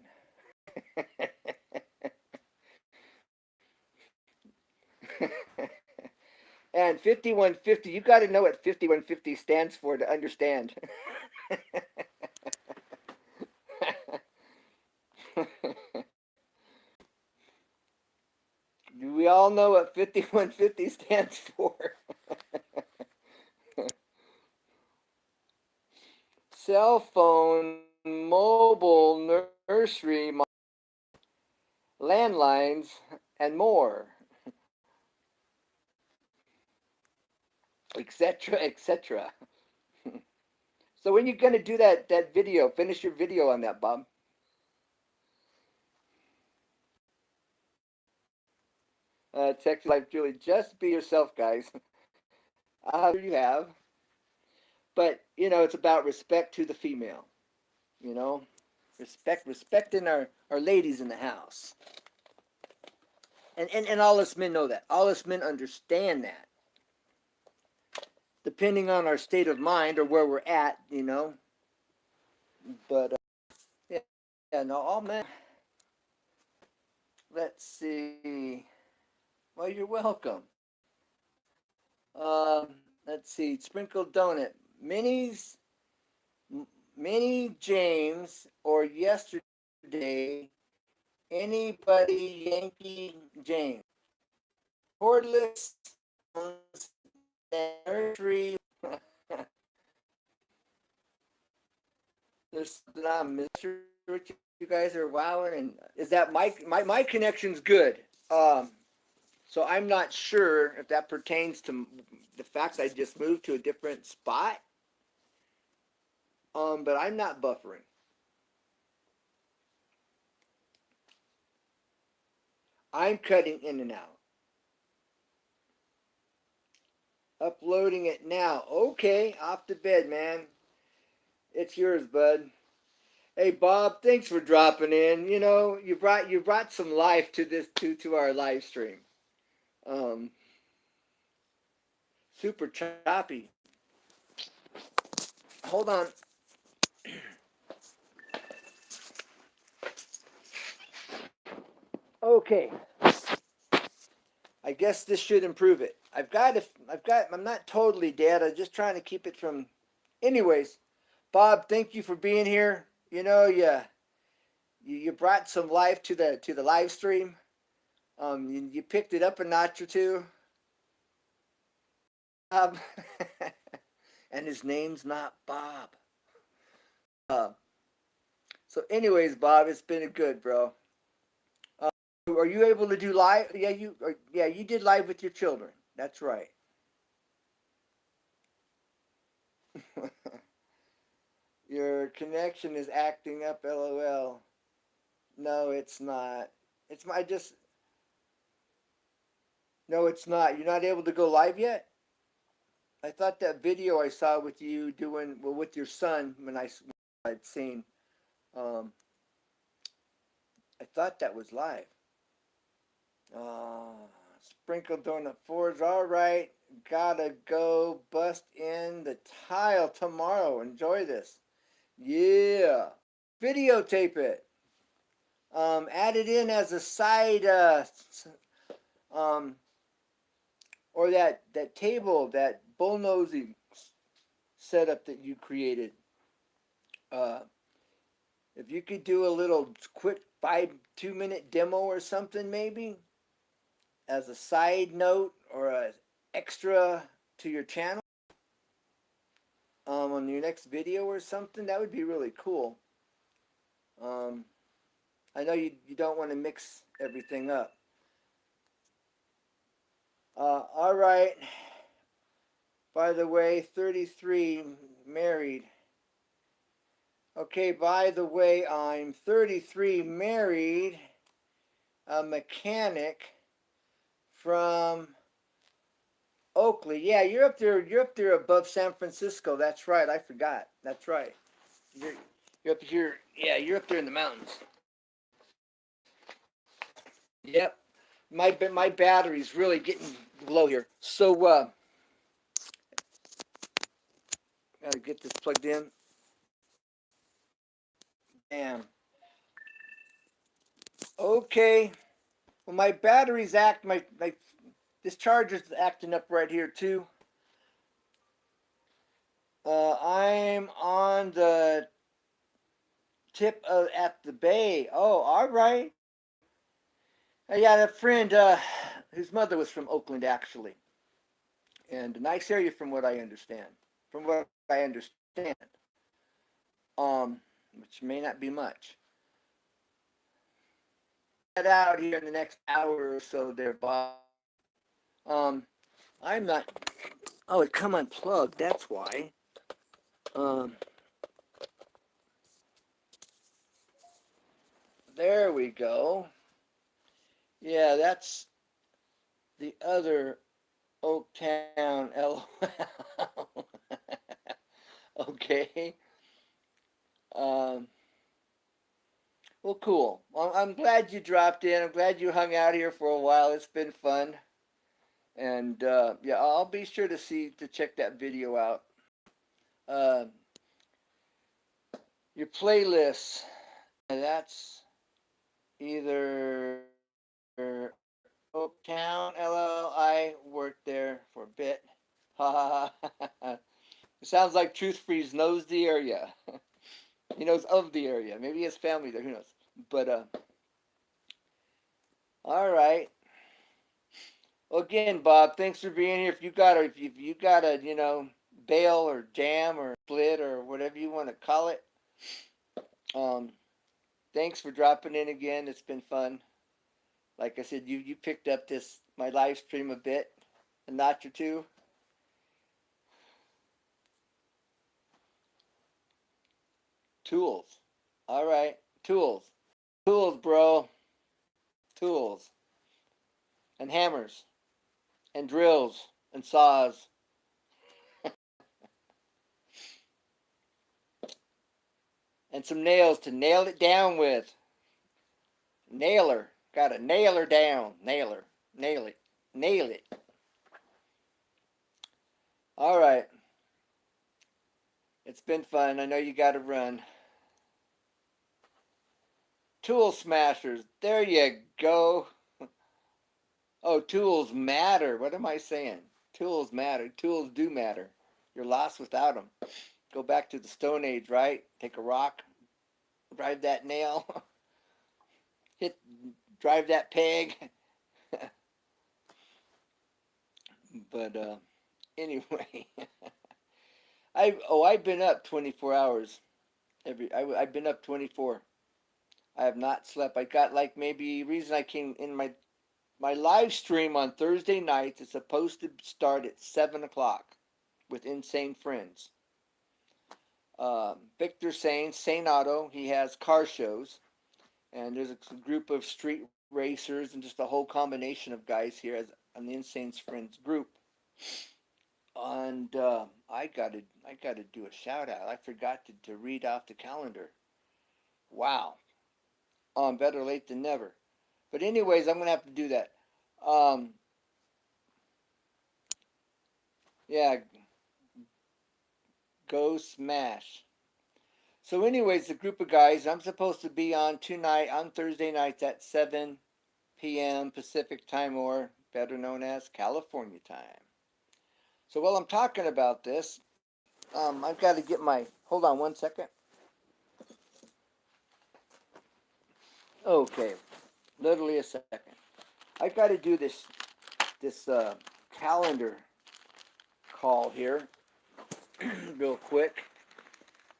And 5150, you got to know what 5150 stands for to understand. Do we all know what 5150 stands for? Cell phone, mobile, nursery, landlines, and more, etc., etc. So when you gonna do that video? Finish your video on that, Bob. Text Life Julie, just be yourself, guys. You have, but it's about respect to the female. You know, respecting our ladies in the house, and all us men know that. All us men understand that. Depending on our state of mind or where we're at. But yeah, yeah, no, all men. Let's see. Well, you're welcome. Let's see. Sprinkled donut, minis, Minnie James, or yesterday, anybody Yankee James. Cordless nursery. There's something I'm Mr. You guys are wowing, and is that my connection's good? So I'm not sure if that pertains to the fact I just moved to a different spot. But I'm not buffering. I'm cutting in and out. Uploading it now. Okay, off to bed, man. It's yours, bud. Hey, Bob, thanks for dropping in. You brought some life to this to our live stream. Um, Super choppy. Hold on. Okay. I guess this should improve it. I'm not totally dead. I'm just trying to keep it from. Anyways, Bob, thank you for being here. You brought some life to the live stream. You picked it up a notch or two. Bob, and his name's not Bob. Uh, so, anyways, Bob, it's been a good, bro. Are you able to do live? Yeah, you did live with your children. That's right. Your connection is acting up, LOL. No, it's not. It's my just. No, it's not. You're not able to go live yet. I thought that video I saw with you doing well with your son when I'd seen. Um, I thought that was live. Uh, Sprinkled donut fours. All right, gotta go bust in the tile tomorrow. Enjoy this. Yeah, videotape it. Add it in as a side Um, or that table, that bullnosing setup that you created. Uh, if you could do a little quick 2 minute demo or something, maybe as a side note or a extra to your channel, on your next video or something, that would be really cool. Um, I know you don't want to mix everything up. All right. By the way, 33, married. Okay, by the way, I'm 33, married, a mechanic from Oakley. Yeah, you're up there. You're up there above San Francisco. That's right. I forgot. That's right. You're you're up here. Yeah, you're up there in the mountains. Yep. My battery's really getting low here. So gotta get this plugged in. Damn. Okay. Well, my battery's my this charger's acting up right here too. I'm on the tip of at the bay. Oh, all right. Yeah, a friend whose mother was from Oakland actually, and a nice area from what I understand. From what I understand, which may not be much. Get out here in the next hour or so, there, Bob. Um, I'm not. Oh, it come unplugged. That's why. Um, there we go. Yeah, that's the other Oaktown, LOL. Okay. Um, well, cool. Well, I'm glad you dropped in. I'm glad you hung out here for a while. It's been fun. And yeah, I'll be sure to check that video out. Uh, your playlist. That's either Oaktown, LL. I worked there for a bit. Ha ha ha. It sounds like Truth Freeze knows the area. He knows of the area. Maybe he has family there. Who knows? But all right. Well, again, Bob, thanks for being here. If you gotta, bail or jam or split or whatever you want to call it, um, thanks for dropping in again. It's been fun. Like I said, you picked up this my live stream a bit, a notch or two. Tools. All right, tools, tools, bro, tools, and hammers, and drills, and saws, and some nails to nail it down with. Nailer. Gotta nail her down. Nail her. Nail it. Nail it. All right. It's been fun. I know you gotta run. Tool smashers. There you go. Oh, tools matter. What am I saying? Tools matter. Tools do matter. You're lost without them. Go back to the Stone Age, right? Take a rock, drive that nail, hit, drive that peg. But anyway, I've been up 24 hours. I've been up 24. I have not slept. I got like maybe reason I came in my live stream on Thursday nights is supposed to start at 7 o'clock with Insane Friends. Victor Saint Otto, he has car shows, and there's a group of street racers and just a whole combination of guys here as on the Insane Friends group. And I gotta do a shout out. I forgot to read off the calendar. Wow. Better late than never. But anyways, I'm gonna have to do that. Um, yeah, go smash. So, anyways, the group of guys I'm supposed to be on tonight on Thursday nights at 7 p.m. Pacific time or better known as California time. So while I'm talking about this, I've got to get my, hold on one second. Okay, literally a second. I've got to do this calendar call here real quick.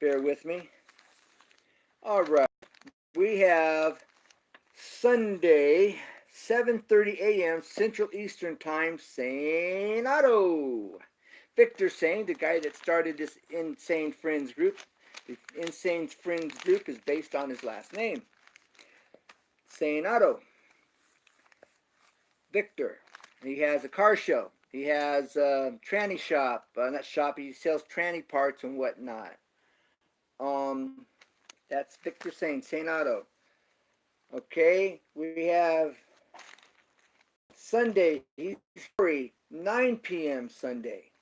Bear with me. All right, we have Sunday, 7:30 a.m. Central Eastern Time, St. Otto. Victor Sane, the guy that started this Insane Friends group. The Insane Friends group is based on his last name, St. Otto. Victor. He has a car show. He has a tranny shop. Not shop. He sells tranny parts and whatnot. That's Victor Sane, St. Otto. Okay, we have Sunday. He's free, 9 p.m. Sunday.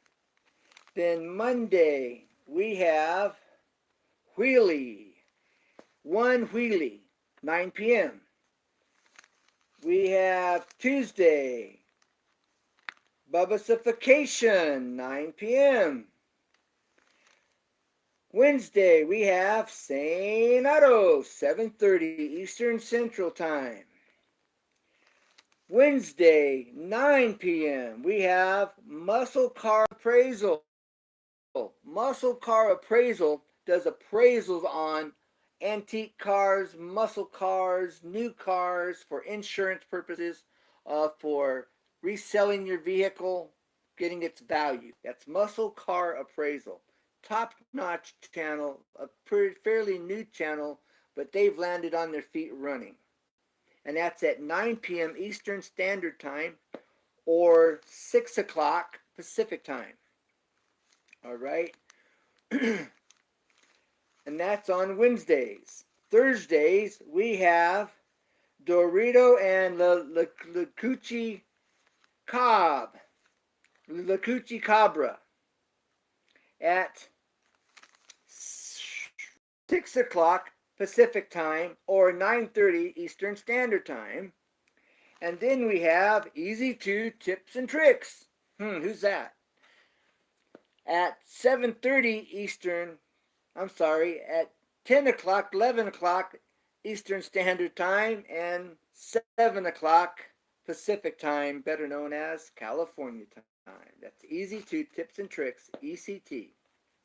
Then Monday we have Wheelie, one Wheelie, 9 p.m. We have Tuesday, Bubbacification, 9 p.m. Wednesday, we have St. Otto, 7:30 Eastern Central Time. Wednesday, 9 p.m., we have Muscle Car Appraisal. Muscle Car Appraisal does appraisals on antique cars, muscle cars, new cars for insurance purposes, for reselling your vehicle, getting its value. That's Muscle Car Appraisal. Top-notch channel, a fairly new channel, but they've landed on their feet running. And that's at 9 p.m. Eastern Standard Time or 6 o'clock Pacific Time. All right. And that's on Wednesdays. Thursdays, we have Dorito and La Cucci Cobb. La Cucci Cabra at 6 o'clock Pacific Time or 9:30 Eastern Standard Time. And then we have Easy 2 Tips and Tricks. Who's that? At 7:30 Eastern, at 10 o'clock, 11 o'clock Eastern Standard Time and 7 o'clock Pacific Time, better known as California time. That's Easy 2 Tips and Tricks, ECT.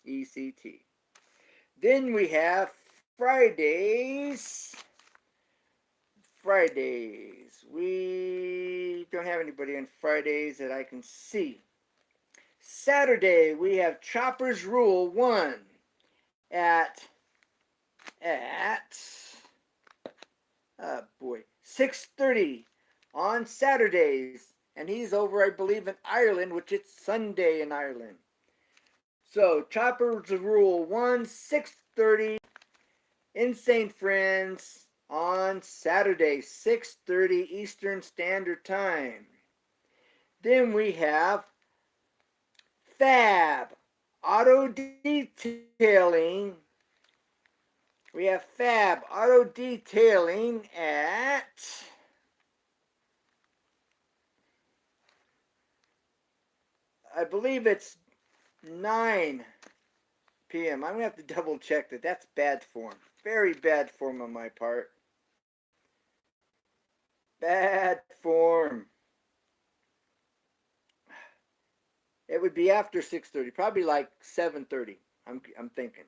ECT. Then we have Fridays. We don't have anybody on Fridays that I can see. Saturday, we have Chopper's Rule 1 at 6:30 on Saturdays. And he's over, I believe, in Ireland, which it's Sunday in Ireland. So, Chopper's Rule 1, 6:30, Insane Friends on Saturday, 6:30 Eastern Standard Time. Then we have Fab Auto Detailing. We have Fab Auto Detailing at I believe it's 9 p.m. I'm going to have to double check that. That's bad form. Very bad form on my part. Bad form. It would be after 6:30, probably like 7:30. I'm thinking.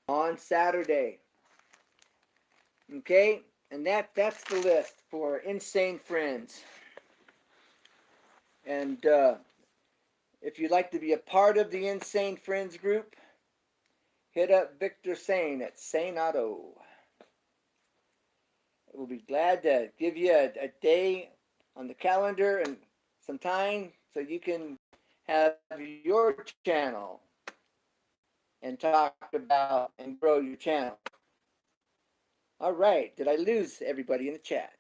On Saturday. Okay? And that's the list for Insane Friends. And if you'd like to be a part of the Insane Friends group, hit up Victor Sane at St. Otto. We'll be glad to give you a day on the calendar and some time so you can have your channel and talk about and grow your channel. All right, did I lose everybody in the chat?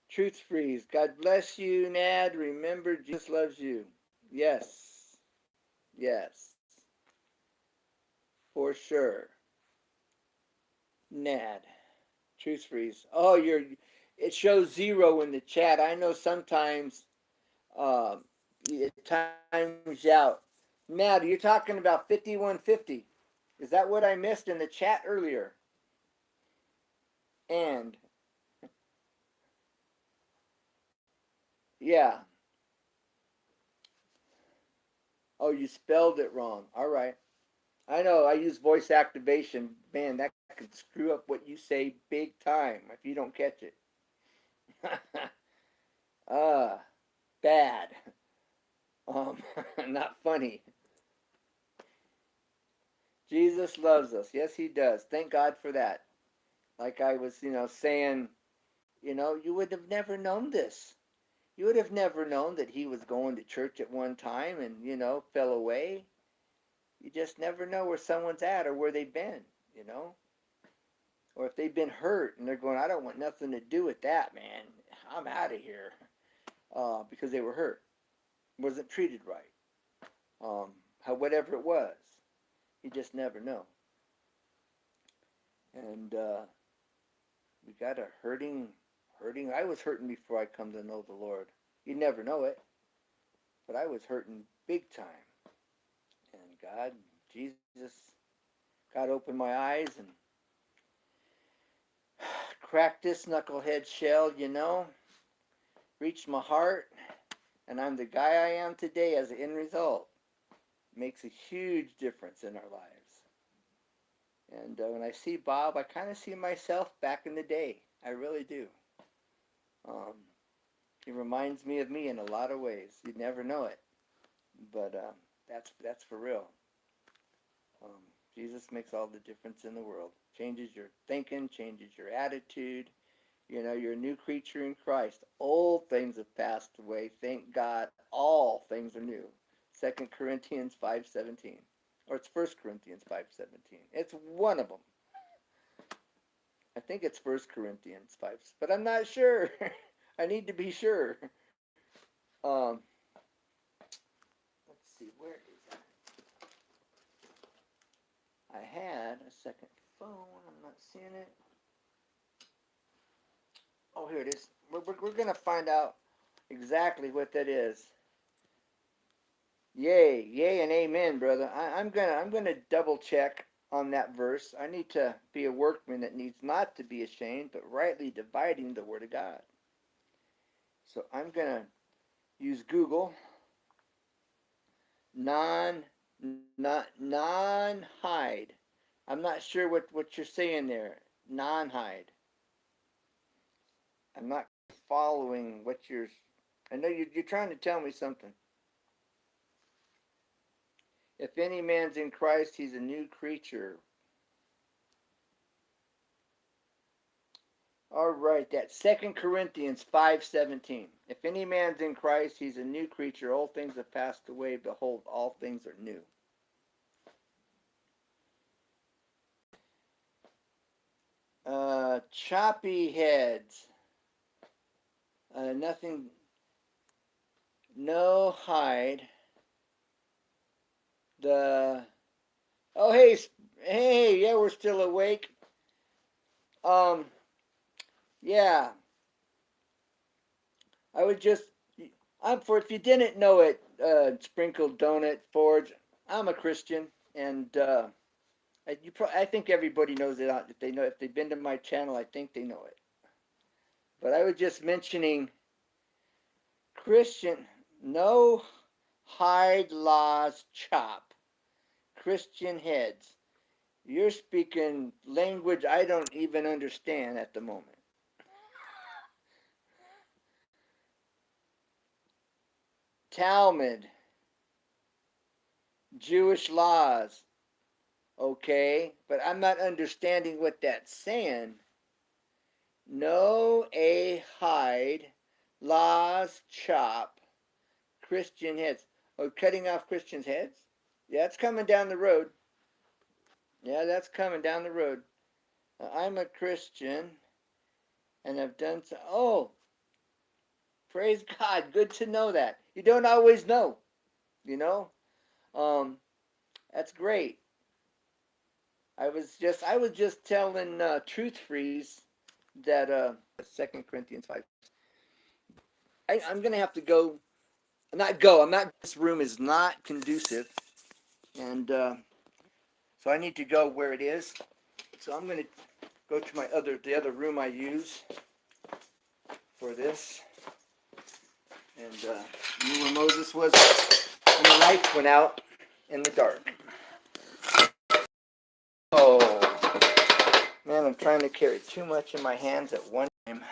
Truth Freeze, God bless you, Nad. Remember, Jesus loves you. Yes, yes, for sure. Nad, Truth Freeze. Oh, It shows 0 in the chat. I know sometimes it times out. Matt, you're talking about 5150. Is that what I missed in the chat earlier? And yeah. Oh, you spelled it wrong. All right. I know. I use voice activation. Man, that could screw up what you say big time if you don't catch it. uh, bad. Um, not funny. Jesus loves us. Yes, he does. Thank God for that. Like I was, saying, you would have never known this. You would have never known that he was going to church at one time and, fell away. You just never know where someone's at or where they've been, you know? Or if they've been hurt and they're going, I don't want nothing to do with that, man. I'm out of here. Because they were hurt. Wasn't treated right. Whatever it was. You just never know. And we got a hurting. I was hurting before I come to know the Lord. You never know it. But I was hurting big time. And God opened my eyes and cracked this knucklehead shell, reached my heart, and I'm the guy I am today as an end result. Makes a huge difference in our lives. And when I see Bob, I kind of see myself back in the day. I really do. He reminds me of me in a lot of ways. You'd never know it, but that's for real. Jesus makes all the difference in the world. Changes your thinking, changes your attitude. You're a new creature in Christ. Old things have passed away. Thank God, all things are new. 2 Corinthians 5:17. Or it's 1 Corinthians 5:17. It's one of them. I think it's 1 Corinthians 5, but I'm not sure. I need to be sure. Um, let's see, where is that? I had a second phone. I'm not seeing it. Oh, here it is. We're going to find out exactly what that is. Yay, and amen, brother. I'm gonna double check on that verse. I need to be a workman that needs not to be ashamed, but rightly dividing the word of God. So I'm gonna use Google. Non-hide. I'm not sure what you're saying there. Non-hide. I'm not following what you're. I know you're trying to tell me something. If any man's in Christ, he's a new creature. All right, that's 2 Corinthians 5:17. If any man's in Christ, he's a new creature. Old things have passed away. Behold, all things are new. Choppy heads. Nothing. No hide. Oh, hey, yeah, we're still awake. Yeah. If you didn't know it, Sprinkled Donut Forge, I'm a Christian, and I think everybody knows it. If they've been to my channel, I think they know it. But I was just mentioning Christian, no hide laws chop, Christian heads. You're speaking language I don't even understand at the moment. Talmud, Jewish laws, okay, but I'm not understanding what that's saying. No a hide, laws chop, Christian heads. Oh, cutting off Christians' heads? Yeah, it's coming down the road. Yeah, that's coming down the road. I'm a Christian, and I've done so. Oh, praise God. Good to know that. You don't always know, you know. That's great. I was just telling Truth Freeze that 2 Corinthians 5. I'm going to have to go. Not go. I'm not. This room is not conducive, and so I need to go where it is. So I'm going to go to the other room I use for this, and knew where Moses was when the lights went out in the dark. Oh man, I'm trying to carry too much in my hands at one time.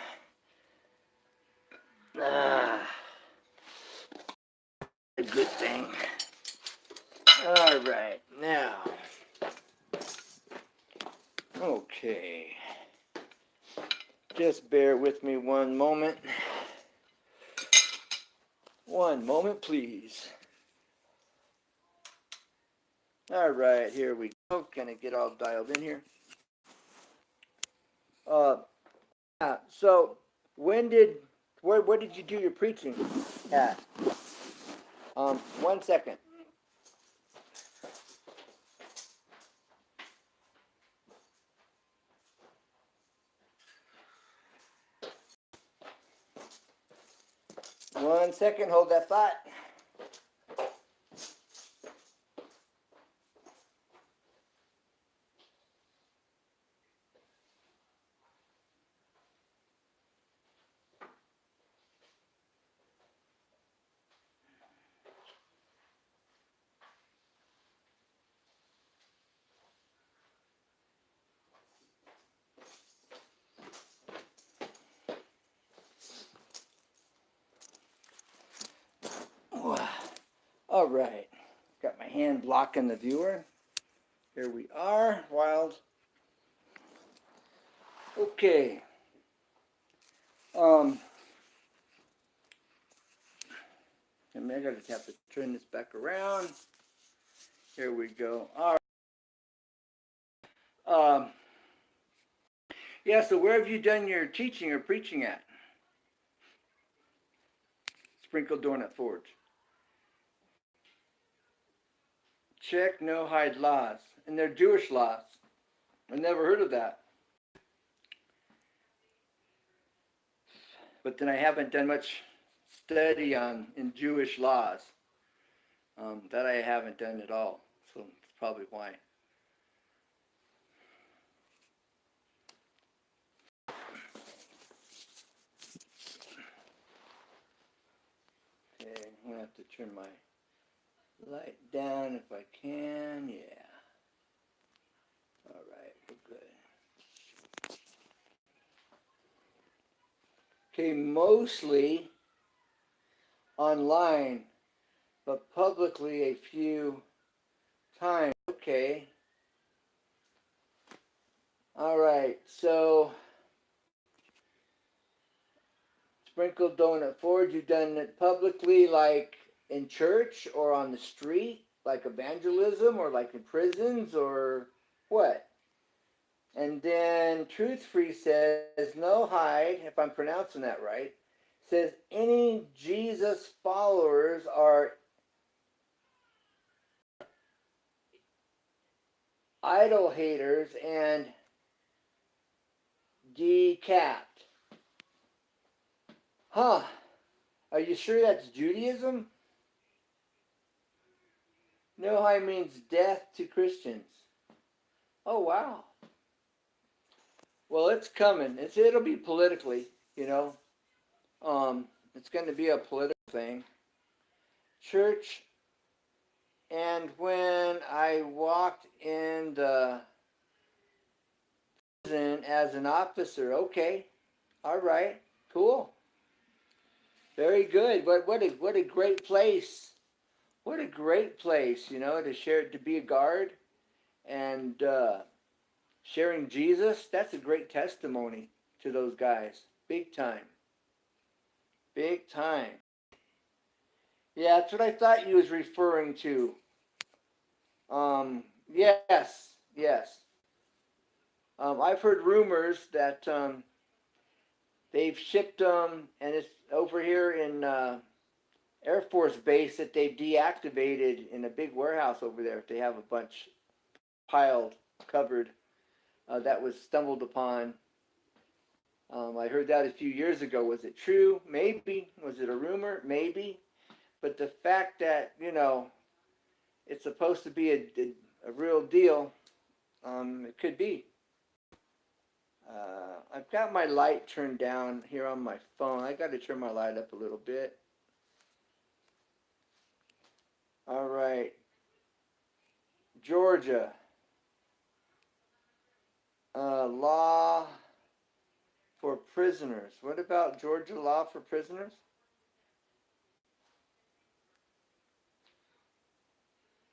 A good thing. All right, now. Okay. Just bear with me one moment. One moment, please. All right, here we go. Gonna get all dialed in here. So where did you do your preaching at? 1 second. One second, hold that thought. All right, got my hand blocking the viewer. Here we are, wild. Okay. And I gotta have to turn this back around. Here we go. All right. Yeah, so where have you done your teaching or preaching at? Sprinkle Donut Forge. Check no-hide laws. And they're Jewish laws. I never heard of that. But then I haven't done much study in Jewish laws. That I haven't done at all. So that's probably why. Okay, I'm going to have to turn my light down if I can. Yeah. All right, we're good. Okay, mostly online, but publicly a few times. Okay. All right, so Sprinkle Donut Forge, you've done it publicly, like in church or on the street, like evangelism, or like in prisons, or what? And then Truth Free says, no hide, if I'm pronouncing that right, says any Jesus followers are idol haters and decapped. Huh. Are you sure that's Judaism? No hide means death to Christians. Oh, wow. Well, it's coming. It'll be politically, you know. It's going to be a political thing. Church, and when I walked in the prison as an officer, okay, all right, cool, very good. What a great place. What a great place, you know, to be a guard and sharing Jesus. That's a great testimony to those guys. Big time. Big time. Yeah, that's what I thought you was referring to. Yes, yes. I've heard rumors that they've shipped them, and it's over here in Air Force Base that they've deactivated in a big warehouse over there. They have a bunch piled, covered, that was stumbled upon. I heard that a few years ago. Was it true? Maybe. Was it a rumor? Maybe. But the fact that, it's supposed to be a real deal, it could be. I've got my light turned down here on my phone. I got to turn my light up a little bit. All right. Georgia. Law for prisoners. What about Georgia law for prisoners?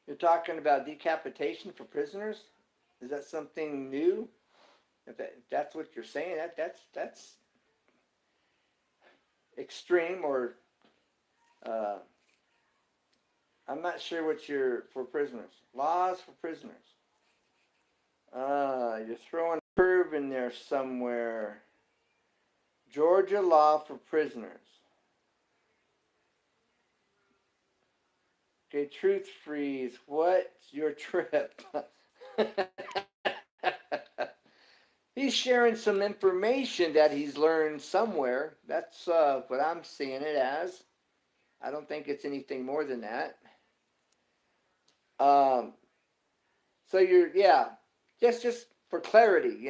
You're talking about decapitation for prisoners? Is that something new? If that's what you're saying, that's extreme, or uh, I'm not sure what you're for prisoners. Laws for prisoners. You're throwing a curve in there somewhere. Georgia law for prisoners. Okay, Truth Freeze. What's your trip? He's sharing some information that he's learned somewhere. That's what I'm seeing it as. I don't think it's anything more than that. Um, so yeah, just for clarity,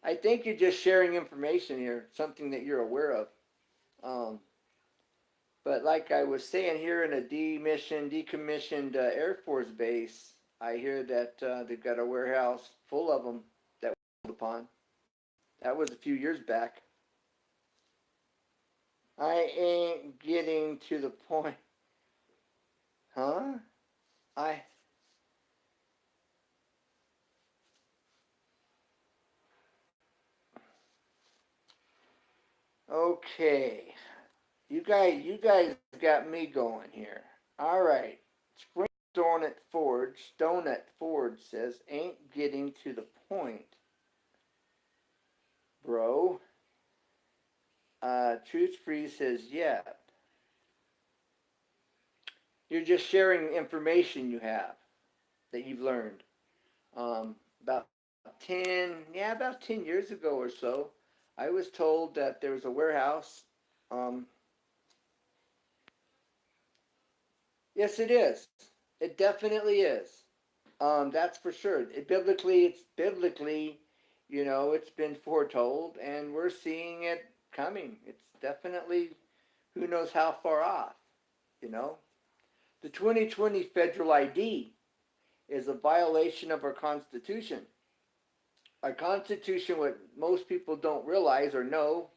I think you're just sharing information here, something that you're aware of. Um, but like I was saying, here in a decommissioned Air Force base, I hear that they've got a warehouse full of them that was upon. That was a few years back. I ain't getting to the point. Huh? I. Okay. You guys got me going here. All right. Spring Donut Ford says, ain't getting to the point, bro. Truth Free says, yeah. You're just sharing information you have that you've learned. About about 10 years ago or so, I was told that there was a warehouse. Um, yes, it is. It definitely is. That's for sure. It's biblically, it's been foretold, and we're seeing it coming. It's definitely, who knows how far off, you know. The 2020 federal ID is a violation of our Constitution. Our Constitution, what most people don't realize or know,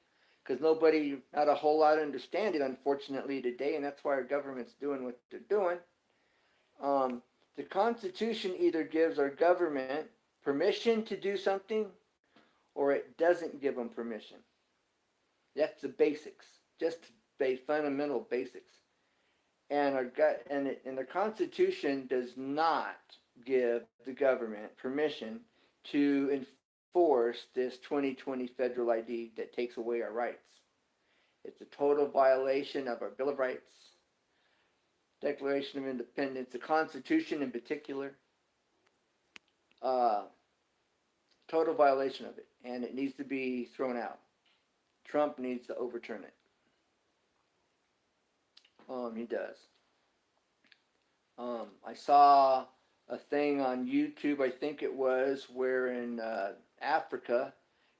because not a whole lot understand it, unfortunately, today, and that's why our government's doing what they're doing. Um, the Constitution either gives our government permission to do something, or it doesn't give them permission. That's the basics, just fundamental basics. And the Constitution does not give the government permission to enforce this 2020 federal ID that takes away our rights. It's a total violation of our Bill of Rights, Declaration of Independence, the Constitution in particular. Uh, Total violation of it, and it needs to be thrown out. Trump needs to overturn it. He does. I saw a thing on YouTube, I think it was, where in Africa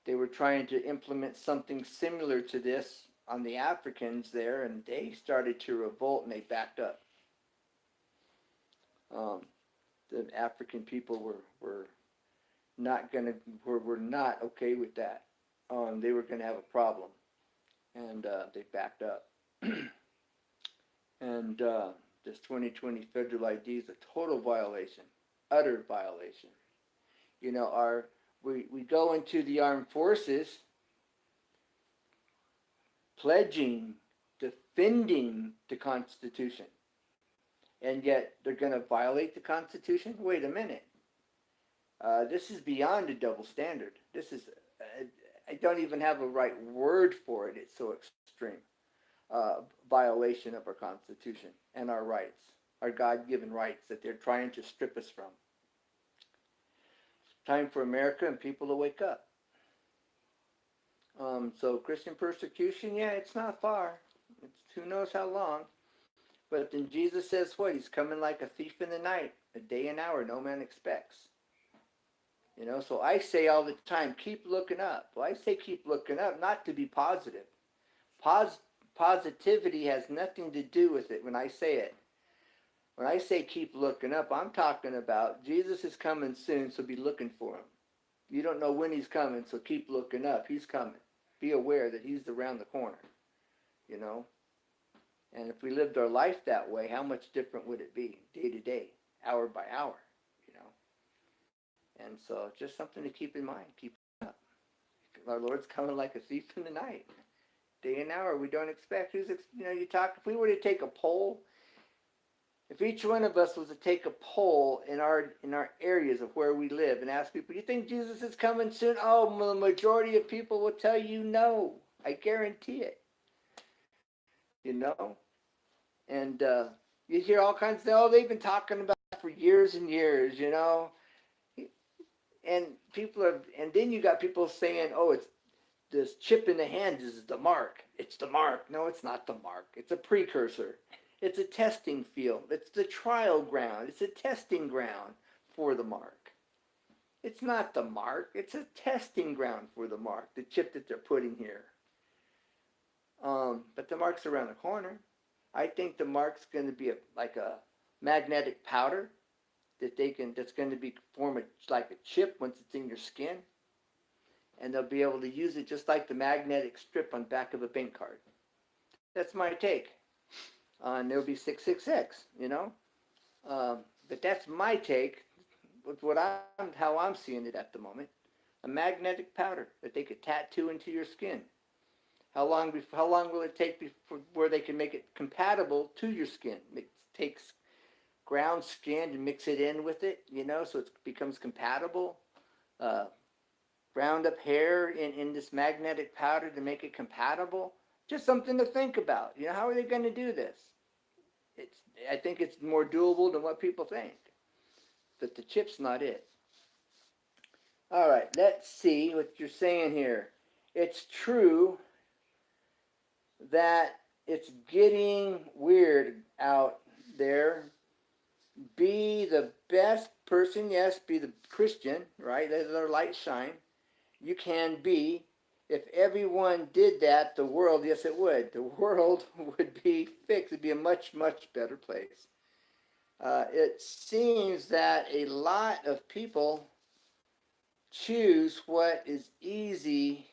they were trying to implement something similar to this on the Africans there, and they started to revolt and they backed up. The African people were were not okay with that. They were gonna have a problem, and they backed up. And this 2020 federal ID is a total violation, utter violation. We go into the armed forces pledging, defending the Constitution, and yet they're going to violate the Constitution? Wait a minute. This is beyond a double standard. This is, I don't even have a right word for it. It's so extreme. Violation of our Constitution and our rights, our God-given rights that they're trying to strip us from. Time for America and people to wake up. So Christian persecution, yeah, it's not far. It's who knows how long. But then Jesus says what? He's coming like a thief in the night, a day and hour no man expects. So I say all the time, keep looking up. Well, I say keep looking up, not to be positive. Positivity has nothing to do with it when I say it. When I say keep looking up, I'm talking about Jesus is coming soon, so be looking for him. You don't know when he's coming, so keep looking up. He's coming. Be aware that he's around the corner, And if we lived our life that way, how much different would it be day to day, hour by hour, And so just something to keep in mind. Keep up. Our Lord's coming like a thief in the night. Day and hour we don't expect. If we were to take a poll, if each one of us was to take a poll in our areas of where we live and ask people, you think Jesus is coming soon? Oh, the majority of people will tell you no. I guarantee it. And you hear all kinds of, they've been talking about it for years and years, And then you got people saying, oh, it's this chip in the hand is the mark. It's the mark. No, it's not the mark. It's a precursor. It's a testing field. It's the trial ground. It's a testing ground for the mark. It's not the mark. It's a testing ground for the mark, the chip that they're putting here. But the mark's around the corner. I think the mark's going to be like a magnetic powder that's going to form like a chip once it's in your skin. And they'll be able to use it just like the magnetic strip on the back of a bank card. That's my take. And there'll be 666, But that's my take with how I'm seeing it at the moment. A magnetic powder that they could tattoo into your skin. How long will it take before where they can make it compatible to your skin? It takes ground skin and mix it in with it, so it becomes compatible. Ground up hair in this magnetic powder to make it compatible. Just something to think about. How are they going to do this? I think it's more doable than what people think. But the chip's not it. All right, let's see what you're saying here. It's true that it's getting weird out there. Be the best person, yes, be the Christian, right? Let our light shine. You can be. If everyone did that, the world, yes, it would. The world would be fixed. It'd be a much, much better place. It seems that a lot of people choose what is easy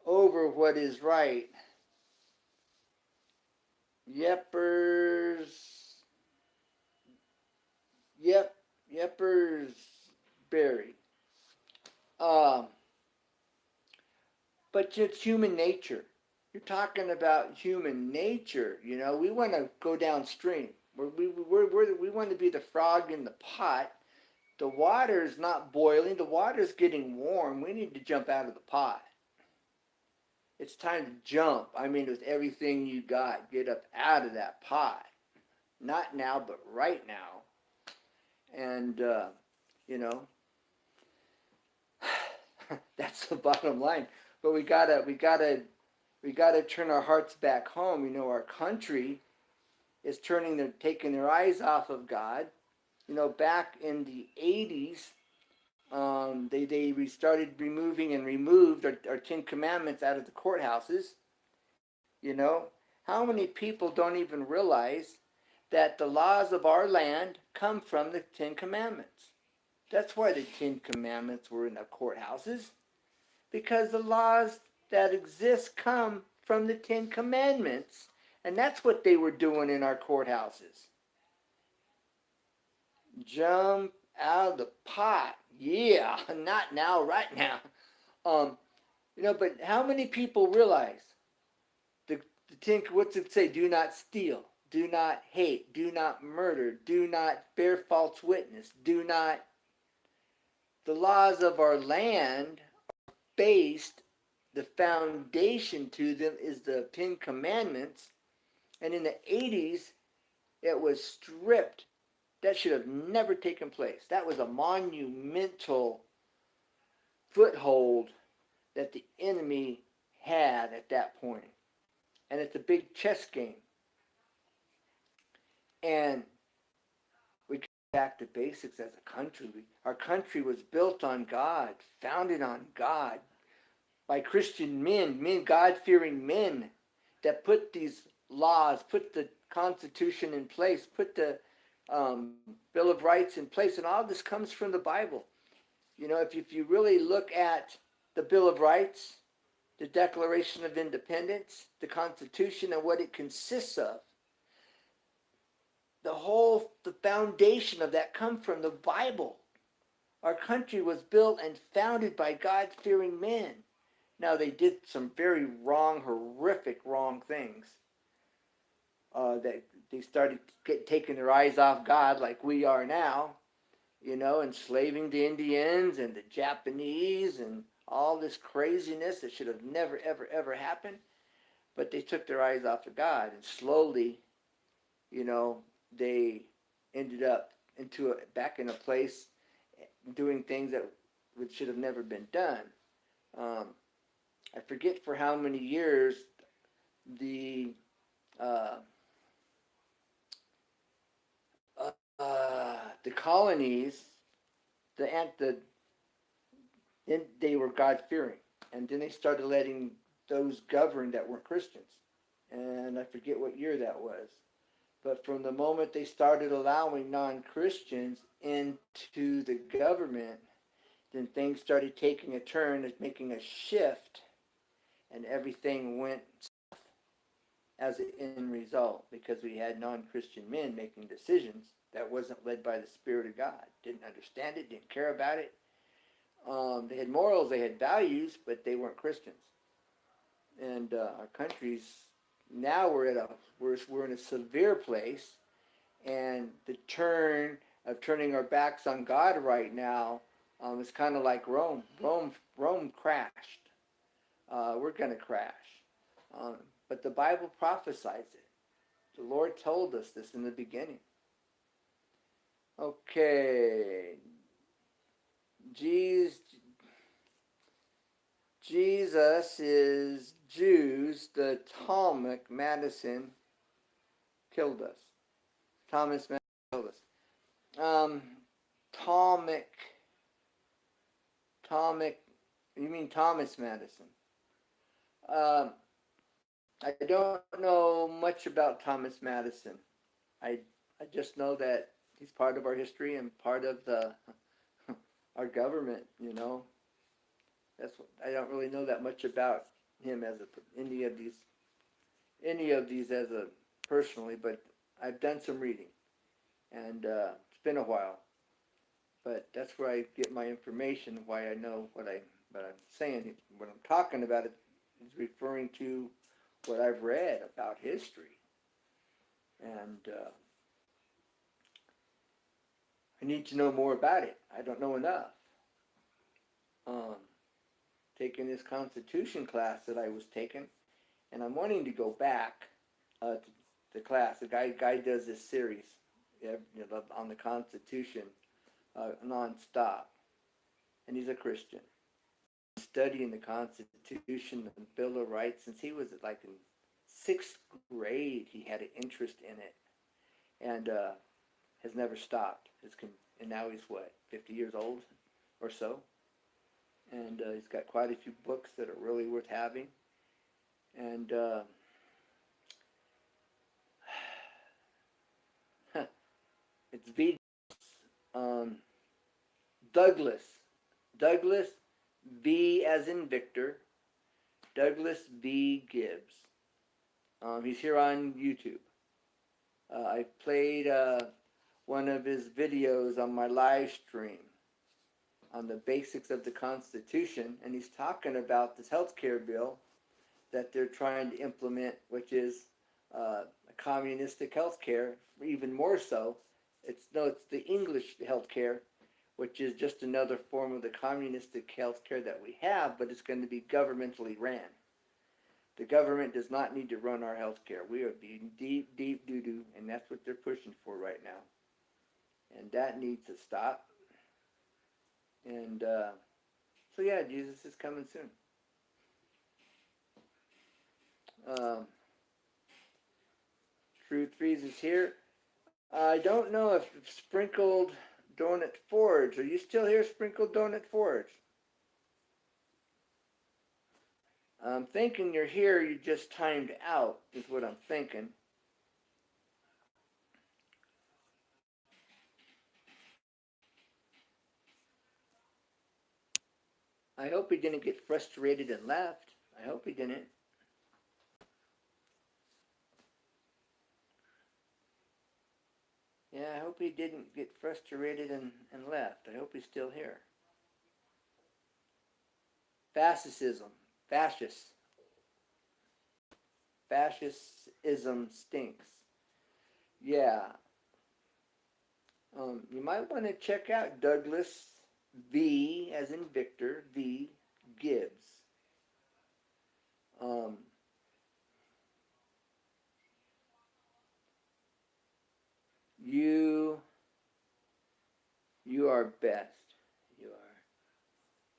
over what is right. Yepers Berry. But it's human nature. You're talking about human nature. We want to go downstream. We want to be the frog in the pot. The water is not boiling. The water is getting warm. We need to jump out of the pot. It's time to jump. With everything you got, get up out of that pot. Not now, but right now. And, that's the bottom line. But we gotta turn our hearts back home. Our country is taking their eyes off of God. Back in the 80s, they started removed our 10 Commandments out of the courthouses. How many people don't even realize that the laws of our land come from the 10 Commandments? That's why the 10 Commandments were in the courthouses. Because the laws that exist come from the 10 Commandments. And that's what they were doing in our courthouses. Jump out of the pot. Yeah, not now, right now. But how many people realize the 10, what's it say? Do not steal. Do not hate. Do not murder. Do not bear false witness. The laws of our land are based, the foundation to them is the 10 Commandments. And in the 80s, it was stripped. That should have never taken place. That was a monumental foothold that the enemy big chess game. And we get back to basics as a country. Our country was built on God, founded on God, by Christian men, God-fearing men that put these laws, put the Constitution in place, put the Bill of Rights in place, and all this comes from the Bible. You know, if you really look at the Bill of Rights, the Declaration of Independence, the Constitution, and what it consists of, the foundation of that come from the Bible. Our country was built and founded by God-fearing men. Now, they did some very wrong, horrific wrong things. That they started taking their eyes off God like we are now, you know, enslaving the Indians and the Japanese and all this craziness that should have never, ever, ever happened. But they took their eyes off of God, and slowly, you know, they ended up back in a place doing things that should have never been done. I forget for how many years the colonies, then they were God-fearing, and then they started letting those govern that weren't Christians. And I forget what year that was. But from the moment they started allowing non-Christians into the government, then things started taking a turn, making a shift, and everything went south as an end result, because we had non-Christian men making decisions that wasn't led by the Spirit of God. Didn't understand it, didn't care about it. They had morals, they had values, but they weren't Christians. And our country's now we're in a severe place, and the turn of turning our backs on God right now is kind of like Rome. Rome crashed. We're going to crash. But the Bible prophesies it. The Lord told us this in the beginning. Okay. Jesus is Jews. The Talmud, Madison, killed us. Thomas Madison killed us. Talmud, you mean Thomas Madison. I don't know much about Thomas Madison. I just know that he's part of our history and part of our government, you know. I don't really know that much about him as any of these as a personally, but I've done some reading, and it's been a while. But that's where I get my information, why I know what I'm saying. What I'm talking about is referring to what I've read about history, and I need to know more about it. I don't know enough. Taking this Constitution class that I was taking, and I'm wanting to go back to the class. The guy does this series on the Constitution nonstop, and he's a Christian. Studying the Constitution, the Bill of Rights, since he was like in 6th grade. He had an interest in it, and has never stopped. And now he's 50 years old or so. And he's got quite a few books that are really worth having. And it's V. Douglas V as in Victor. Douglas V. Gibbs. He's here on YouTube. I played one of his videos on my live stream on the basics of the Constitution, and he's talking about this health care bill that they're trying to implement, which is a communistic health care. Even more so, it's the English health care, which is just another form of the communistic health care that we have, but it's going to be governmentally ran. The government does not need to run our health care. We are being deep doo-doo, and that's what they're pushing for right now. And that needs to stop. And so yeah, Jesus is coming soon. Ruth Rees is here. I don't know if Sprinkled Donut Forge. Are you still here, Sprinkled Donut Forge? I'm thinking you're here. You just timed out, is what I'm thinking. I hope he didn't get frustrated and left. I hope he didn't. Yeah, I hope he didn't get frustrated and left. I hope he's still here. Fascism. Fascist. Fascism stinks. Yeah. You might want to check out Douglas V, as in Victor, V. Gibbs. Um, you are best.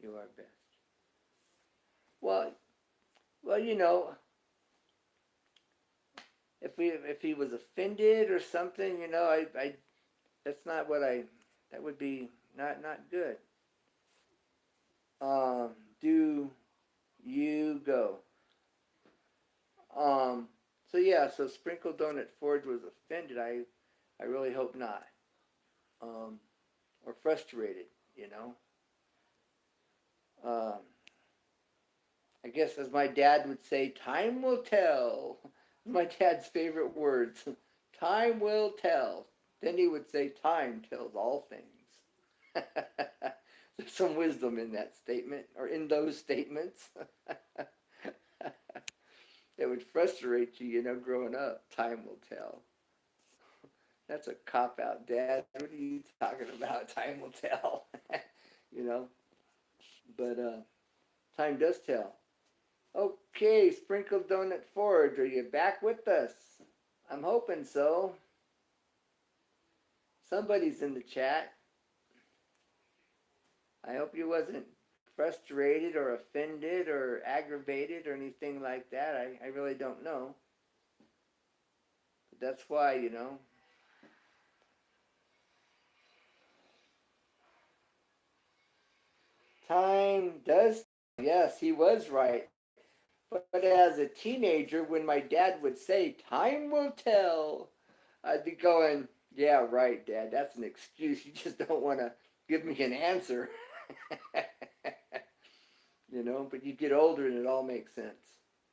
You are best. Well, you know, if he was offended or something, you know, I that's not what I. That would be not good. Um, do you go? Um, so yeah, so Sprinkle Donut Forge was offended. I really hope not. Um, or frustrated, you know. Um, I guess as my dad would say, time will tell. My dad's favorite words. Time will tell. Then he would say, time tells all things. There's some wisdom in that statement, or in those statements. That would frustrate you, you know, growing up. Time will tell. That's a cop out, Dad. What are you talking about? Time will tell. You know, but time does tell. Okay, Sprinkled Donut Forge, are you back with us? I'm hoping so. Somebody's in the chat. I hope you wasn't frustrated or offended or aggravated or anything like that. I really don't know. But that's why, you know. Time does. Yes, he was right. But as a teenager, when my dad would say, time will tell, I'd be going, yeah, right, Dad. That's an excuse. You just don't want to give me an answer. You know, but you get older and it all makes sense.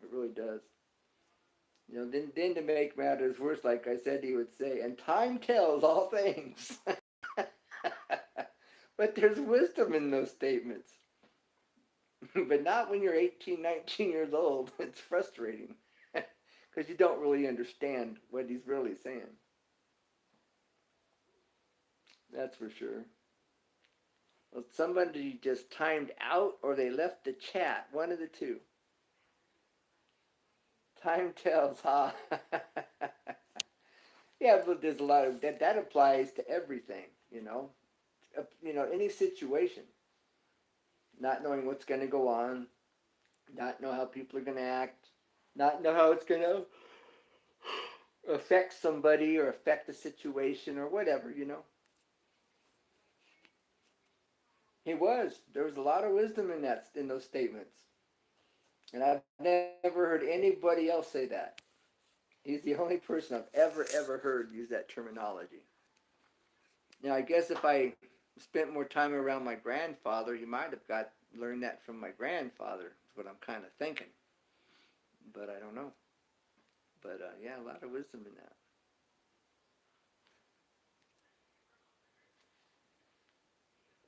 It really does. You know, then to make matters worse, like I said, he would say, and time tells all things. But there's wisdom in those statements. But not when you're 18, 19 years old. It's frustrating because you don't really understand what he's really saying. That's for sure. Well, somebody just timed out or they left the chat. One of the two. Time tells, huh? Yeah, but there's a lot of that. That applies to everything, you know. You know, any situation. Not knowing what's going to go on, not know how people are going to act, not know how it's going to affect somebody or affect the situation or whatever, you know. He was. There was a lot of wisdom in those statements, and I've never heard anybody else say that. He's the only person I've ever heard use that terminology. Now, I guess if I spent more time around my grandfather, he might have got learned that from my grandfather. Is what I'm kind of thinking, but I don't know. But yeah, a lot of wisdom in that.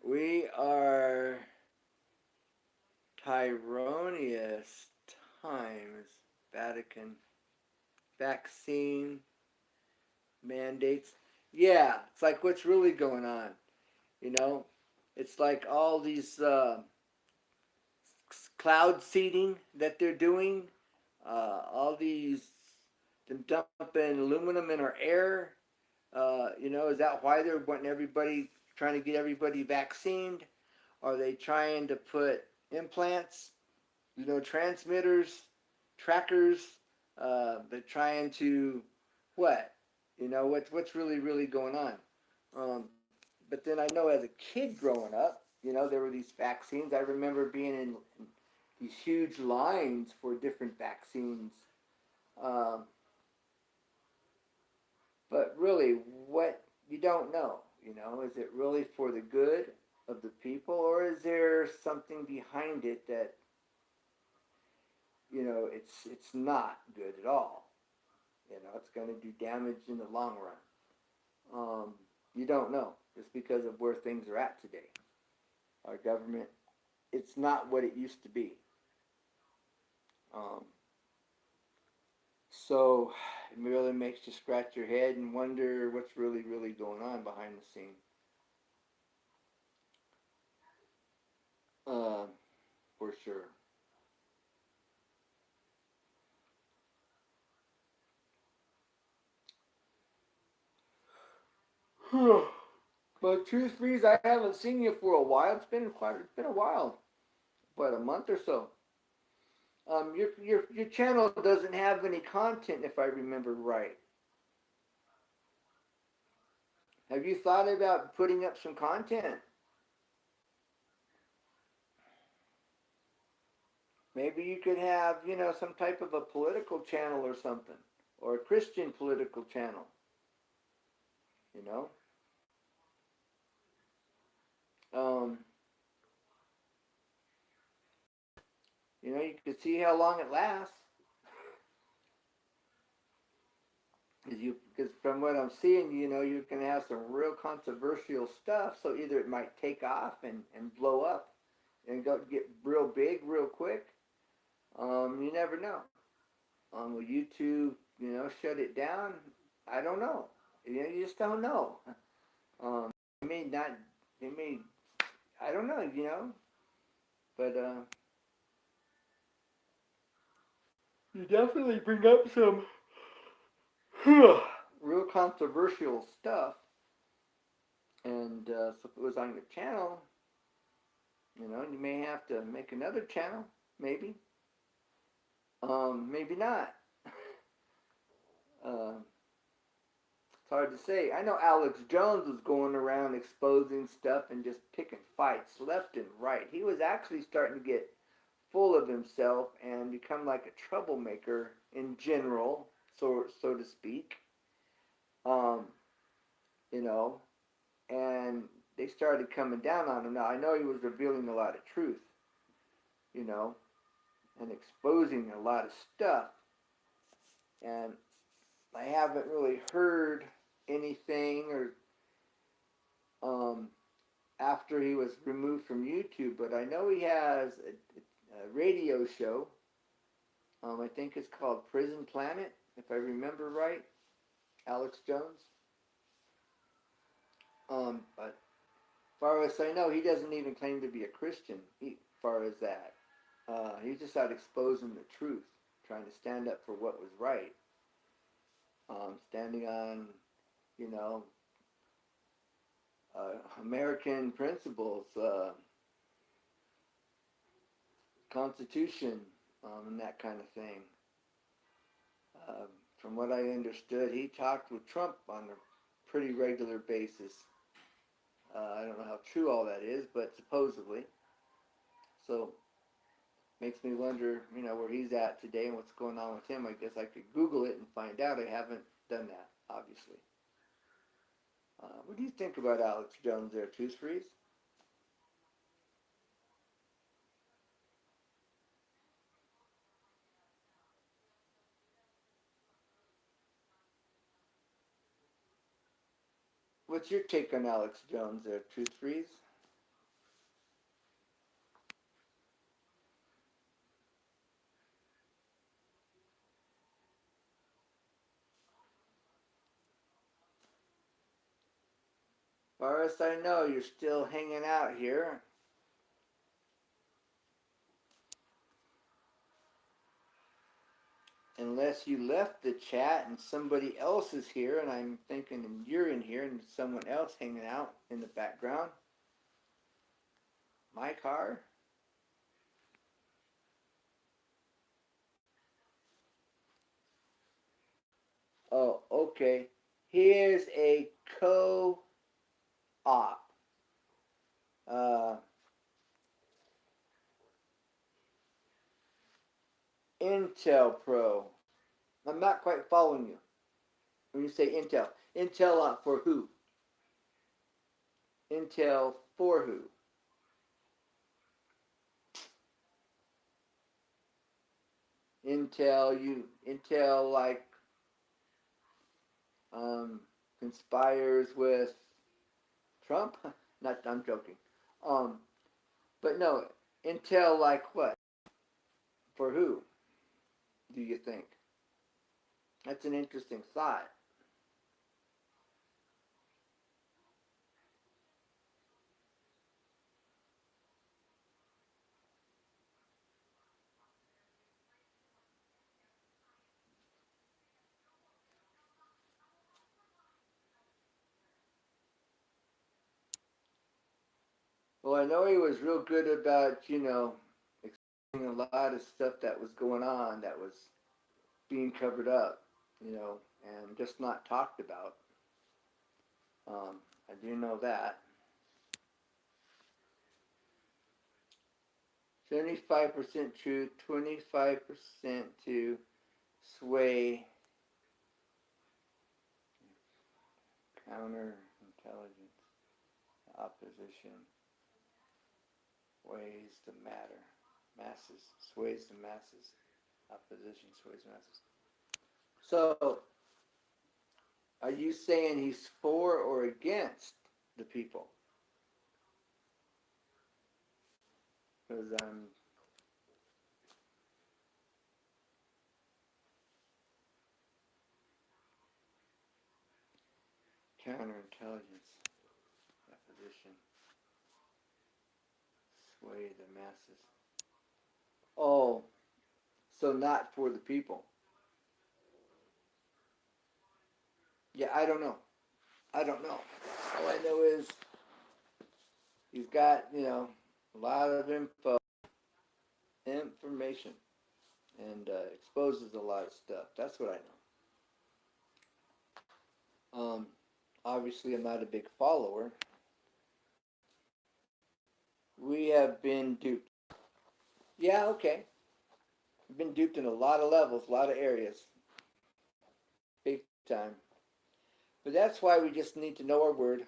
We are Tyronius times Vatican vaccine mandates. Yeah, it's like what's really going on. You know, it's like all these cloud seeding that they're doing. All these them dumping aluminum in our air. You know, is that why they're wanting everybody trying to get everybody vaccinated? Are they trying to put implants, you know, transmitters, trackers? They're trying to what? What's really going on? Um, but then I know as a kid growing up, there were these vaccines. I remember being in these huge lines for different vaccines. Um, but really, what you don't know, is it really for the good of the people, or is there something behind it that it's not good at all? It's going to do damage in the long run. You don't know just because of where things are at today. Our government, it's not what it used to be. Um, so it really makes you scratch your head and wonder what's really going on behind the scene. Uh, for sure. But truth freeze, I haven't seen you for a while. It's been a while, about a month or so. Your channel doesn't have any content, if I remember right. Have you thought about putting up some content? Maybe you could have, some type of a political channel or something, or a Christian political channel. You know, um, you could see how long it lasts. Because from what I'm seeing, you're going to have some real controversial stuff. So either it might take off and blow up and get real big real quick. You never know. Will YouTube, shut it down? I don't know. You just don't know. It may not. It may. I don't know. But you definitely bring up some real controversial stuff. And so if it was on your channel, you may have to make another channel, maybe. Maybe not. It's hard to say. I know Alex Jones was going around exposing stuff and just picking fights left and right. He was actually starting to get full of himself and become like a troublemaker in general, so to speak. Um, you know, and they started coming down on him. Now I know he was revealing a lot of truth, you know, and exposing a lot of stuff, and I haven't really heard anything or um, after he was removed from YouTube, but I know he has a radio show. I think it's called Prison Planet, if I remember right. Alex Jones. But as far as I know, he doesn't even claim to be a Christian. As far as that, he's just out exposing the truth, trying to stand up for what was right, standing on, you know, American principles, Constitution, and that kind of thing. Um, from what I understood, he talked with Trump on a pretty regular basis. I don't know how true all that is, but supposedly. So makes me wonder, where he's at today and what's going on with him. I guess I could Google it and find out. I haven't done that, obviously. What do you think about Alex Jones there, Tooth Freeze? What's your take on Alex Jones there, Tooth Freeze? As far as I know, you're still hanging out here. Unless you left the chat and somebody else is here, and I'm thinking you're in here and someone else hanging out in the background. My car? Oh, okay. Here's a co-op. Uh, Intel Pro. I'm not quite following you when you say Intel. Intel for who? Intel for who? Intel like um, conspires with Trump? Not, I'm joking. Um, but no, Intel like what? For who? Do you think? That's an interesting thought. Well, I know he was real good about, explaining a lot of stuff that was going on that was being covered up, and just not talked about. I do know that. 75% truth, 25% to sway counterintelligence, opposition, weighs the matter, masses, sways the masses, opposition sways the masses. So, are you saying he's for or against the people? Because I'm counterintelligence, opposition, sway the masses. Oh, so not for the people. Yeah, I don't know. I don't know. All I know is he's got, a lot of information, and exposes a lot of stuff. That's what I know. Obviously, I'm not a big follower. We have been duped. Yeah, okay. We've been duped in a lot of levels, a lot of areas, big time. But that's why we just need to know our word.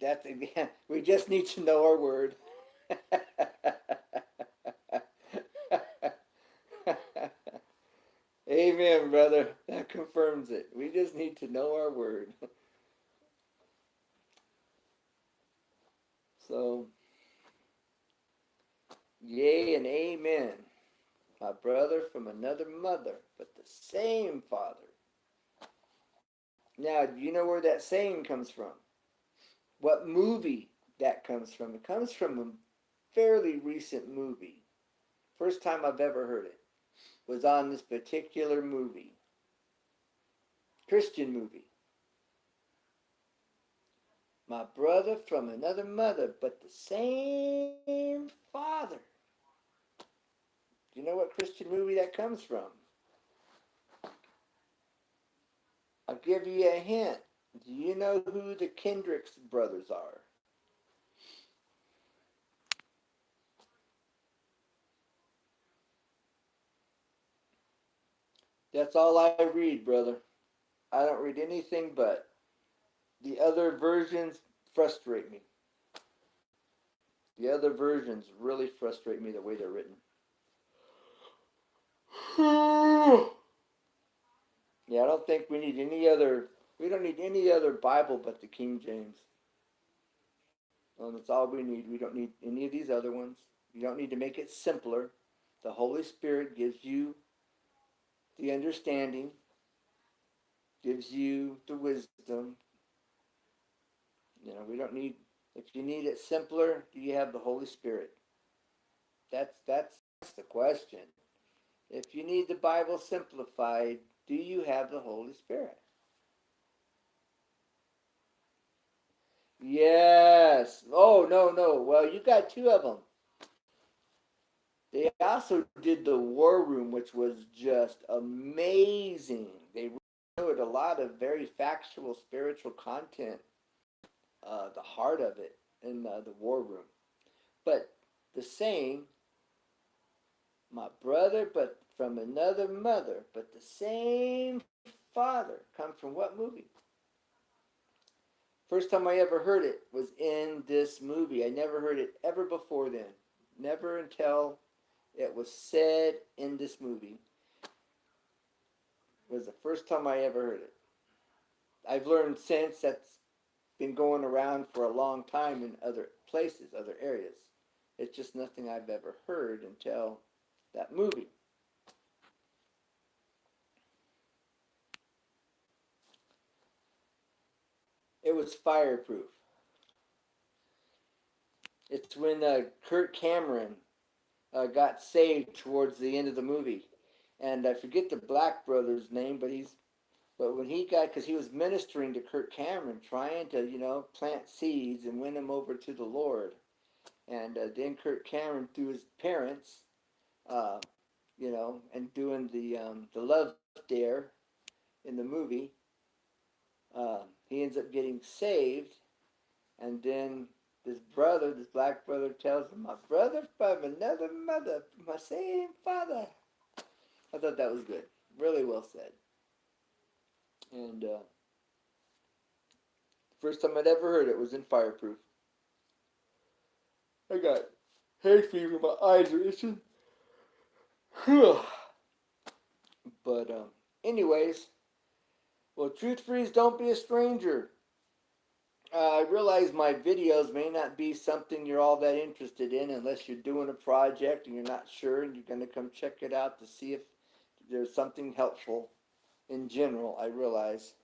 That's again, we just need to know our word. Amen, brother. That confirms it. We just need to know our word. So, yea and amen. My brother from another mother, but the same father. Now, do you know where that saying comes from? What movie that comes from? It comes from a fairly recent movie. First time I've ever heard it was on this particular movie. Christian movie. My brother from another mother, but the same father. Do you know what Christian movie that comes from? I'll give you a hint. Do you know who the Kendricks brothers are? That's all I read, brother. I don't read anything but the other versions frustrate me. The other versions really frustrate me the way they're written. Yeah, I don't think we need any other. We don't need any other Bible but the King James. That's all we need. We don't need any of these other ones. You don't need to make it simpler. The Holy Spirit gives you the understanding, gives you the wisdom. We don't need. If you need it simpler, do you have the Holy Spirit? That's the question. If you need the Bible simplified, do you have the Holy Spirit? Yes. Oh, no, no. Well, you got two of them. They also did the War Room, which was just amazing. They showed a lot of very factual spiritual content, the heart of it in the war room. But the saying, my brother, but from another mother, but the same father, come from what movie? First time I ever heard it was in this movie. I never heard it ever before then. Never until it was said in this movie. It was the first time I ever heard it. I've learned since that's been going around for a long time in other places, other areas. It's just nothing I've ever heard until that movie. It was Fireproof. It's when Kirk Cameron got saved towards the end of the movie, and I forget the black brother's name, but when he got, because he was ministering to Kirk Cameron, trying to plant seeds and win him over to the Lord, and then Kirk Cameron through his parents, uh, and doing the love dare in the movie, he ends up getting saved, and then this black brother tells him, my brother from another mother, from my same father. I thought that was good. Really well said. And first time I'd ever heard it was in Fireproof. I got hay fever, my eyes are itching. But anyways, well, Truth Freeze, don't be a stranger. I realize my videos may not be something you're all that interested in unless you're doing a project and you're not sure and you're going to come check it out to see if there's something helpful in general, I realize.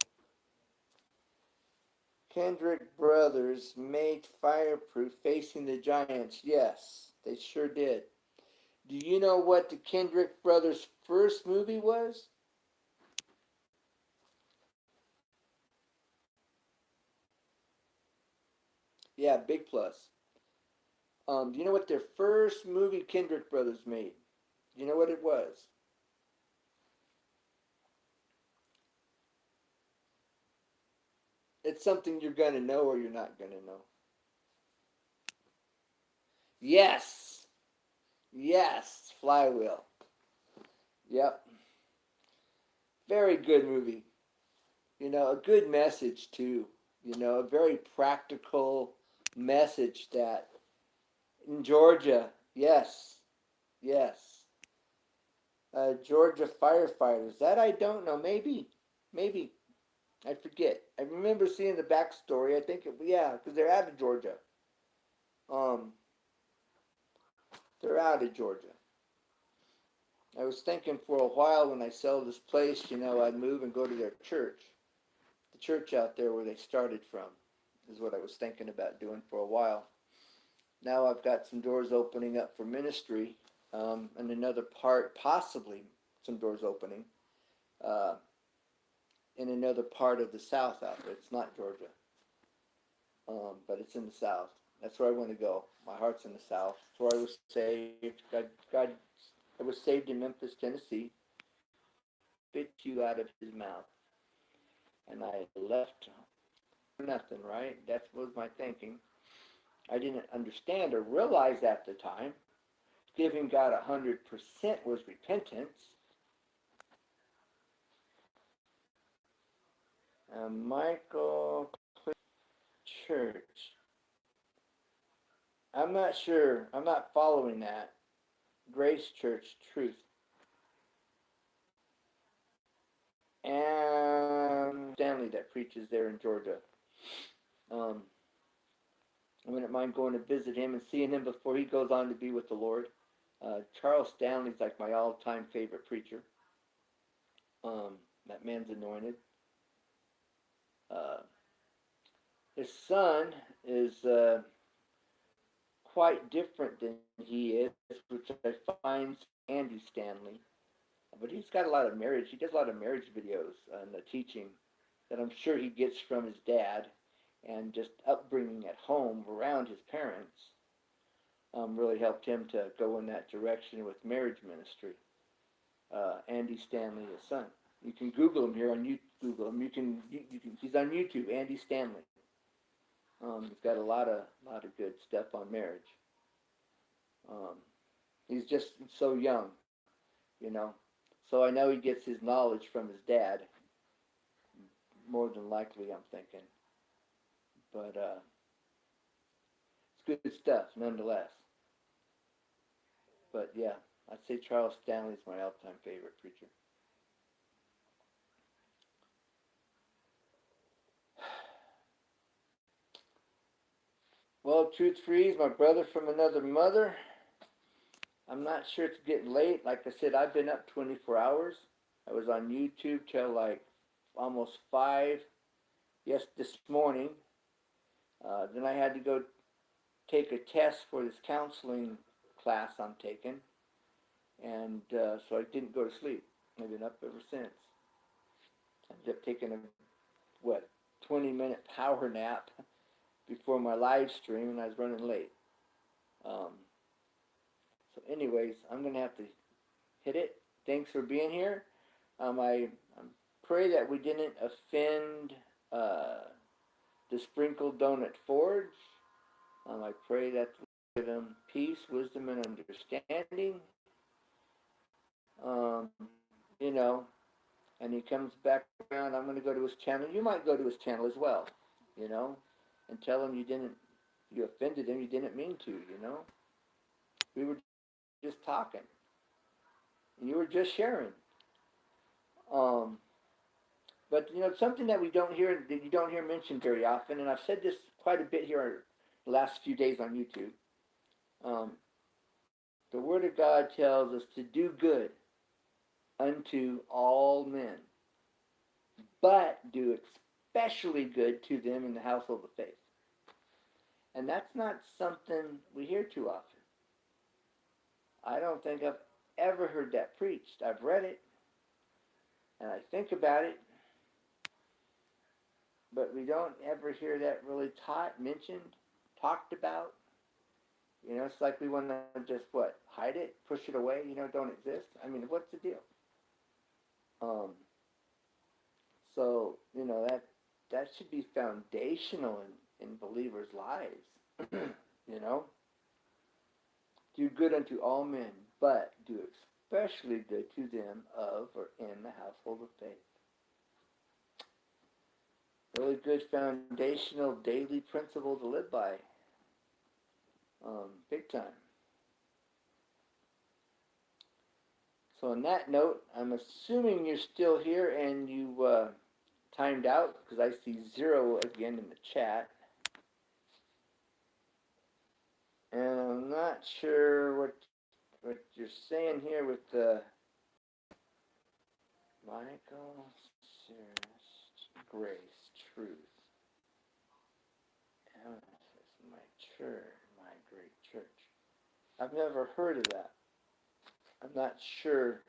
Kendrick Brothers made Fireproof Facing the Giants. Yes, they sure did. Do you know what the Kendrick Brothers' first movie was? Yeah, big plus. Do you know what their first movie Kendrick Brothers made? Do you know what it was? It's something you're going to know or you're not going to know. Yes. Yes. Flywheel. Yep. Very good movie. A good message too. A very practical message that in Georgia, yes, yes. Georgia firefighters. That I don't know. Maybe. I forget. I remember seeing the backstory. I think, yeah, because they're out of Georgia. Um, they're out of Georgia. I was thinking for a while when I sell this place, I'd move and go to their church. The church out there where they started from is what I was thinking about doing for a while. Now I've got some doors opening up for ministry, and another part, possibly some doors opening uh, in another part of the South out there. It's not Georgia, but it's in the South. That's where I want to go. My heart's in the South. That's where I was saved. God, I was saved in Memphis, Tennessee. Spit you out of his mouth. And I left for nothing, right? That was my thinking. I didn't understand or realize at the time. Giving God 100% was repentance. Michael Church. I'm not sure. I'm not following that. Grace Church Truth. And Stanley that preaches there in Georgia. Um, I wouldn't mind going to visit him and seeing him before he goes on to be with the Lord. Charles Stanley's like my all-time favorite preacher. That man's anointed. Uh, his son is quite different than he is, which I find Andy Stanley. But he's got a lot of marriage. He does a lot of marriage videos and teaching that I'm sure he gets from his dad and just upbringing at home around his parents. Really helped him to go in that direction with marriage ministry. Andy Stanley, his son. You can Google him here on YouTube. Google him. He's on YouTube. Andy Stanley. He's got a lot of good stuff on marriage. Um, he's just so young, you know. So I know he gets his knowledge from his dad, more than likely, I'm thinking. But it's good stuff, nonetheless. But yeah, I'd say Charles Stanley's my all-time favorite preacher. Well, Truth Freeze, my brother from another mother. I'm not sure it's getting late. Like I said, I've been up 24 hours. I was on YouTube till like almost 5 this morning. Then I had to go take a test for this counseling class I'm taking. And so I didn't go to sleep. I've been up ever since. I ended up taking a, 20-minute power nap before my live stream, and I was running late. Um, so anyways, I'm going to have to hit it. Thanks for being here. I pray that we didn't offend the Sprinkled Donut Forge. I pray that we give him peace, wisdom, and understanding. Um, you know, and he comes back around. I'm going to go to his channel. You might go to his channel as well, you know, and tell him you offended him. You didn't mean to, you know. We were just talking. And you were just sharing. Um, but you know, something that you don't hear mentioned very often, and I've said this quite a bit here the last few days on YouTube. The Word of God tells us to do good unto all men, but do especially good to them in the household of faith. And that's not something we hear too often. I don't think I've ever heard that preached. I've read it, and I think about it, but we don't ever hear that really taught, mentioned, talked about. You know, it's like we want to just, hide it, push it away, don't exist. I mean, what's the deal? So, that should be foundational in believers' lives. you know? Do good unto all men, but do especially good to them of or in the household of faith. Really good foundational daily principle to live by. Big time. So on that note, I'm assuming you're still here and you timed out, because I see 0 again in the chat. And I'm not sure what you're saying here with the Michael Cirrus, Grace, Truth. Emphasis, my church, my great church. I've never heard of that. I'm not sure.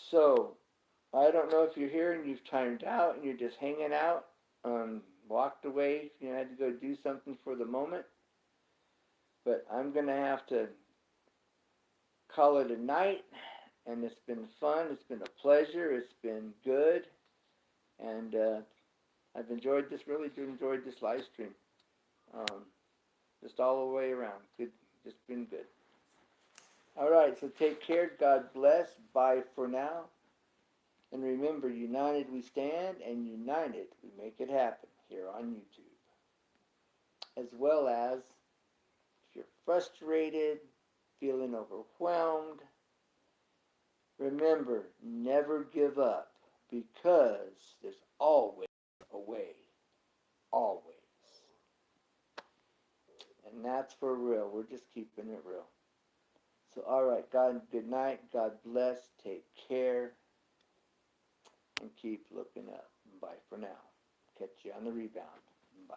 So, I don't know if you're here and you've timed out and you're just hanging out, walked away, had to go do something for the moment. But I'm going to have to call it a night, and it's been fun. It's been a pleasure. It's been good. And I've enjoyed this live stream. Just all the way around. Good, just been good. All right, so take care. God bless. Bye for now. And remember, united we stand, and united we make it happen here on YouTube. As well as, if you're frustrated, feeling overwhelmed, remember, never give up, because there's always a way. Always. And that's for real. We're just keeping it real. So, all right, God, good night. God bless. Take care. And keep looking up. Bye for now. Catch you on the rebound. Bye.